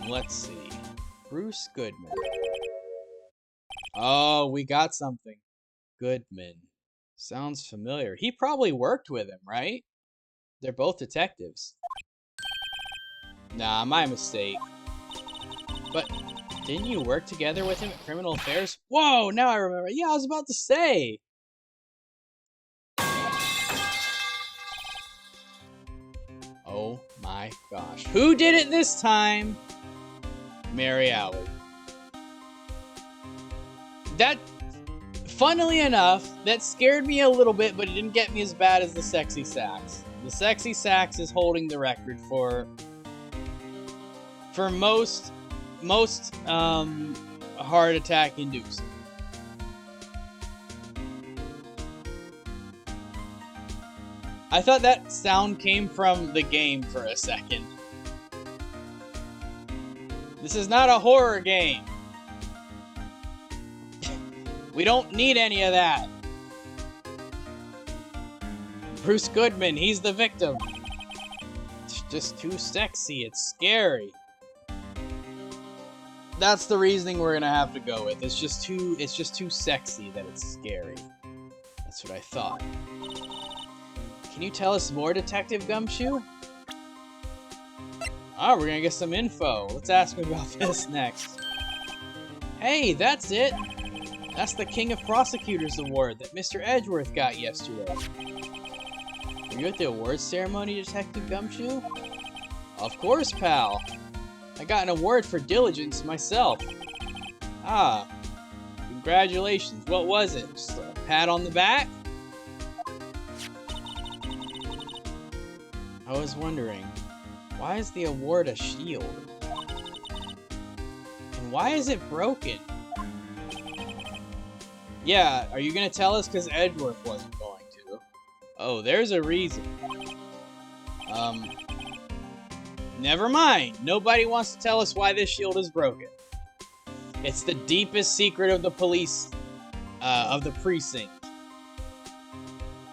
Let's see. Bruce Goodman. Oh, we got something. Goodman. Sounds familiar. He probably worked with him, right? They're both detectives. Nah, my mistake. But didn't you work together with him at Criminal Affairs? Whoa, now I remember. Yeah, I was about to say. Oh my gosh. Who did it this time? Mary Alley. That, funnily enough, that scared me a little bit, but it didn't get me as bad as the sexy sax. The sexy sax is holding the record for most heart attack inducing. I thought that sound came from the game for a second. This is not a horror game. We don't need any of that. Bruce Goodman, he's the victim. It's just too sexy, it's scary. That's the reasoning we're gonna have to go with. It's just too sexy that it's scary. That's what I thought. Can you tell us more, Detective Gumshoe? Oh, we're gonna get some info. Let's ask him about this next. Hey, that's it! That's the King of Prosecutors award that Mr. Edgeworth got yesterday. Were you at the awards ceremony, Detective Gumshoe? Of course, pal. I got an award for diligence myself. Ah, congratulations. What was it? Just a pat on the back? I was wondering, why is the award a shield? And why is it broken? Yeah, are you gonna tell us? Because Edgeworth wasn't going to. Oh, there's a reason. Never mind. Nobody wants to tell us why this shield is broken. It's the deepest secret of the police, of the precinct.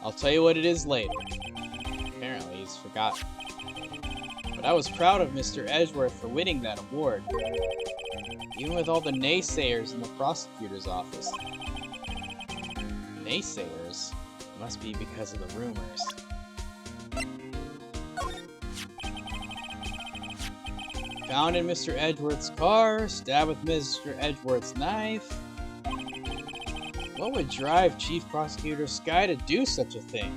I'll tell you what it is later. Apparently, he's forgotten. But I was proud of Mr. Edgeworth for winning that award. Even with all the naysayers in the prosecutor's office. Naysayers? It must be because of the rumors. Found in Mr. Edgeworth's car, stabbed with Mr. Edgeworth's knife. What would drive Chief Prosecutor Sky to do such a thing?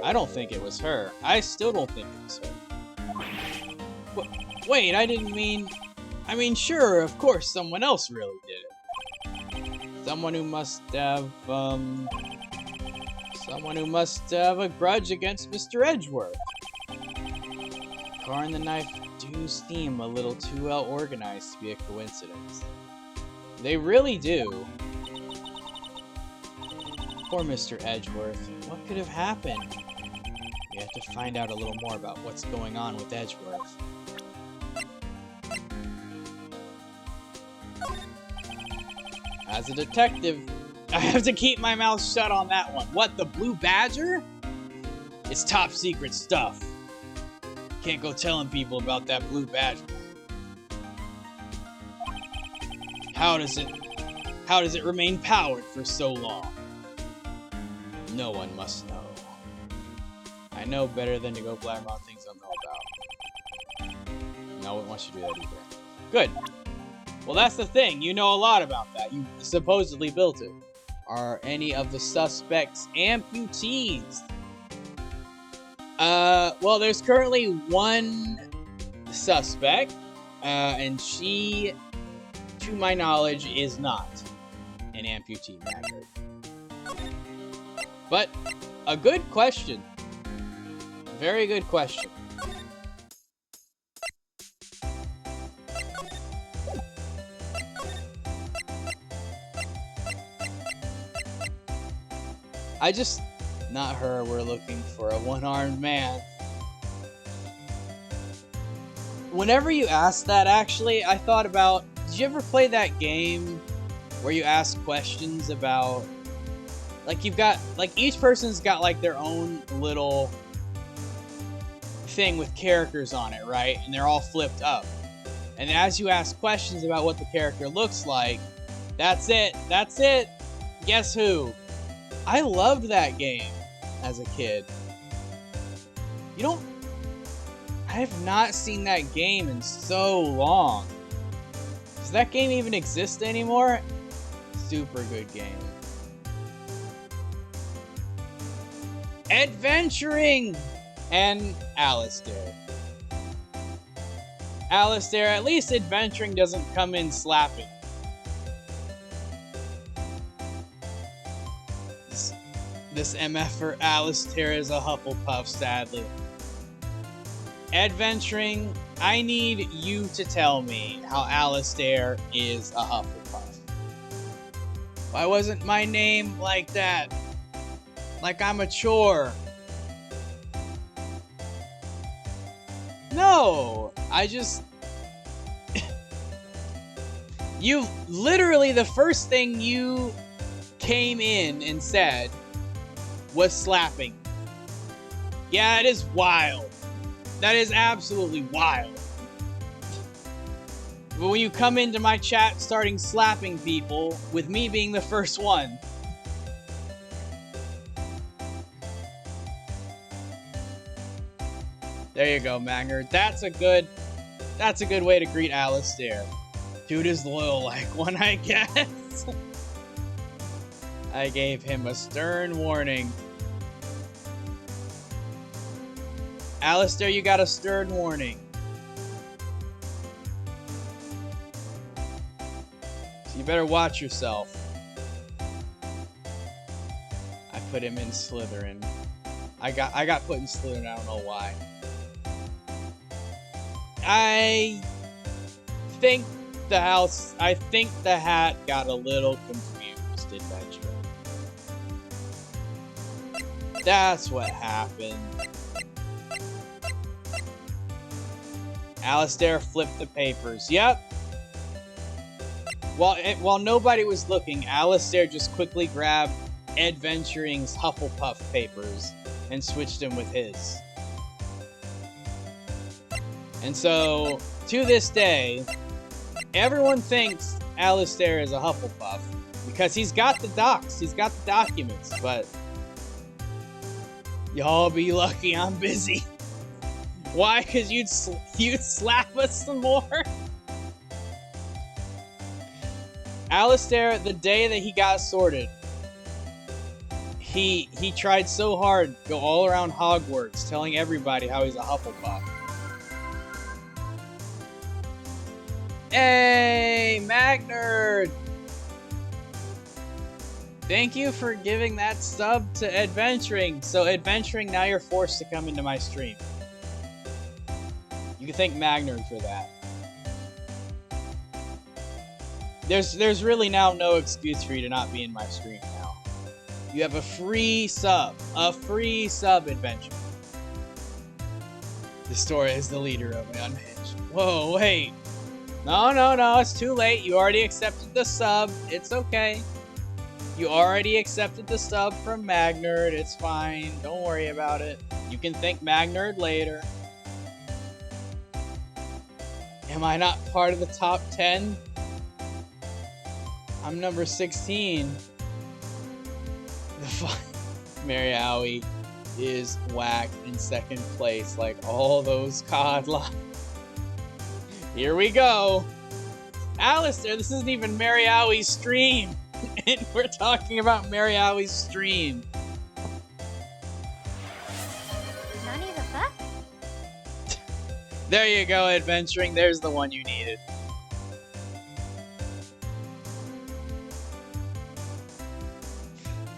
I don't think it was her. I still don't think it was her. Wait, I didn't mean... I mean, sure, of course, someone else really did it. Someone who must have a grudge against Mr. Edgeworth. The car and the knife do seem a little too well organized to be a coincidence. They really do. Poor Mr. Edgeworth. What could have happened? We have to find out a little more about what's going on with Edgeworth. As a detective, I have to keep my mouth shut on that one. What, the Blue Badger? It's top secret stuff. Can't go telling people about that Blue Badger. How does it remain powered for so long? No one must know. I know better than to go blabber about things I don't know about. No one wants you to do that either. Good. Well, that's the thing. You know a lot about that. You supposedly built it. Are any of the suspects amputees? Well, there's currently one suspect, and she, to my knowledge, is not an amputee, Magnard. But a good question. Very good question. Not her, we're looking for a one-armed man. Whenever you ask that, actually, I thought about, did you ever play that game where you ask questions about, like, you've got, like, each person's got, like, their own little thing with characters on it, right? And they're all flipped up. And as you ask questions about what the character looks like, that's it. Guess who? I loved that game as a kid. I have not seen that game in so long. Does that game even exist anymore? Super good game. Adventuring! And Alistair. Alistair, at least adventuring doesn't come in slapping. This MF for Alistair is a Hufflepuff, sadly. Adventuring, I need you to tell me how Alistair is a Hufflepuff. Why wasn't my name like that? Like I'm a chore. No, I just... You literally, the first thing you came in and said was slapping. Yeah, it is wild. That is absolutely wild. But when you come into my chat starting slapping people, with me being the first one. There you go, Magnard. That's a good way to greet Alistair. Dude is loyal like one, I guess. I gave him a stern warning. Alistair, you got a stern warning. So you better watch yourself. I put him in Slytherin. I got put in Slytherin, I don't know why. I think the hat got a little confused, Adventure. That's what happened. Alistair flipped the papers. Yep. While nobody was looking, Alistair just quickly grabbed Adventuring's Hufflepuff papers and switched them with his. And so, to this day, everyone thinks Alistair is a Hufflepuff because he's got the docs, he's got the documents, but y'all be lucky I'm busy. Why? Because you'd slap us some more? Alistair, the day that he got sorted, he tried so hard to go all around Hogwarts telling everybody how he's a Hufflepuff. Hey, Magnard! Thank you for giving that sub to Adventuring. So Adventuring, now you're forced to come into my stream. You can thank Magnard for that. There's really now no excuse for you to not be in my stream now. You have a free sub. A free sub, Adventure. The story is the leader of an unhinged. Whoa, wait. No, it's too late. You already accepted the sub. It's okay. You already accepted the sub from Magnard. It's fine. Don't worry about it. You can thank Magnard later. Am I not part of the top 10? I'm number 16. Mary Owie is whack in second place like all those COD lines. Here we go. Alistair, this isn't even Mary Owie's stream. and we're talking about Mary Allie's stream. Nani the fuck? There you go, adventuring. There's the one you needed.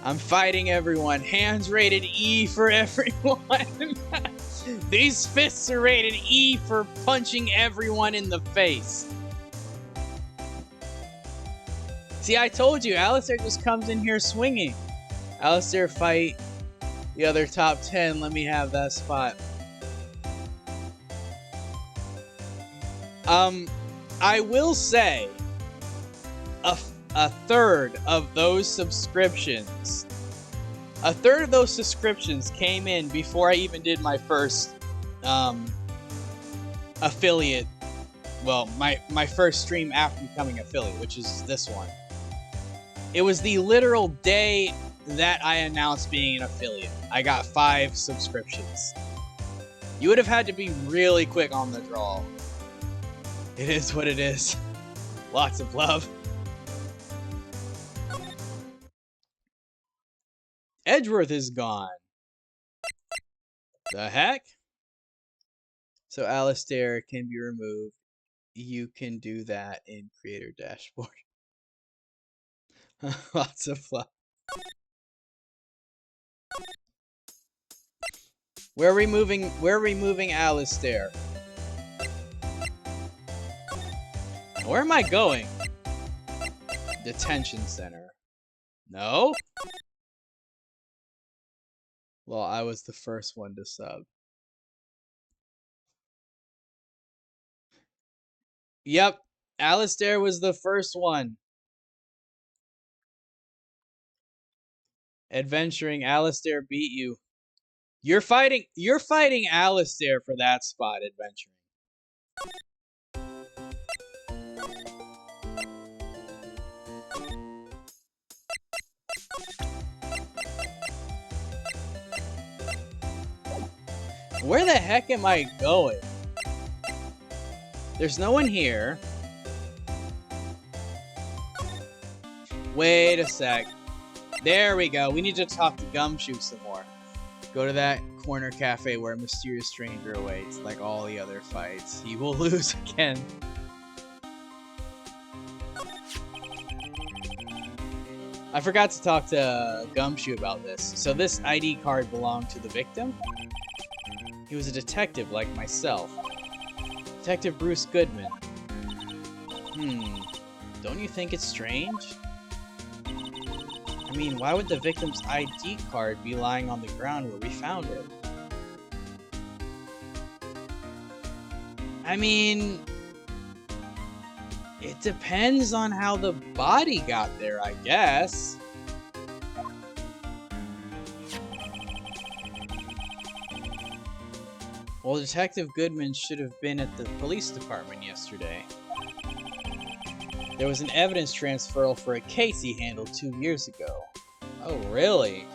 I'm fighting everyone. Hands rated E for everyone. These fists are rated E for punching everyone in the face. See, I told you, Alistair just comes in here swinging. Alistair, fight the other top 10. Let me have that spot. I will say, a third of those subscriptions came in before I even did my first affiliate. Well, my first stream after becoming affiliate, which is this one. It was the literal day that I announced being an affiliate. I got 5 subscriptions. You would have had to be really quick on the draw. It is what it is. Lots of love. Edgeworth is gone. The heck? So Alistair can be removed. You can do that in Creator Dashboard. Lots of fluff. We're removing Alistair. Where am I going? Detention center. No? Well, I was the first one to sub. Yep, Alistair was the first one. Adventuring, Alistair beat you. You're fighting Alistair for that spot, adventuring. Where the heck am I going? There's no one here. Wait a sec. There we go. We need to talk to Gumshoe some more. Go to that corner cafe where a mysterious stranger awaits. Like all the other fights, he will lose again. I forgot to talk to Gumshoe about this. So this ID card belonged to the victim? He was a detective like myself. Detective Bruce Goodman. Don't you think it's strange? I mean, why would the victim's ID card be lying on the ground where we found it? I mean, it depends on how the body got there, I guess. Well, Detective Goodman should have been at the police department yesterday. There was an evidence transferal for a case he handled 2 years ago. Oh, really?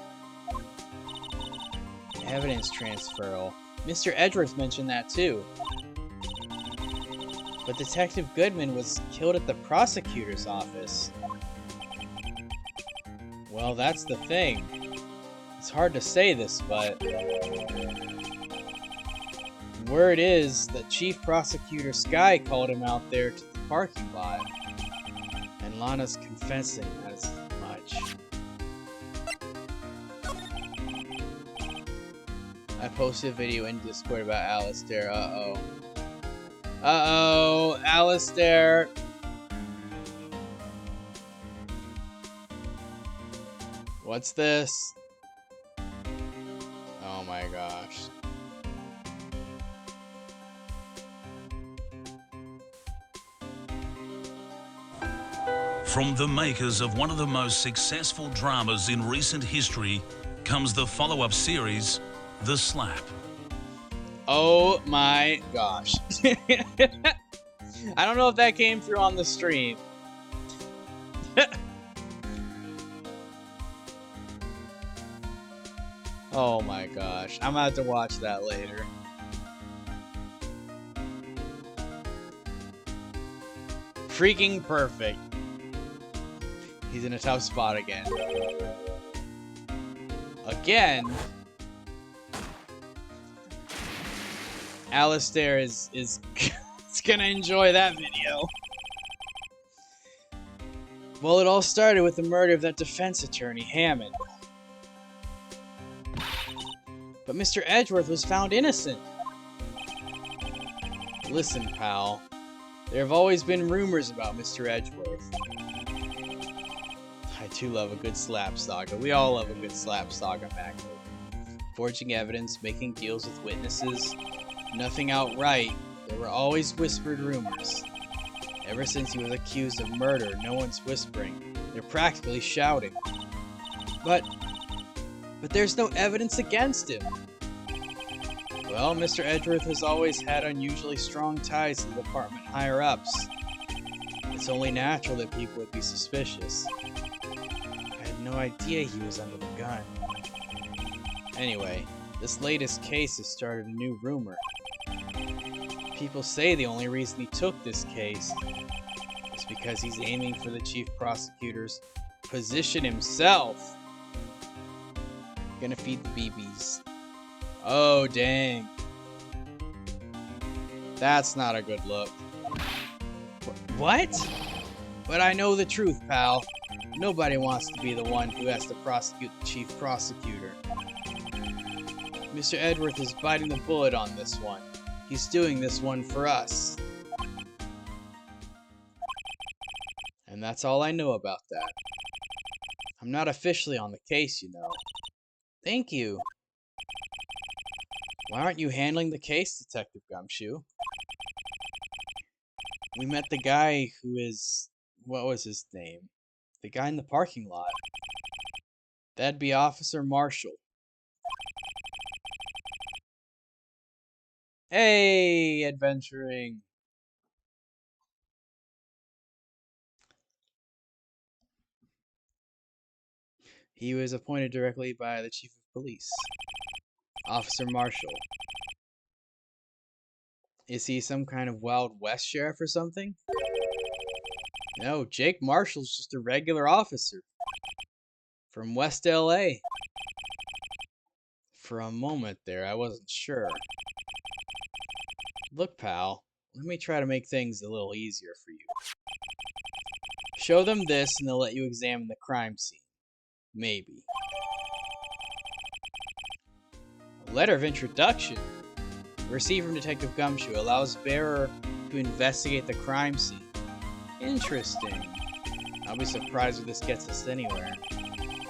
Evidence transferal. Mr. Edgeworth mentioned that too. But Detective Goodman was killed at the prosecutor's office. Well, that's the thing. It's hard to say this, but... word is that Chief Prosecutor Sky called him out there to the parking lot. And Lana's confessing as much. I posted a video in Discord about Alistair. Uh-oh. Uh-oh, Alistair. What's this? Oh my gosh. From the makers of one of the most successful dramas in recent history comes the follow-up series, The Slap. Oh my gosh. I don't know if that came through on the stream. Oh my gosh. I'm gonna have to watch that later. Freaking perfect. He's in a tough spot again. Again. Alistair is gonna enjoy that video. Well, it all started with the murder of that defense attorney, Hammond. But Mr. Edgeworth was found innocent. Listen, pal. There have always been rumors about Mr. Edgeworth. I too love a good slap saga. We all love a good slap saga, Magnet. Forging evidence, making deals with witnesses. Nothing outright. There were always whispered rumors. Ever since he was accused of murder, no one's whispering. They're practically shouting. But there's no evidence against him. Well, Mr. Edgeworth has always had unusually strong ties to the department higher-ups. It's only natural that people would be suspicious. I had no idea he was under the gun. Anyway, this latest case has started a new rumor. People say the only reason he took this case is because he's aiming for the chief prosecutor's position himself. Gonna feed the BBs. Oh, dang. That's not a good look. What? But I know the truth, pal. Nobody wants to be the one who has to prosecute the chief prosecutor. Mr. Edgeworth is biting the bullet on this one. He's doing this one for us. And that's all I know about that. I'm not officially on the case, you know. Thank you. Why aren't you handling the case, Detective Gumshoe? We met the guy who is... what was his name? The guy in the parking lot. That'd be Officer Marshall. Hey, adventuring. He was appointed directly by the Chief of Police, Officer Marshall. Is he some kind of Wild West sheriff or something? No, Jake Marshall's just a regular officer from West LA. For a moment there, I wasn't sure. Look, pal, let me try to make things a little easier for you. Show them this and they'll let you examine the crime scene. Maybe. A letter of introduction. Received from Detective Gumshoe allows bearer to investigate the crime scene. Interesting. I'll be surprised if this gets us anywhere.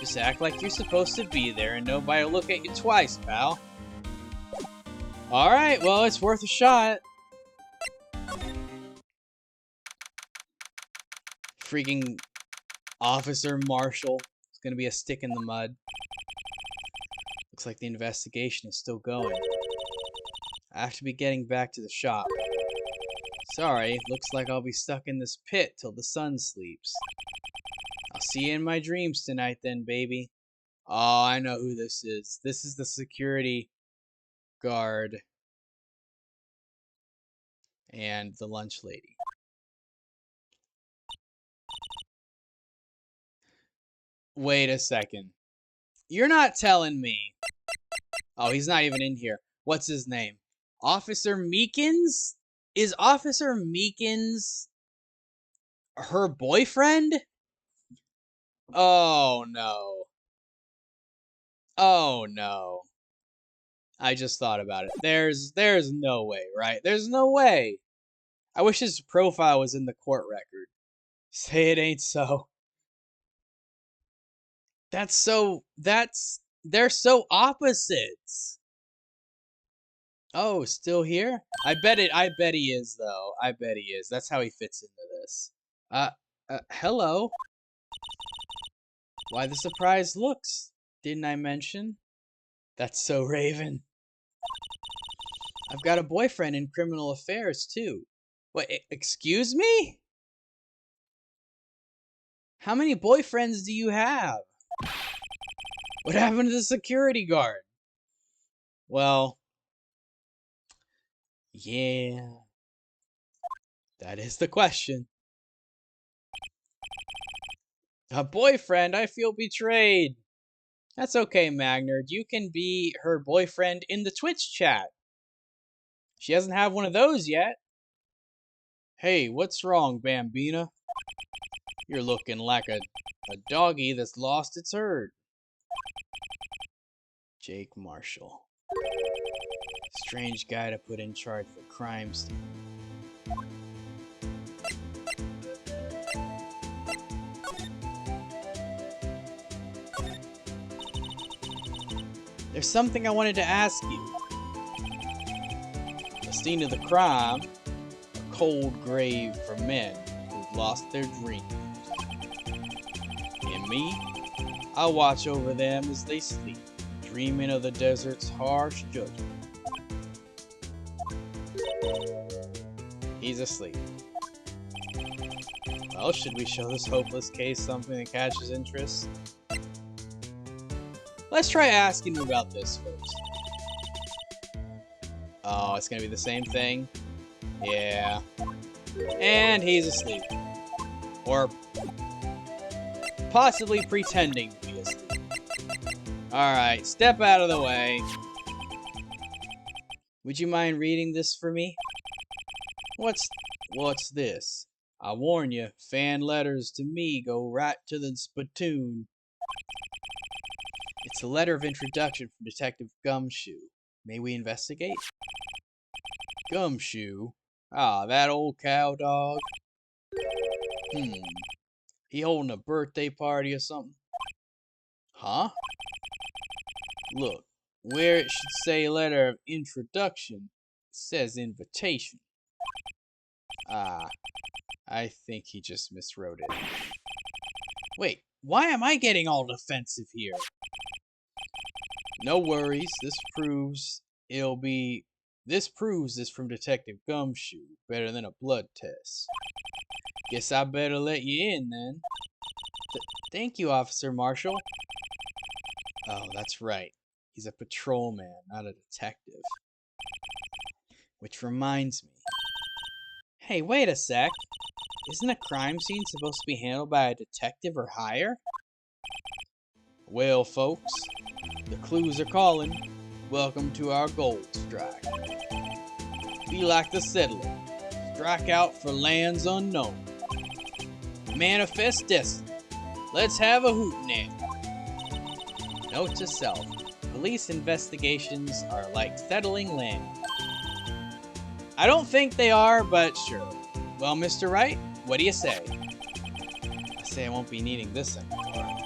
Just act like you're supposed to be there and nobody will look at you twice, pal. Alright, well, it's worth a shot. Freaking Officer Marshall is gonna be a stick in the mud. Looks like the investigation is still going. I have to be getting back to the shop. Sorry, looks like I'll be stuck in this pit till the sun sleeps. I'll see you in my dreams tonight then, baby. Oh, I know who this is. This is the security guard and the lunch lady. Wait a second. You're not telling me. Oh, he's not even in here. What's his name? Officer Meekins? Is Officer Meekins her boyfriend? Oh no. Oh no. I just thought about it. There's no way, right? There's no way. I wish his profile was in the court record. Say it ain't so. They're so opposites. Oh, still here? I bet he is though. I bet he is. That's how he fits into this. Hello. Why the surprised looks? Didn't I mention? That's so Raven. I've got a boyfriend in criminal affairs too. Wait, excuse me? How many boyfriends do you have? What happened to the security guard? Well, yeah. That is the question. A boyfriend? I feel betrayed. That's okay, Magnard. You can be her boyfriend in the Twitch chat. She doesn't have one of those yet. Hey, what's wrong, Bambina? You're looking like a doggy that's lost its herd. Jake Marshall. Strange guy to put in charge of a crime scene. There's something I wanted to ask you. The scene of the crime, a cold grave for men who've lost their dreams. And me, I watch over them as they sleep, dreaming of the desert's harsh judgment. He's asleep. Well, should we show this hopeless case something that catches interest? Let's try asking him about this first. Oh, it's gonna be the same thing? Yeah. And he's asleep. Or possibly pretending to be asleep. Alright, step out of the way. Would you mind reading this for me? What's this? I warn you, fan letters to me go right to the spittoon. It's a letter of introduction from Detective Gumshoe. May we investigate? Gumshoe? Ah, that old cow dog? He holding a birthday party or something? Huh? Look, where it should say letter of introduction, it says invitation. Ah, I think he just miswrote it. Wait, why am I getting all defensive here? No worries, this proves this from Detective Gumshoe, better than a blood test. Guess I better let you in then. Thank you, Officer Marshall. Oh, that's right. He's a patrolman, not a detective. Which reminds me. Hey, wait a sec. Isn't a crime scene supposed to be handled by a detective or higher? Well, folks, the clues are calling. Welcome to our gold strike. Be like the settler. Strike out for lands unknown. Manifest destiny. Let's have a hootenanny. Note to self. Police investigations are like settling land. I don't think they are, but sure. Well, Mr. Wright, what do you say? I say I won't be needing this anymore.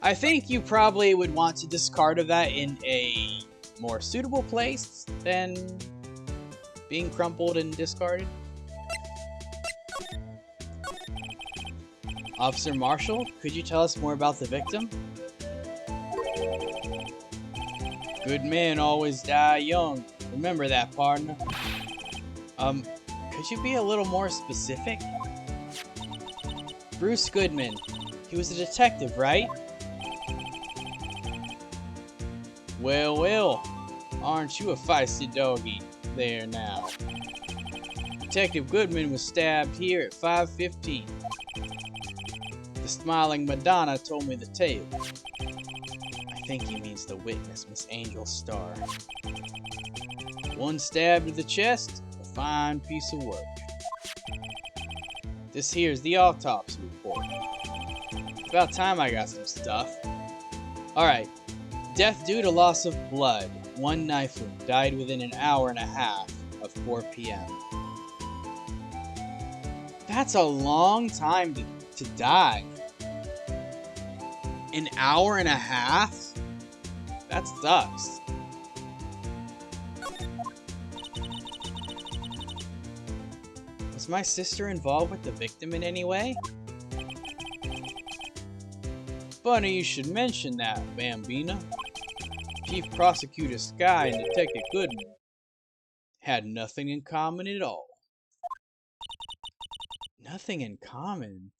I think you probably would want to discard of that in a more suitable place than being crumpled and discarded. Officer Marshall, could you tell us more about the victim? Good men always die young. Remember that, partner. Could you be a little more specific? Bruce Goodman. He was a detective, right? Well, aren't you a feisty doggy there now? Detective Goodman was stabbed here at 5:15. The smiling Madonna told me the tale. I think he means the witness, Miss Angel Starr. One stab to the chest, a fine piece of work. This here's the autopsy report. About time I got some stuff. Alright. Death due to loss of blood. One knife wound. Died within an hour and a half of 4 p.m. That's a long time to die. An hour and a half? That sucks. Was my sister involved with the victim in any way? Funny you should mention that, Bambina. Chief Prosecutor Sky and Detective Goodman had nothing in common at all. Nothing in common?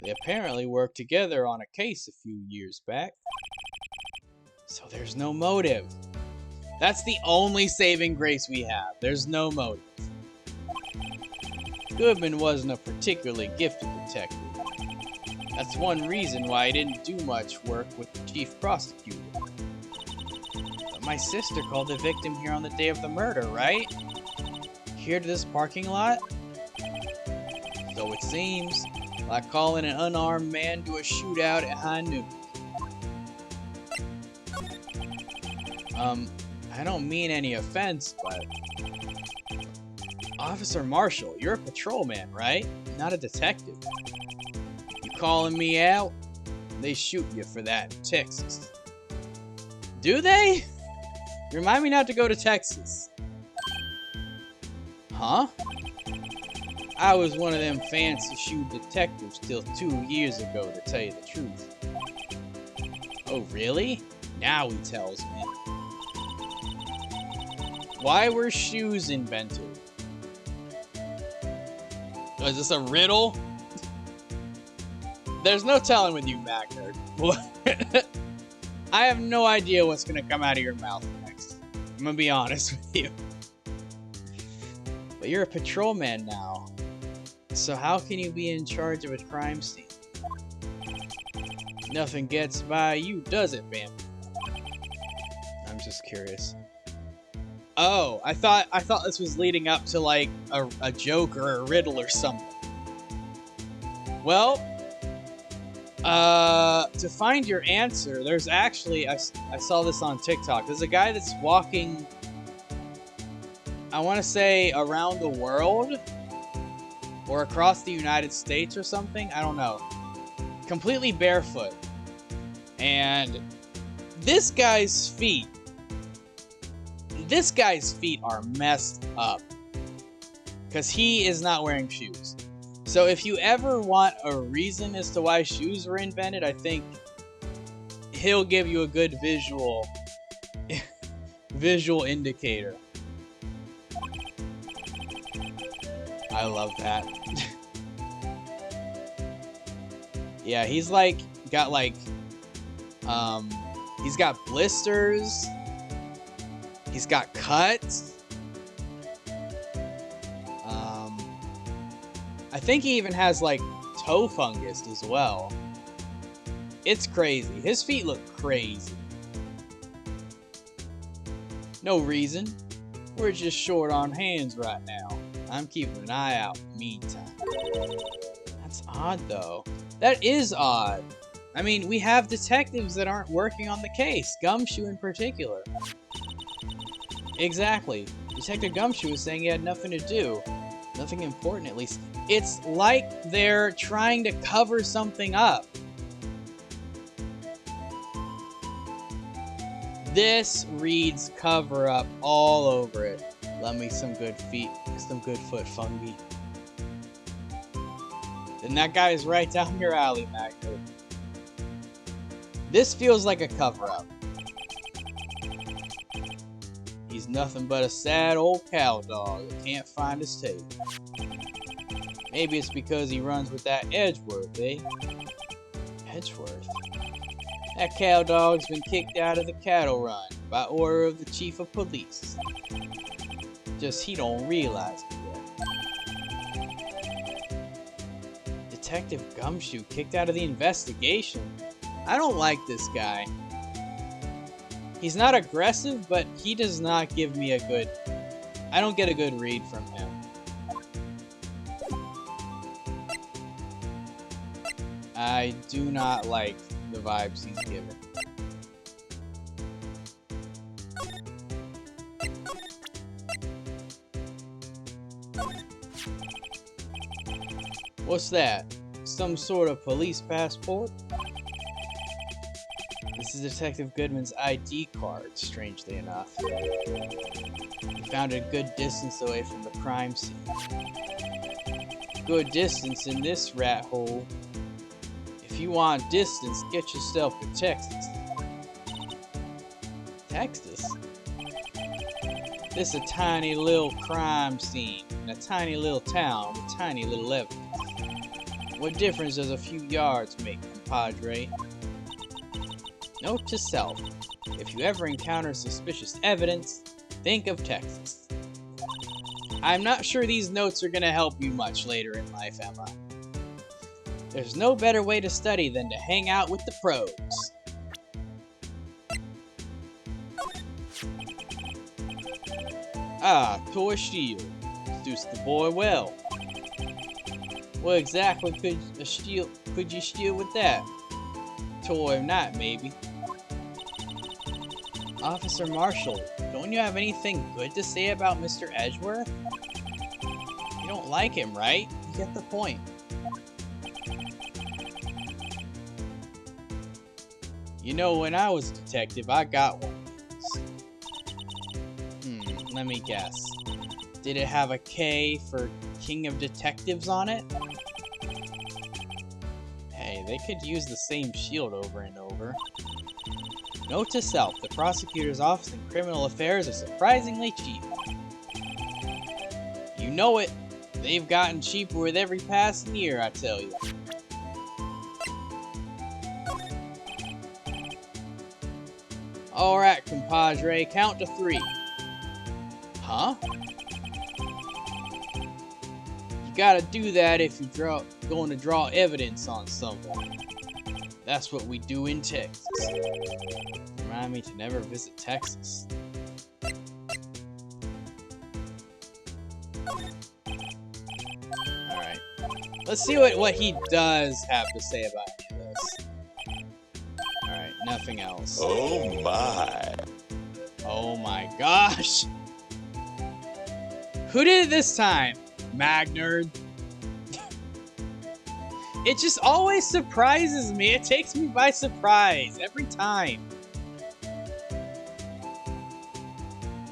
They apparently worked together on a case a few years back. So there's no motive. That's the only saving grace we have. There's no motive. Goodman wasn't a particularly gifted detective. That's one reason why he didn't do much work with the chief prosecutor. But my sister called the victim here on the day of the murder, right? Here to this parking lot? So it seems, like calling an unarmed man to a shootout at high noon. I don't mean any offense, but... Officer Marshall, you're a patrolman, right? Not a detective. You calling me out? They shoot you for that in Texas. Do they? Remind me not to go to Texas. Huh? I was one of them fancy shoe detectives till 2 years ago, to tell you the truth. Oh, really? Now he tells me. Why were shoes invented? Is this a riddle? There's no telling with you, Magnard. I have no idea what's gonna come out of your mouth next. I'm gonna be honest with you. But you're a patrolman now. So how can you be in charge of a crime scene? Nothing gets by you, does it, Bambi? I'm just curious. Oh, I thought this was leading up to like a joke or a riddle or something. Well, to find your answer, there's actually I saw this on TikTok. There's a guy that's walking, I want to say around the world or across the United States or something. I don't know. Completely barefoot, and this guy's feet are messed up because he is not wearing shoes. So if you ever want a reason as to why shoes were invented, I think he'll give you a good visual indicator. I love that. Yeah, he's like got like he's got blisters. He's got cuts. I think he even has like toe fungus as well. It's crazy. His feet look crazy. No reason. We're just short on hands right now. I'm keeping an eye out in the meantime. That's odd though. That is odd. I mean, we have detectives that aren't working on the case. Gumshoe in particular. Exactly. Detective Gumshoe was saying he had nothing to do. Nothing important, at least. It's like they're trying to cover something up. This reads cover up all over it. Love me some good feet, some good foot fungi. Then that guy is right down your alley, Magno. This feels like a cover up. He's nothing but a sad old cow dog that can't find his tail. Maybe it's because he runs with that Edgeworth, eh? Edgeworth? That cow dog's been kicked out of the cattle run by order of the chief of police. Just he don't realize it yet. Detective Gumshoe kicked out of the investigation? I don't like this guy. He's not aggressive, but he does not give me a good... I don't get a good read from him. I do not like the vibes he's giving. What's that? Some sort of police passport? This is Detective Goodman's ID card, strangely enough. He found it a good distance away from the crime scene. Good distance in this rat hole. If you want distance, get yourself to Texas. Texas? This is a tiny little crime scene in a tiny little town with tiny little evidence. What difference does a few yards make, compadre? Note to self, if you ever encounter suspicious evidence, think of Texas. I'm not sure these notes are gonna help you much later in life, Emma. There's no better way to study than to hang out with the pros. Ah, toy shield. Suits the boy well. What exactly could you steal with that? Toy or not, maybe. Officer Marshall, don't you have anything good to say about Mr. Edgeworth? You don't like him, right? You get the point. You know, when I was a detective, I got one of these. Let me guess. Did it have a K for King of Detectives on it? Hey, they could use the same shield over and over. Note to self, the prosecutor's office in criminal affairs is surprisingly cheap. You know it. They've gotten cheaper with every passing year, I tell you. Alright, compadre, count to 3. Huh? You gotta do that if you're going to draw evidence on someone. That's what we do in Texas. Remind me to never visit Texas. Alright. Let's see what he does have to say about this. Alright, nothing else. Oh my. Oh my gosh! Who did it this time? Magnerd. It just always surprises me. It takes me by surprise every time.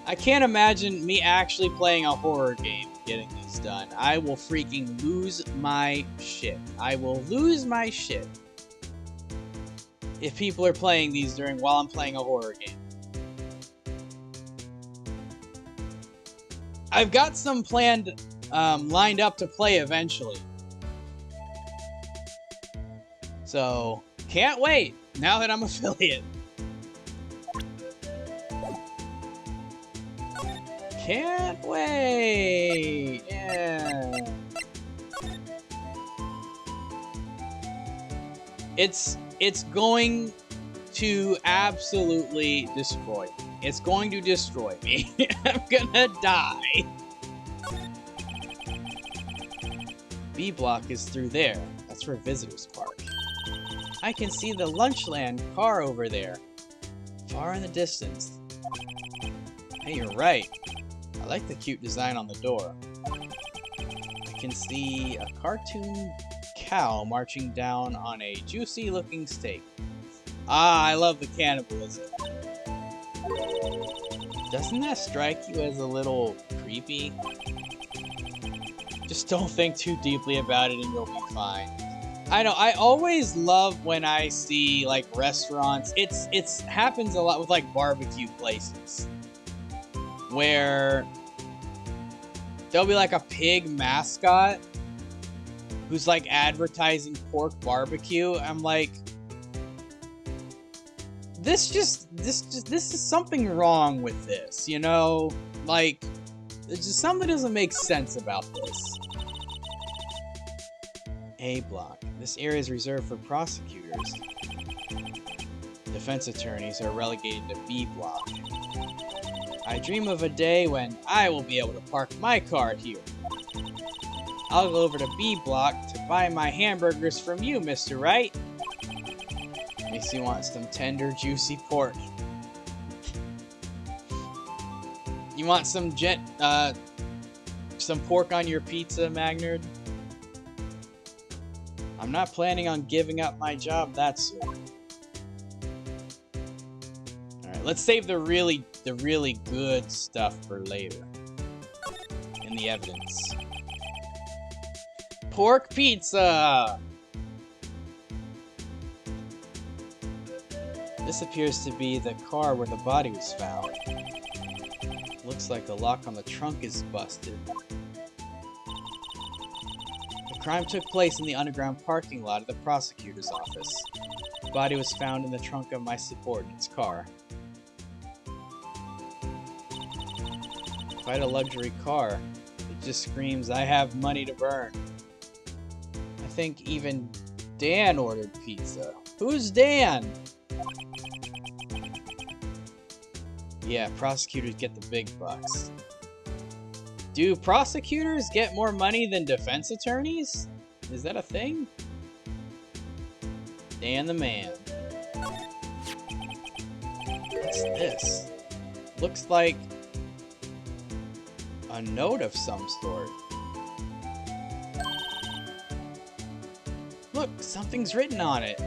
I can't imagine me actually playing a horror game and getting these done. I will freaking lose my shit. I will lose my shit if people are playing these while I'm playing a horror game. I've got some planned, lined up to play eventually. So, can't wait, now that I'm affiliate. Can't wait, yeah. It's going to absolutely destroy me. It's going to destroy me. I'm gonna die. B block is through there. That's where visitors park. I can see the Lunchland car over there. Far in the distance. Hey, you're right. I like the cute design on the door. I can see a cartoon cow marching down on a juicy looking steak. Ah, I love the cannibalism. Doesn't that strike you as a little creepy? Just don't think too deeply about it and you'll be fine. I know, I always love when I see, like, restaurants. It's happens a lot with, like, barbecue places. Where there'll be, like, a pig mascot who's, like, advertising pork barbecue. I'm like, this is something wrong with this, you know? Like, there's just something doesn't make sense about this. A block. This area is reserved for prosecutors. Defense attorneys are relegated to B block. I dream of a day when I will be able to park my car here. I'll go over to B block to buy my hamburgers from you, Mr. Wright. Makes you want some tender, juicy pork. You want some pork on your pizza, Magnerd? I'm not planning on giving up my job that soon. Alright, let's save the really good stuff for later. In the evidence. Pork pizza! This appears to be the car where the body was found. Looks like the lock on the trunk is busted. The crime took place in the underground parking lot of the prosecutor's office. The body was found in the trunk of my subordinate's car. Quite a luxury car. just screams, I have money to burn. I think even Dan ordered pizza. Who's Dan? Yeah, prosecutors get the big bucks. Do prosecutors get more money than defense attorneys? Is that a thing? Dan the man. What's this? Looks like a note of some sort. Look, something's written on it.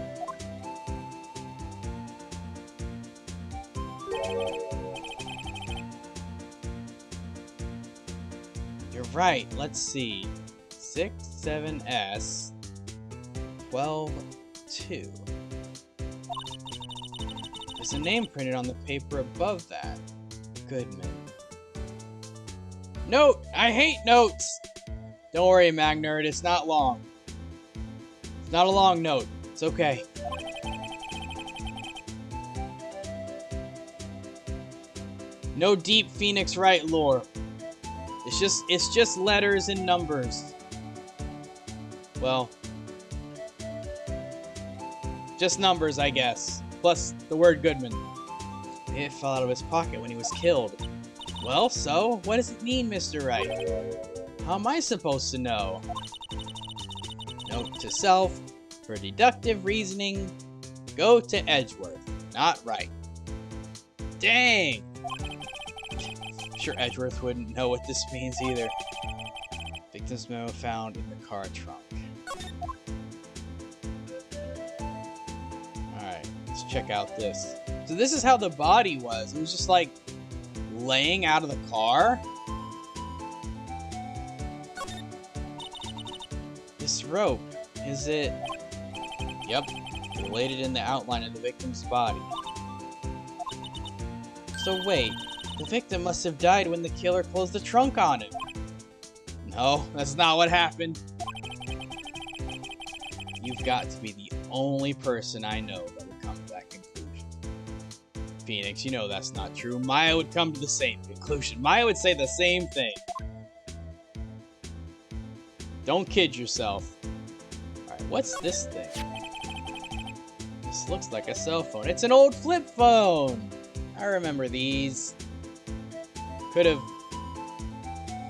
You're right, let's see. 67S 12-2. There's a name printed on the paper above that. Goodman. Note! I hate notes! Don't worry, Magnerd, it's not long. It's not a long note. It's okay. No deep Phoenix Wright lore. It's just letters and numbers. Well, just numbers, I guess. Plus the word Goodman. It fell out of his pocket when he was killed. Well, so what does it mean, Mr. Wright? How am I supposed to know? Note to self: for deductive reasoning, go to Edgeworth, not Wright. Dang! I'm sure Edgeworth wouldn't know what this means either. Victim's memo found in the car trunk. Alright, let's check out this. So this is how the body was. It was just like laying out of the car. This rope, is it? Yep, related in the outline of the victim's body. So wait, the victim must have died when the killer closed the trunk on him. No, that's not what happened. You've got to be the only person I know that would come to that conclusion. Phoenix, you know that's not true. Maya would come to the same conclusion. Maya would say the same thing. Don't kid yourself. Alright, what's this thing? This looks like a cell phone. It's an old flip phone! I remember these. Could have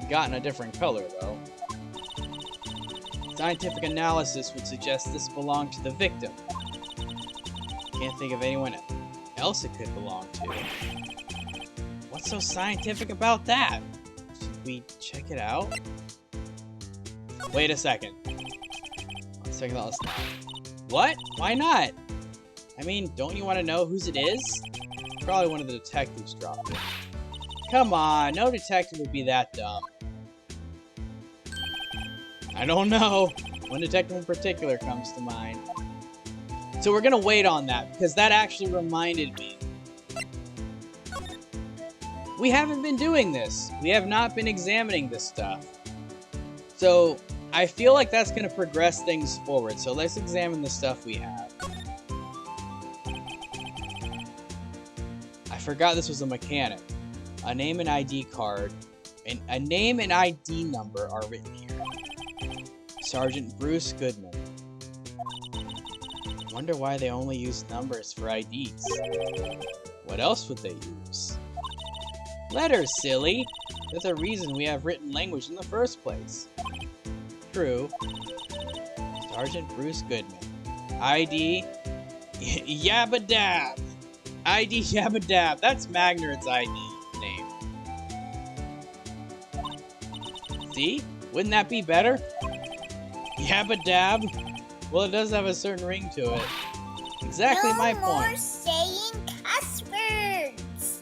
gotten a different color, though. Scientific analysis would suggest this belonged to the victim. Can't think of anyone else it could belong to. What's so scientific about that? Should we check it out? Wait a second. Let's check it out. What? Why not? I mean, don't you want to know whose it is? Probably one of the detectives dropped it. Come on, no detective would be that dumb. I don't know. One detective in particular comes to mind. So we're gonna wait on that, because that actually reminded me. We haven't been doing this. We have not been examining this stuff. So I feel like that's gonna progress things forward. So let's examine the stuff we have. I forgot this was a mechanic. A name and ID card, and a name and ID number are written here. Sergeant Bruce Goodman. Wonder why they only use numbers for IDs. What else would they use? Letters, silly! There's a reason we have written language in the first place. True. Sergeant Bruce Goodman. ID... Yabba Dab! ID Yabba Dab. That's Magnerd's ID name. See? Wouldn't that be better? Yabba Dab? Well, it does have a certain ring to it. Exactly no my more point. saying cuss words.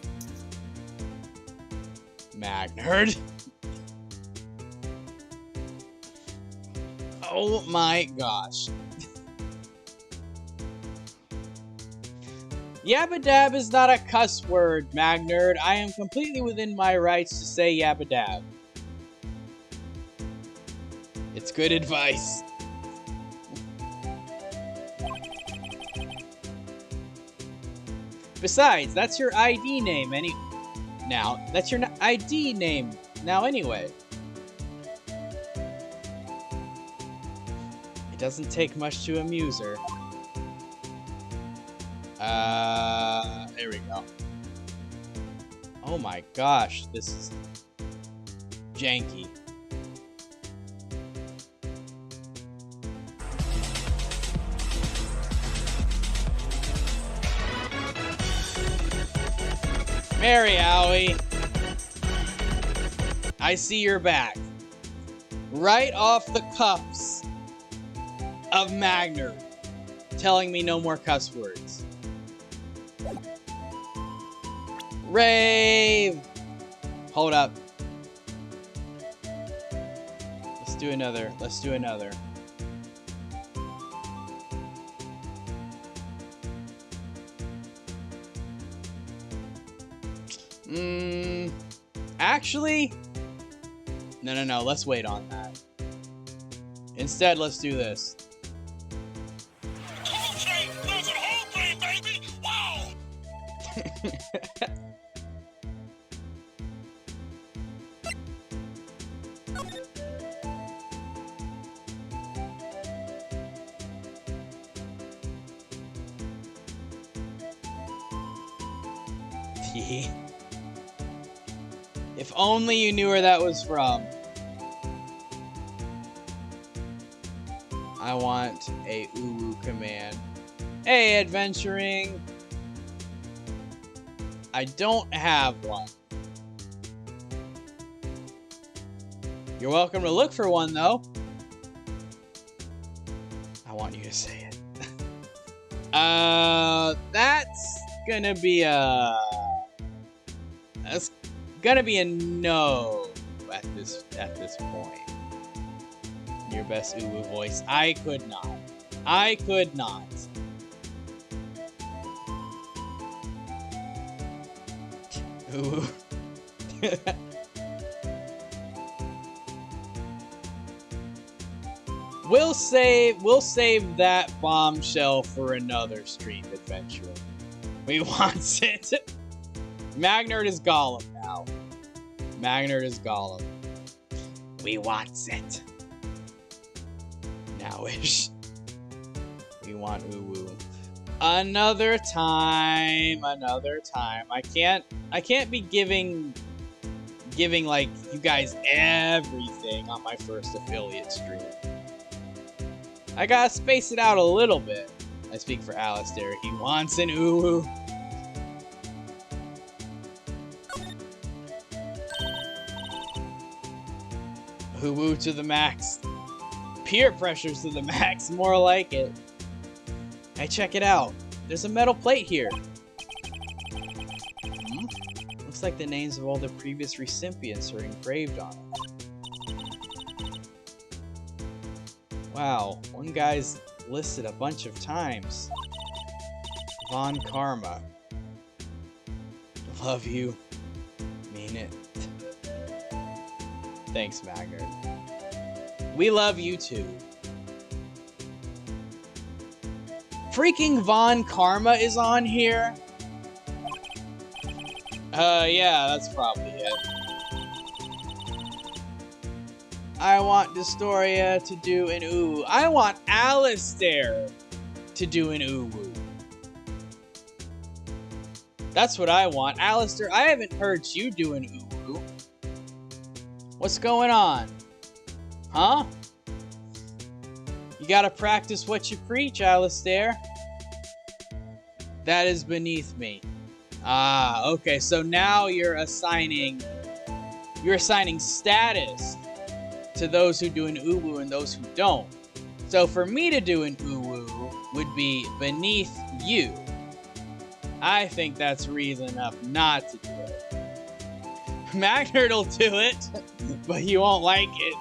Magnerd. Oh my gosh. Yabba Dab is not a cuss word, Magnerd. I am completely within my rights to say Yabba Dab. It's good advice. Besides, that's your ID name that's your ID name now anyway. doesn't take much to amuse her. There we go. Oh my gosh, this is janky. Mary Owie, I see you're back. Right off the cuffs of Magner, telling me no more cuss words. Rave! Hold up. Let's do another. Let's do another. Actually, no. Let's wait on that. Instead, let's do this. If only you knew where that was from. I want a uwu command. Hey, adventuring. I don't have one. You're welcome to look for one, though. I want you to say it. That's gonna be a... That's gonna be a no at this point. Your best uwu voice. I could not. I could not. Ooh. We'll save that bombshell for another stream adventure. We want it. Magnard is Gollum now. Magnard is Gollum. We wants it. Nowish. We want uwu. Another time. I can't be giving like you guys everything on my first affiliate stream. I gotta space it out a little bit. I speak for Alistair. He wants an uwu. Uwu to the max. Peer pressures to the max, more like it. Hey, check it out. There's a metal plate here. Looks like the names of all the previous recipients are engraved on it. Wow, one guy's listed a bunch of times. Von Karma. Love you. Mean it. Thanks, Magnard. We love you too. Freaking Von Karma is on here? Yeah, that's probably it. I want Destoria to do an uwu. I want Alistair to do an uwu. That's what I want. Alistair, I haven't heard you do an uwu. What's going on? Huh? You gotta practice what you preach, Alistair. That is beneath me. Ah, okay, so now you're assigning status to those who do an uwu and those who don't. So for me to do an uwu would be beneath you. I think that's reason enough not to do it. Magnard will do it, but you won't like it.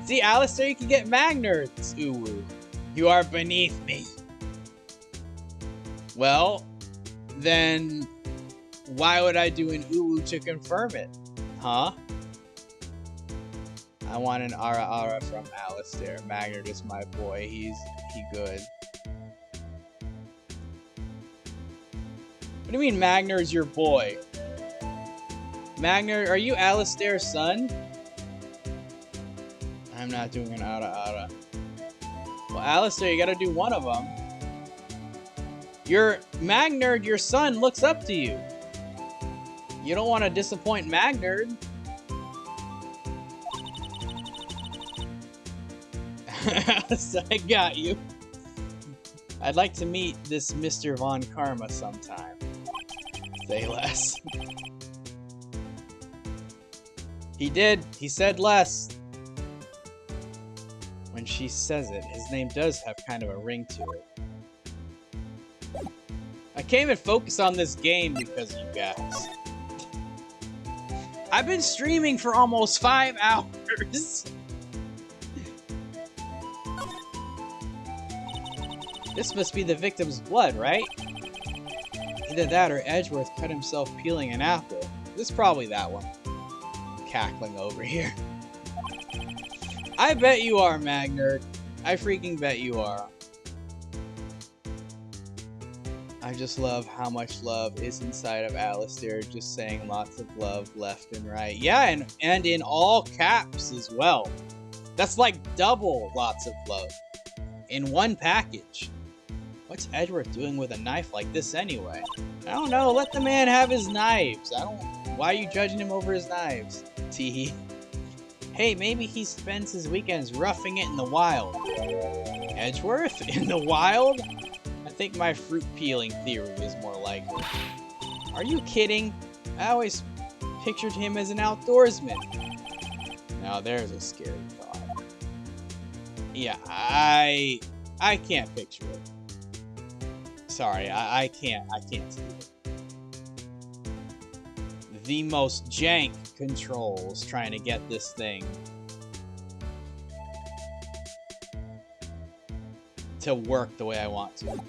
See, Alistair, you can get Magnard's uwu. You are beneath me. Well, then why would I do an uwu to confirm it? Huh? I want an ara ara from Alistair. Magnard is my boy. He good. What do you mean Magnard's your boy? Magnard, are you Alistair's son? I'm not doing an ara ara. Well, Alistair, you gotta do one of them. Your Magnerd, your son, looks up to you. You don't want to disappoint Magnerd. So I got you. I'd like to meet this Mr. Von Karma sometime. Say less. He did. He said less. When she says it, his name does have kind of a ring to it. I came and focused on this game because of you guys. I've been streaming for almost 5 hours. This must be the victim's blood, right? Either that or Edgeworth cut himself peeling an apple. This is probably that one. I'm cackling over here. I bet you are, Magnerd. I freaking bet you are. I just love how much love is inside of Alistair, just saying lots of love left and right. Yeah, and in all caps as well. That's like double lots of love in one package. What's Edgeworth doing with a knife like this anyway? I don't know, let the man have his knives. Why are you judging him over his knives? Teehee. Hey, maybe he spends his weekends roughing it in the wild. Edgeworth? In the wild? I think my fruit peeling theory is more likely. Are you kidding? I always pictured him as an outdoorsman. Now there's a scary thought. Yeah, I can't picture it. Sorry, I can't see it. The most jank controls trying to get this thing to work the way I want to.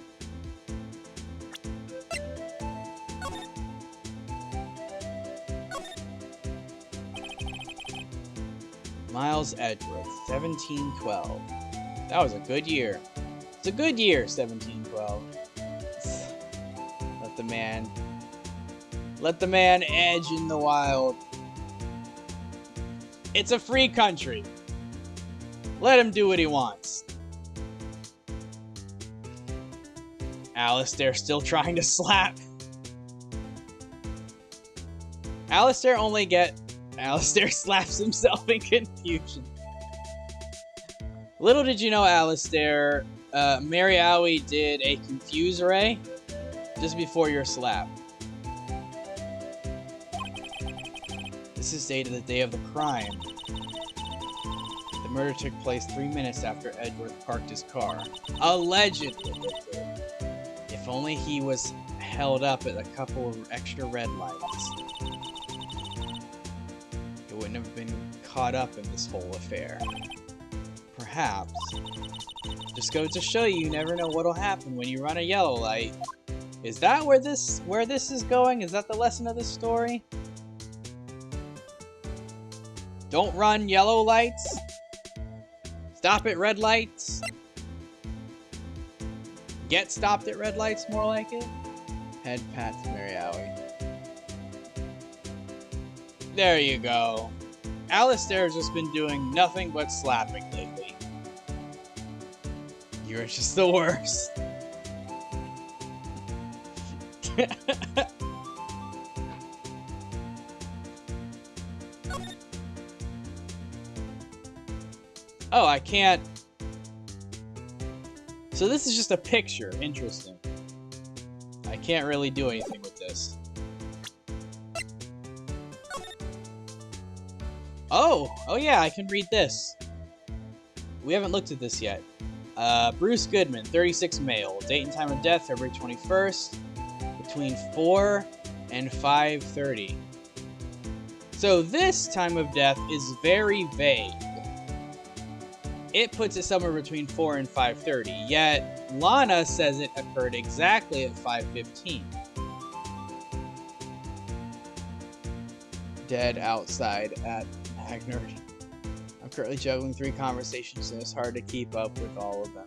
Miles Edgeworth, 1712. That was a good year. It's a good year, 1712. Let the man edge in the wild. It's a free country. Let him do what he wants. Alistair still trying to slap. Alistair slaps himself in confusion. Little did you know, Alistair, Mary Owie did a confuse ray just before your slap. This is dated the day of the crime. The murder took place 3 minutes after Edgeworth parked his car. Allegedly, it did. If only he was held up at a couple of extra red lights. He wouldn't have been caught up in this whole affair. Perhaps. Just goes to show you never know what'll happen when you run a yellow light. Is that where this is going? Is that the lesson of this story? Don't run yellow lights. Stop at red lights. Get stopped at red lights, more like it. Head pat to Mary Owie. There you go. Alistair's just been doing nothing but slapping lately. You're just the worst. Oh, I can't. So this is just a picture. Interesting. I can't really do anything with this. Oh yeah, I can read this. We haven't looked at this yet. Bruce Goodman, 36 male. Date and time of death, February 21st. Between 4 and 5:30. So this time of death is very vague. It puts it somewhere between 4 and 5:30, yet Lana says it occurred exactly at 5:15. Dead outside at Magnerd. I'm currently juggling 3 conversations and it's hard to keep up with all of them.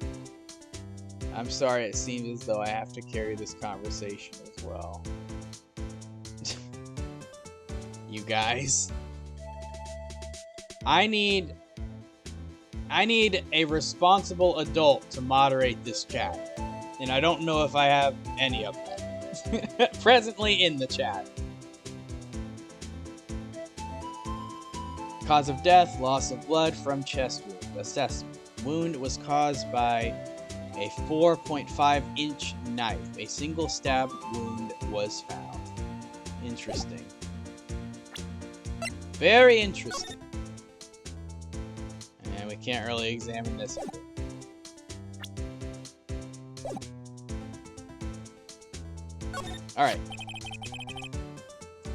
I'm sorry, it seems as though I have to carry this conversation as well. You guys. I need I need a responsible adult to moderate this chat. And I don't know if I have any of them presently in the chat. Cause of death, loss of blood from chest wound. Assessment. Wound was caused by a 4.5-inch knife. A single stab wound was found. Interesting. Very interesting. And we can't really examine this. Alright.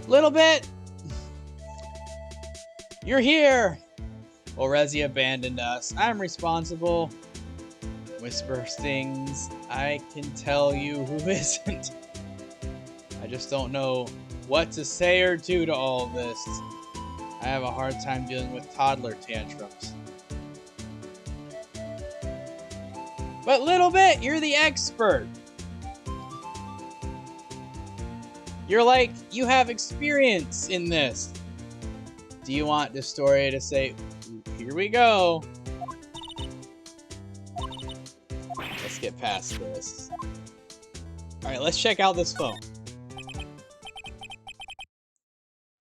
Little bit. You're here. Well, Resi abandoned us. I'm responsible. Whisper stings. I can tell you who isn't. I just don't know what to say or do to all this. I have a hard time dealing with toddler tantrums. But little bit, you're the expert. You're like, you have experience in this. Do you want the story to say, here we go? Let's get past this. Alright, let's check out this phone.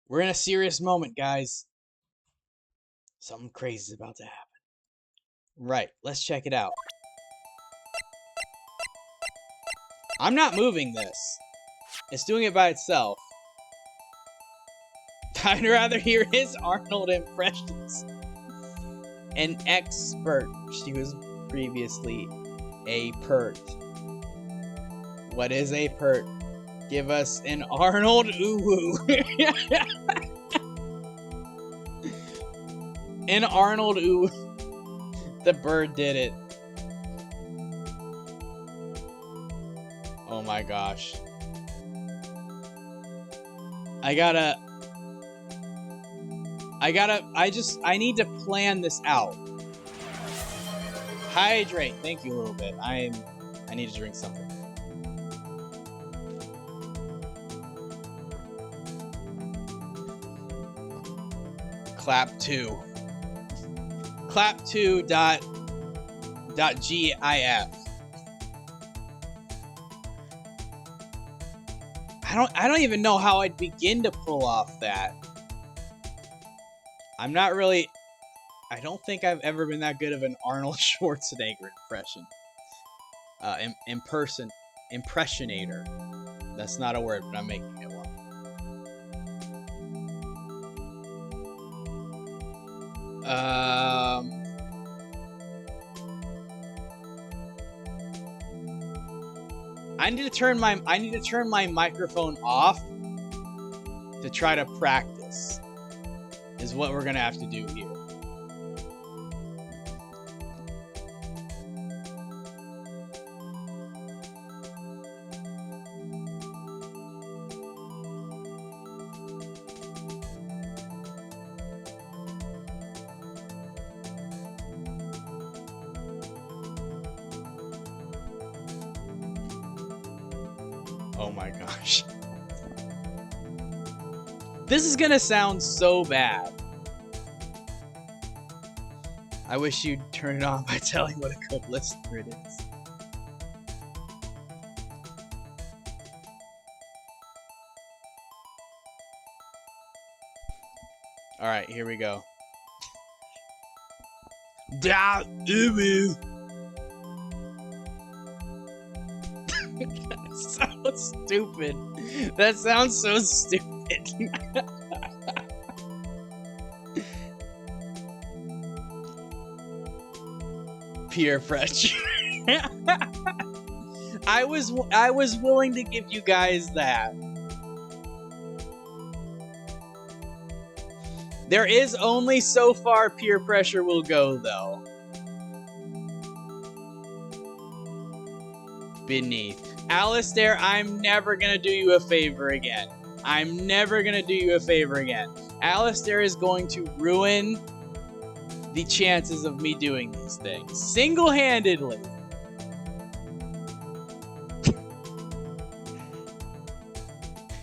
We're in a serious moment, guys. Something crazy is about to happen. Right, let's check it out. I'm not moving this. It's doing it by itself. I'd rather hear his Arnold impressions. An expert. She was previously a pert. What is a pert? Give us an Arnold ooh-woo. An Arnold ooh. The bird did it. Oh my gosh. I need to plan this out. Hydrate. Thank you a little bit. I need to drink something. Clap 2. Clap 2 dot GIF. I don't even know how I'd begin to pull off that. I'm not really... I don't think I've ever been that good of an Arnold Schwarzenegger impression. Impressionator. That's not a word, but I'm making it one. I need to turn my microphone off to try to practice. Is what we're gonna have to do here. Oh my gosh. This is gonna sound so bad. I wish you'd turn it on by telling what a good listener it is. Alright, here we go. That's so stupid. That sounds so stupid. Peer pressure. I was willing to give you guys that. There is only so far peer pressure will go, though. Beneath. Alistair, I'm never gonna do you a favor again. I'm never gonna do you a favor again. Alistair is going to ruin the chances of me doing these things. Single-handedly.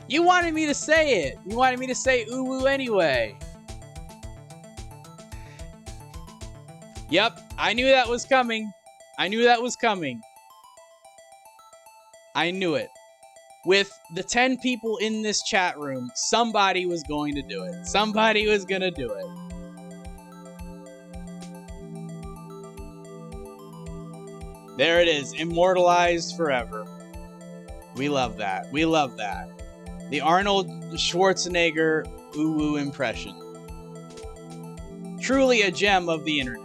You wanted me to say it. You wanted me to say ooh-woo anyway. Yep, I knew that was coming. I knew that was coming. I knew it. With the 10 people in this chat room, somebody was going to do it. Somebody was going to do it. There it is, immortalized forever. We love that. We love that. The Arnold Schwarzenegger ooh-woo impression. Truly a gem of the internet.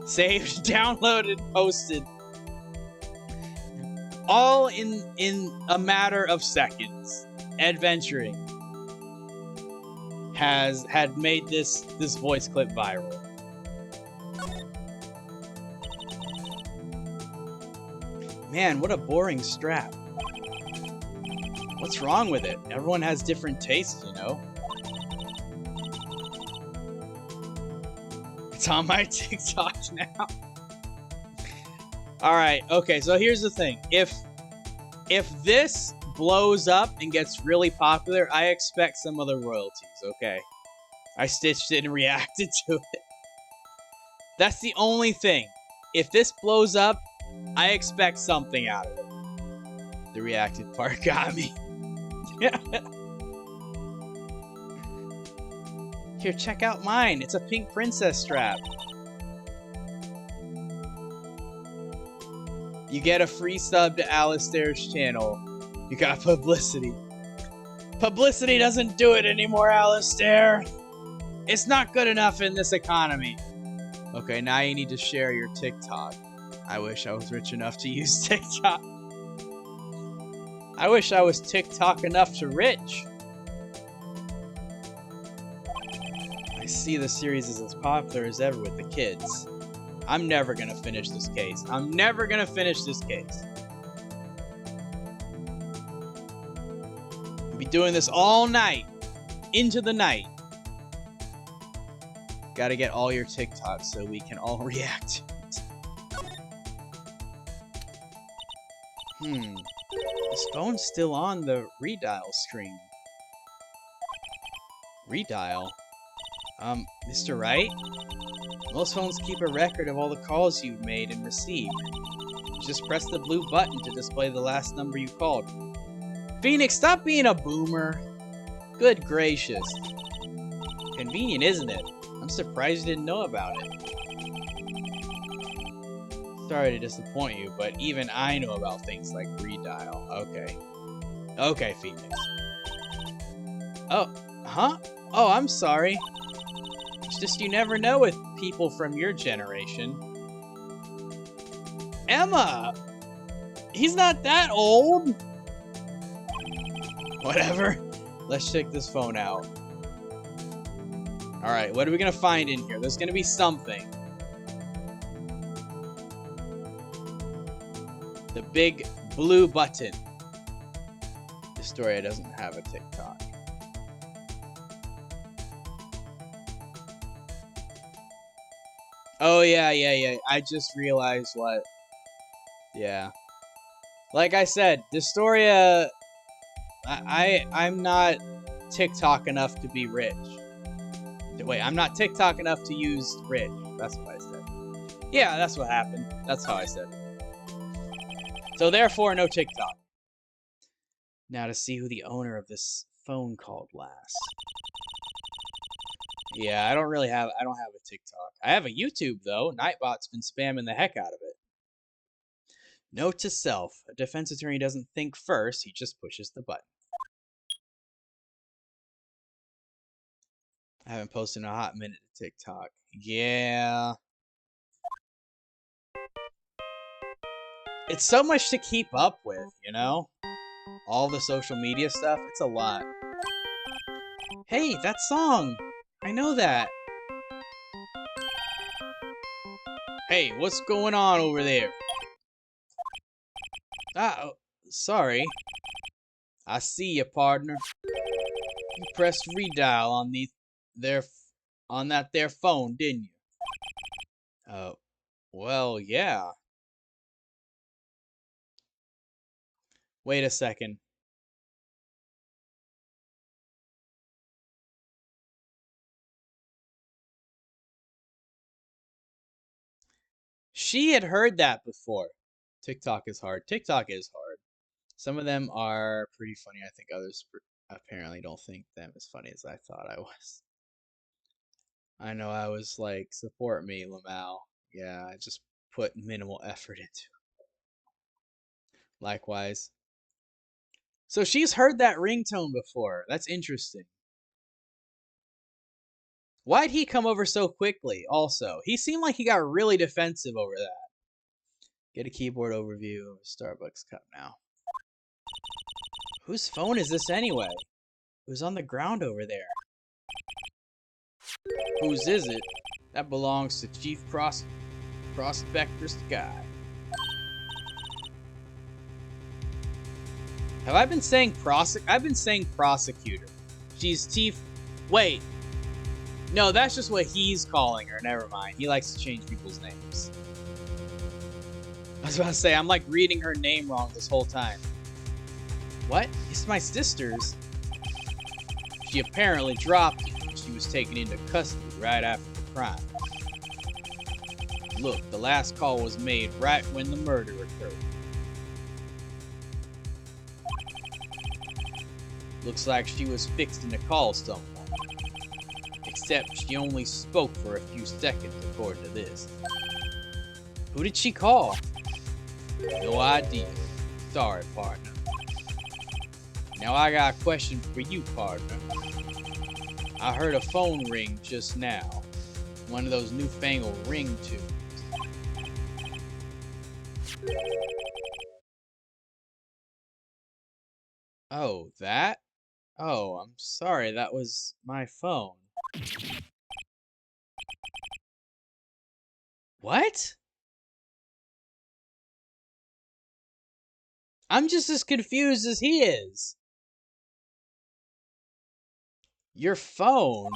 Saved, downloaded, posted. All in a matter of seconds. Adventuring had made this voice clip viral. Man, what a boring strap. What's wrong with it? Everyone has different tastes, you know? It's on my TikTok now. Alright, okay, so here's the thing. If this blows up and gets really popular, I expect some of the royalties, okay? I stitched it and reacted to it. That's the only thing. If this blows up, I expect something out of it. The reacted part got me. Here, check out mine. It's a pink princess strap. You get a free sub to Alistair's channel. You got publicity. Publicity doesn't do it anymore, Alistair. It's not good enough in this economy. Okay, now you need to share your TikTok. I wish I was rich enough to use TikTok. I wish I was TikTok enough to rich. I see the series is as popular as ever with the kids. I'm never gonna finish this case. I'm never gonna finish this case. I'll be doing this all night. Into the night. Gotta get all your TikToks so we can all react. This phone's still on the redial screen. Redial? Mr. Wright? Most phones keep a record of all the calls you've made and received. You just press the blue button to display the last number you called. Phoenix, stop being a boomer. Good gracious. Convenient, isn't it? I'm surprised you didn't know about it. Sorry to disappoint you, but even I know about things like redial. Okay. Okay, Phoenix. Oh, huh? Oh, I'm sorry. It's just you never know with people from your generation. Emma! He's not that old! Whatever. Let's check this phone out. Alright, what are we gonna find in here? There's gonna be something. The big blue button. Historia doesn't have a TikTok. Oh, yeah. I just realized what... Yeah. Like I said, Historia... I'm not TikTok enough to be rich. Wait, I'm not TikTok enough to use rich. That's what I said. Yeah, that's what happened. That's how I said it. So therefore, no TikTok. Now to see who the owner of this phone called last. Yeah, I don't have a TikTok. I have a YouTube though. Nightbot's been spamming the heck out of it. Note to self, a defense attorney doesn't think first, he just pushes the button. I haven't posted in a hot minute to TikTok. Yeah. It's so much to keep up with, you know? All the social media stuff, it's a lot. Hey, that song! I know that. Hey, what's going on over there? Ah, sorry. I see you, partner. You pressed redial on that there phone, didn't you? Well, yeah. Wait a second. She had heard that before. TikTok is hard. TikTok is hard. Some of them are pretty funny. I think others apparently don't think them as funny as I thought I was. I know I was like, support me, Lamau. Yeah, I just put minimal effort into it. Likewise. So she's heard that ringtone before. That's interesting. Why'd he come over so quickly, also? He seemed like he got really defensive over that. Get a keyboard overview of a Starbucks cup now. Whose phone is this anyway? Who's on the ground over there? Whose is it? That belongs to Chief Prospector Sky. Have I been saying I've been saying prosecutor. She's Chief. Wait. No, that's just what he's calling her. Never mind. He likes to change people's names. I was about to say, I'm like reading her name wrong this whole time. What? It's my sister's. She apparently dropped it when she was taken into custody right after the crime. Look, the last call was made right when the murder occurred. Looks like she was fixing to call someone. Except she only spoke for a few seconds according to this. Who did she call? No idea. Sorry, partner. Now I got a question for you, partner. I heard a phone ring just now. One of those newfangled ringtones. Oh, that? Oh, I'm sorry, that was my phone. What? I'm just as confused as he is. Your phone?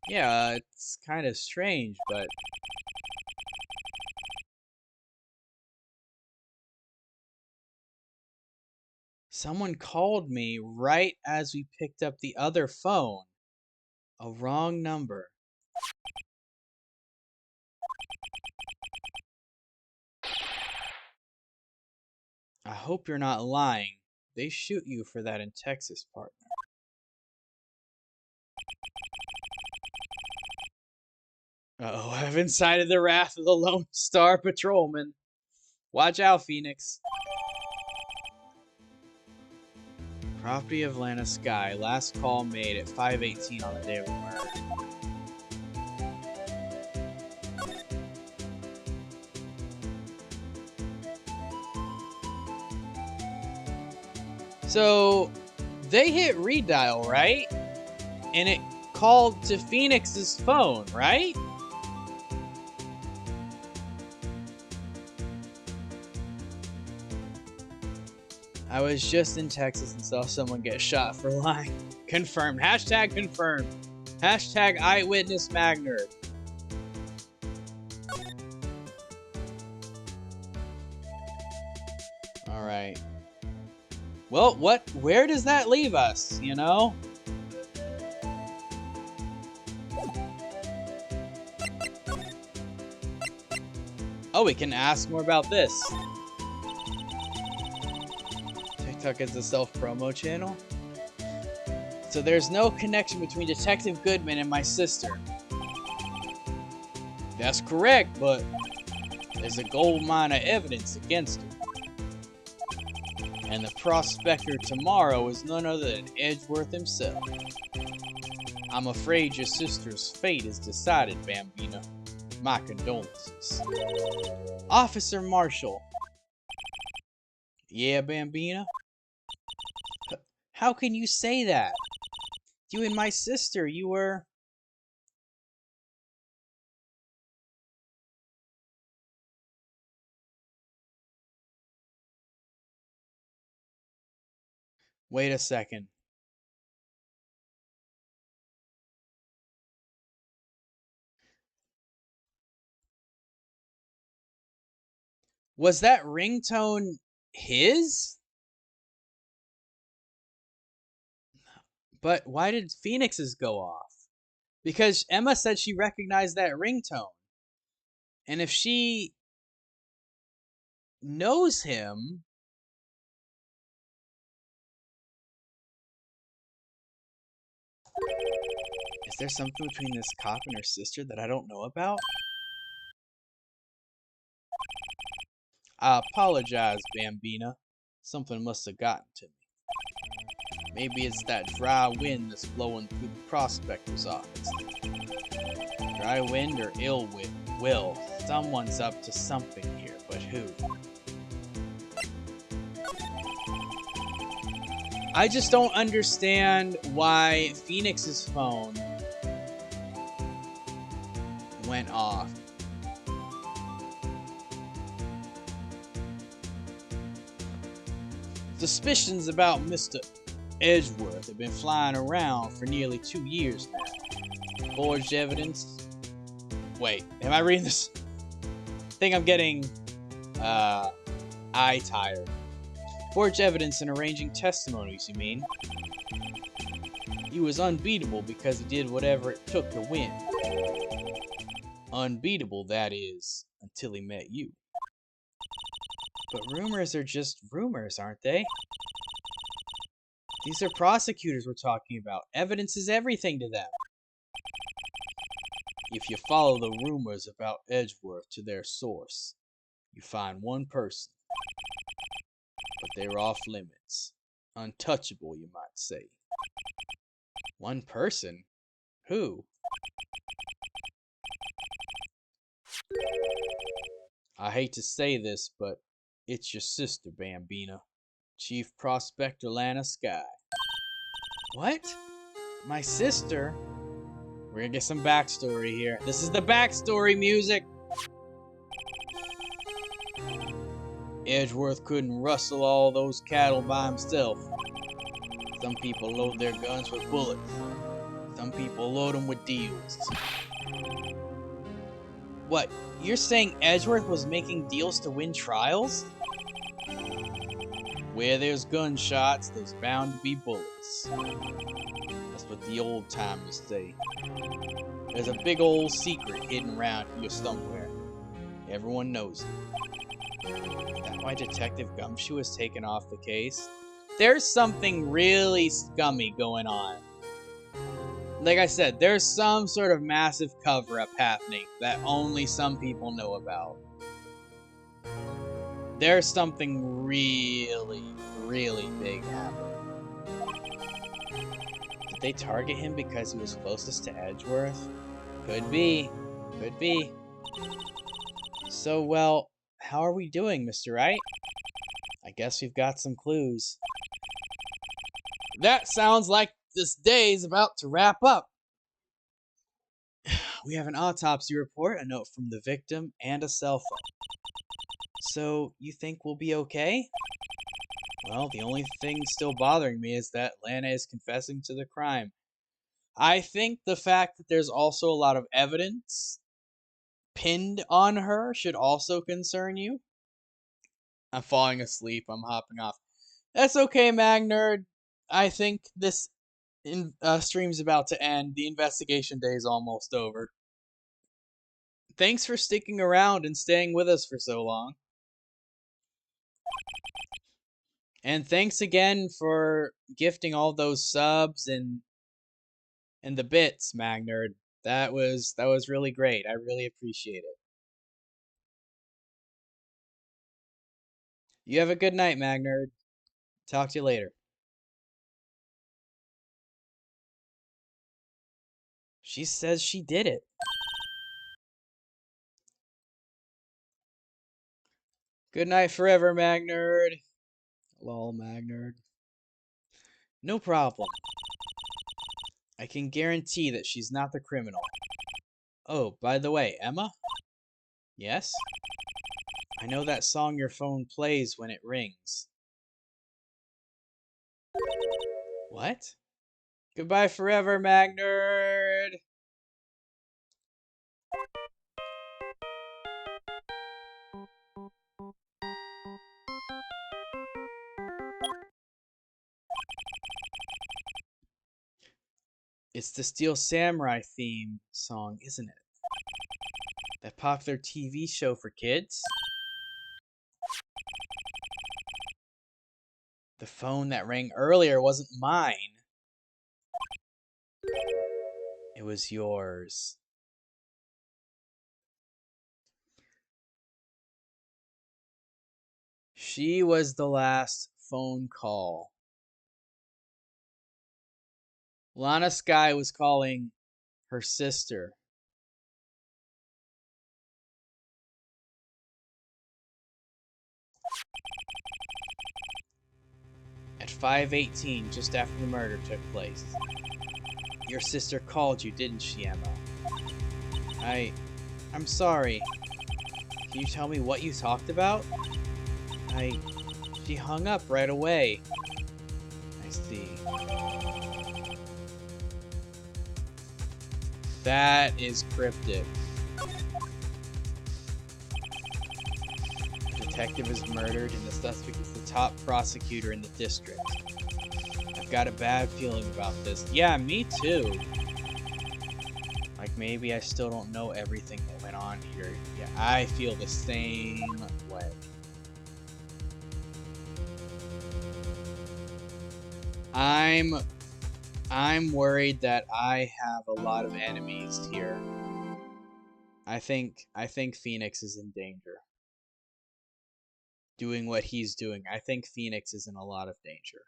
Yeah, it's kind of strange, but... Someone called me right as we picked up the other phone. A wrong number. I hope you're not lying. They shoot you for that in Texas, partner. Uh-oh, I've incited the wrath of the Lone Star Patrolman. Watch out, Phoenix. Property of Atlanta Sky. Last call made at 5:18 on the day of the murder. So, they hit redial, right? And it called to Phoenix's phone, right? I was just in Texas and saw someone get shot for lying. Confirmed. Hashtag confirmed. Hashtag eyewitness magnerd. Alright. Well, where does that leave us, you know? Oh, we can ask more about this. TikTok is a self-promo channel. So there's no connection between Detective Goodman and my sister. That's correct, but there's a gold mine of evidence against her. And the prospector tomorrow is none other than Edgeworth himself. I'm afraid your sister's fate is decided, Bambino. My condolences. Officer Marshall. Yeah, Bambino? How can you say that? You and my sister, you were... Wait a second. Was that ringtone his? But why did Phoenix's go off? Because Emma said she recognized that ringtone. And if she knows him. Is there something between this cop and her sister that I don't know about? I apologize, Bambina. Something must have gotten to me. Maybe it's that dry wind that's blowing through the prospector's office. Dry wind or ill wind? Will, someone's up to something here, but who? I just don't understand why Phoenix's phone went off. Suspicions about Mr. Edgeworth have been flying around for nearly 2 years now. Forged evidence. Wait, am I reading this? I think I'm getting eye tired. Forged evidence and arranging testimonies, you mean? He was unbeatable because he did whatever it took to win. Unbeatable, that is, until he met you. But rumors are just rumors, aren't they? These are prosecutors we're talking about. Evidence is everything to them. If you follow the rumors about Edgeworth to their source, you find one person. But they're off limits. Untouchable, you might say. One person? Who? I hate to say this, but it's your sister, Bambina. Chief Prospector Lana Sky. What? My sister? We're gonna get some backstory here. This is the backstory music! Edgeworth couldn't rustle all those cattle by himself. Some people load their guns with bullets. Some people load them with deals. What? You're saying Edgeworth was making deals to win trials? Where there's gunshots, there's bound to be bullets. That's what the old timers say. There's a big old secret hidden around here somewhere. Everyone knows it. Is that why Detective Gumshoe has taken off the case? There's something really scummy going on. Like I said, there's some sort of massive cover-up happening that only some people know about. There's something really, really big happening. Did they target him because he was closest to Edgeworth? Could be. Could be. So, well, how are we doing, Mr. Wright? I guess we've got some clues. That sounds like this day's about to wrap up. We have an autopsy report, a note from the victim, and a cell phone. So, you think we'll be okay? Well, the only thing still bothering me is that Lana is confessing to the crime. I think the fact that there's also a lot of evidence pinned on her should also concern you. I'm falling asleep. I'm hopping off. That's okay, Magnerd. I think this stream's about to end. The investigation day is almost over. Thanks for sticking around and staying with us for so long. And thanks again for gifting all those subs and the bits, Magnerd. That was really great. I really appreciate it. You have a good night, Magnerd. Talk to you later. She says she did it. Good night forever, Magnerd. Lol, Magnerd. No problem. I can guarantee that she's not the criminal. Oh, by the way, Emma? Yes? I know that song your phone plays when it rings. What? Goodbye forever, Magnerd! It's the Steel Samurai theme song, isn't it? That popular TV show for kids? The phone that rang earlier wasn't mine. It was yours. She was the last phone call. Lana Sky was calling her sister. At 5:18, just after the murder took place. Your sister called you, didn't she, Emma? I'm sorry. Can you tell me what you talked about? She hung up right away. I see. That is cryptic. The detective is murdered and the suspect is the top prosecutor in the district. I've got a bad feeling about this. Yeah, me too. Like, maybe I still don't know everything that went on here. Yeah, I feel the same way. I'm worried that I have a lot of enemies here. I think Phoenix is in danger. Doing what he's doing. I think Phoenix is in a lot of danger.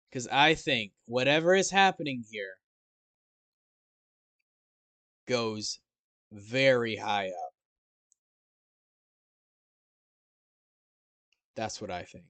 Because I think whatever is happening here goes very high up. That's what I think.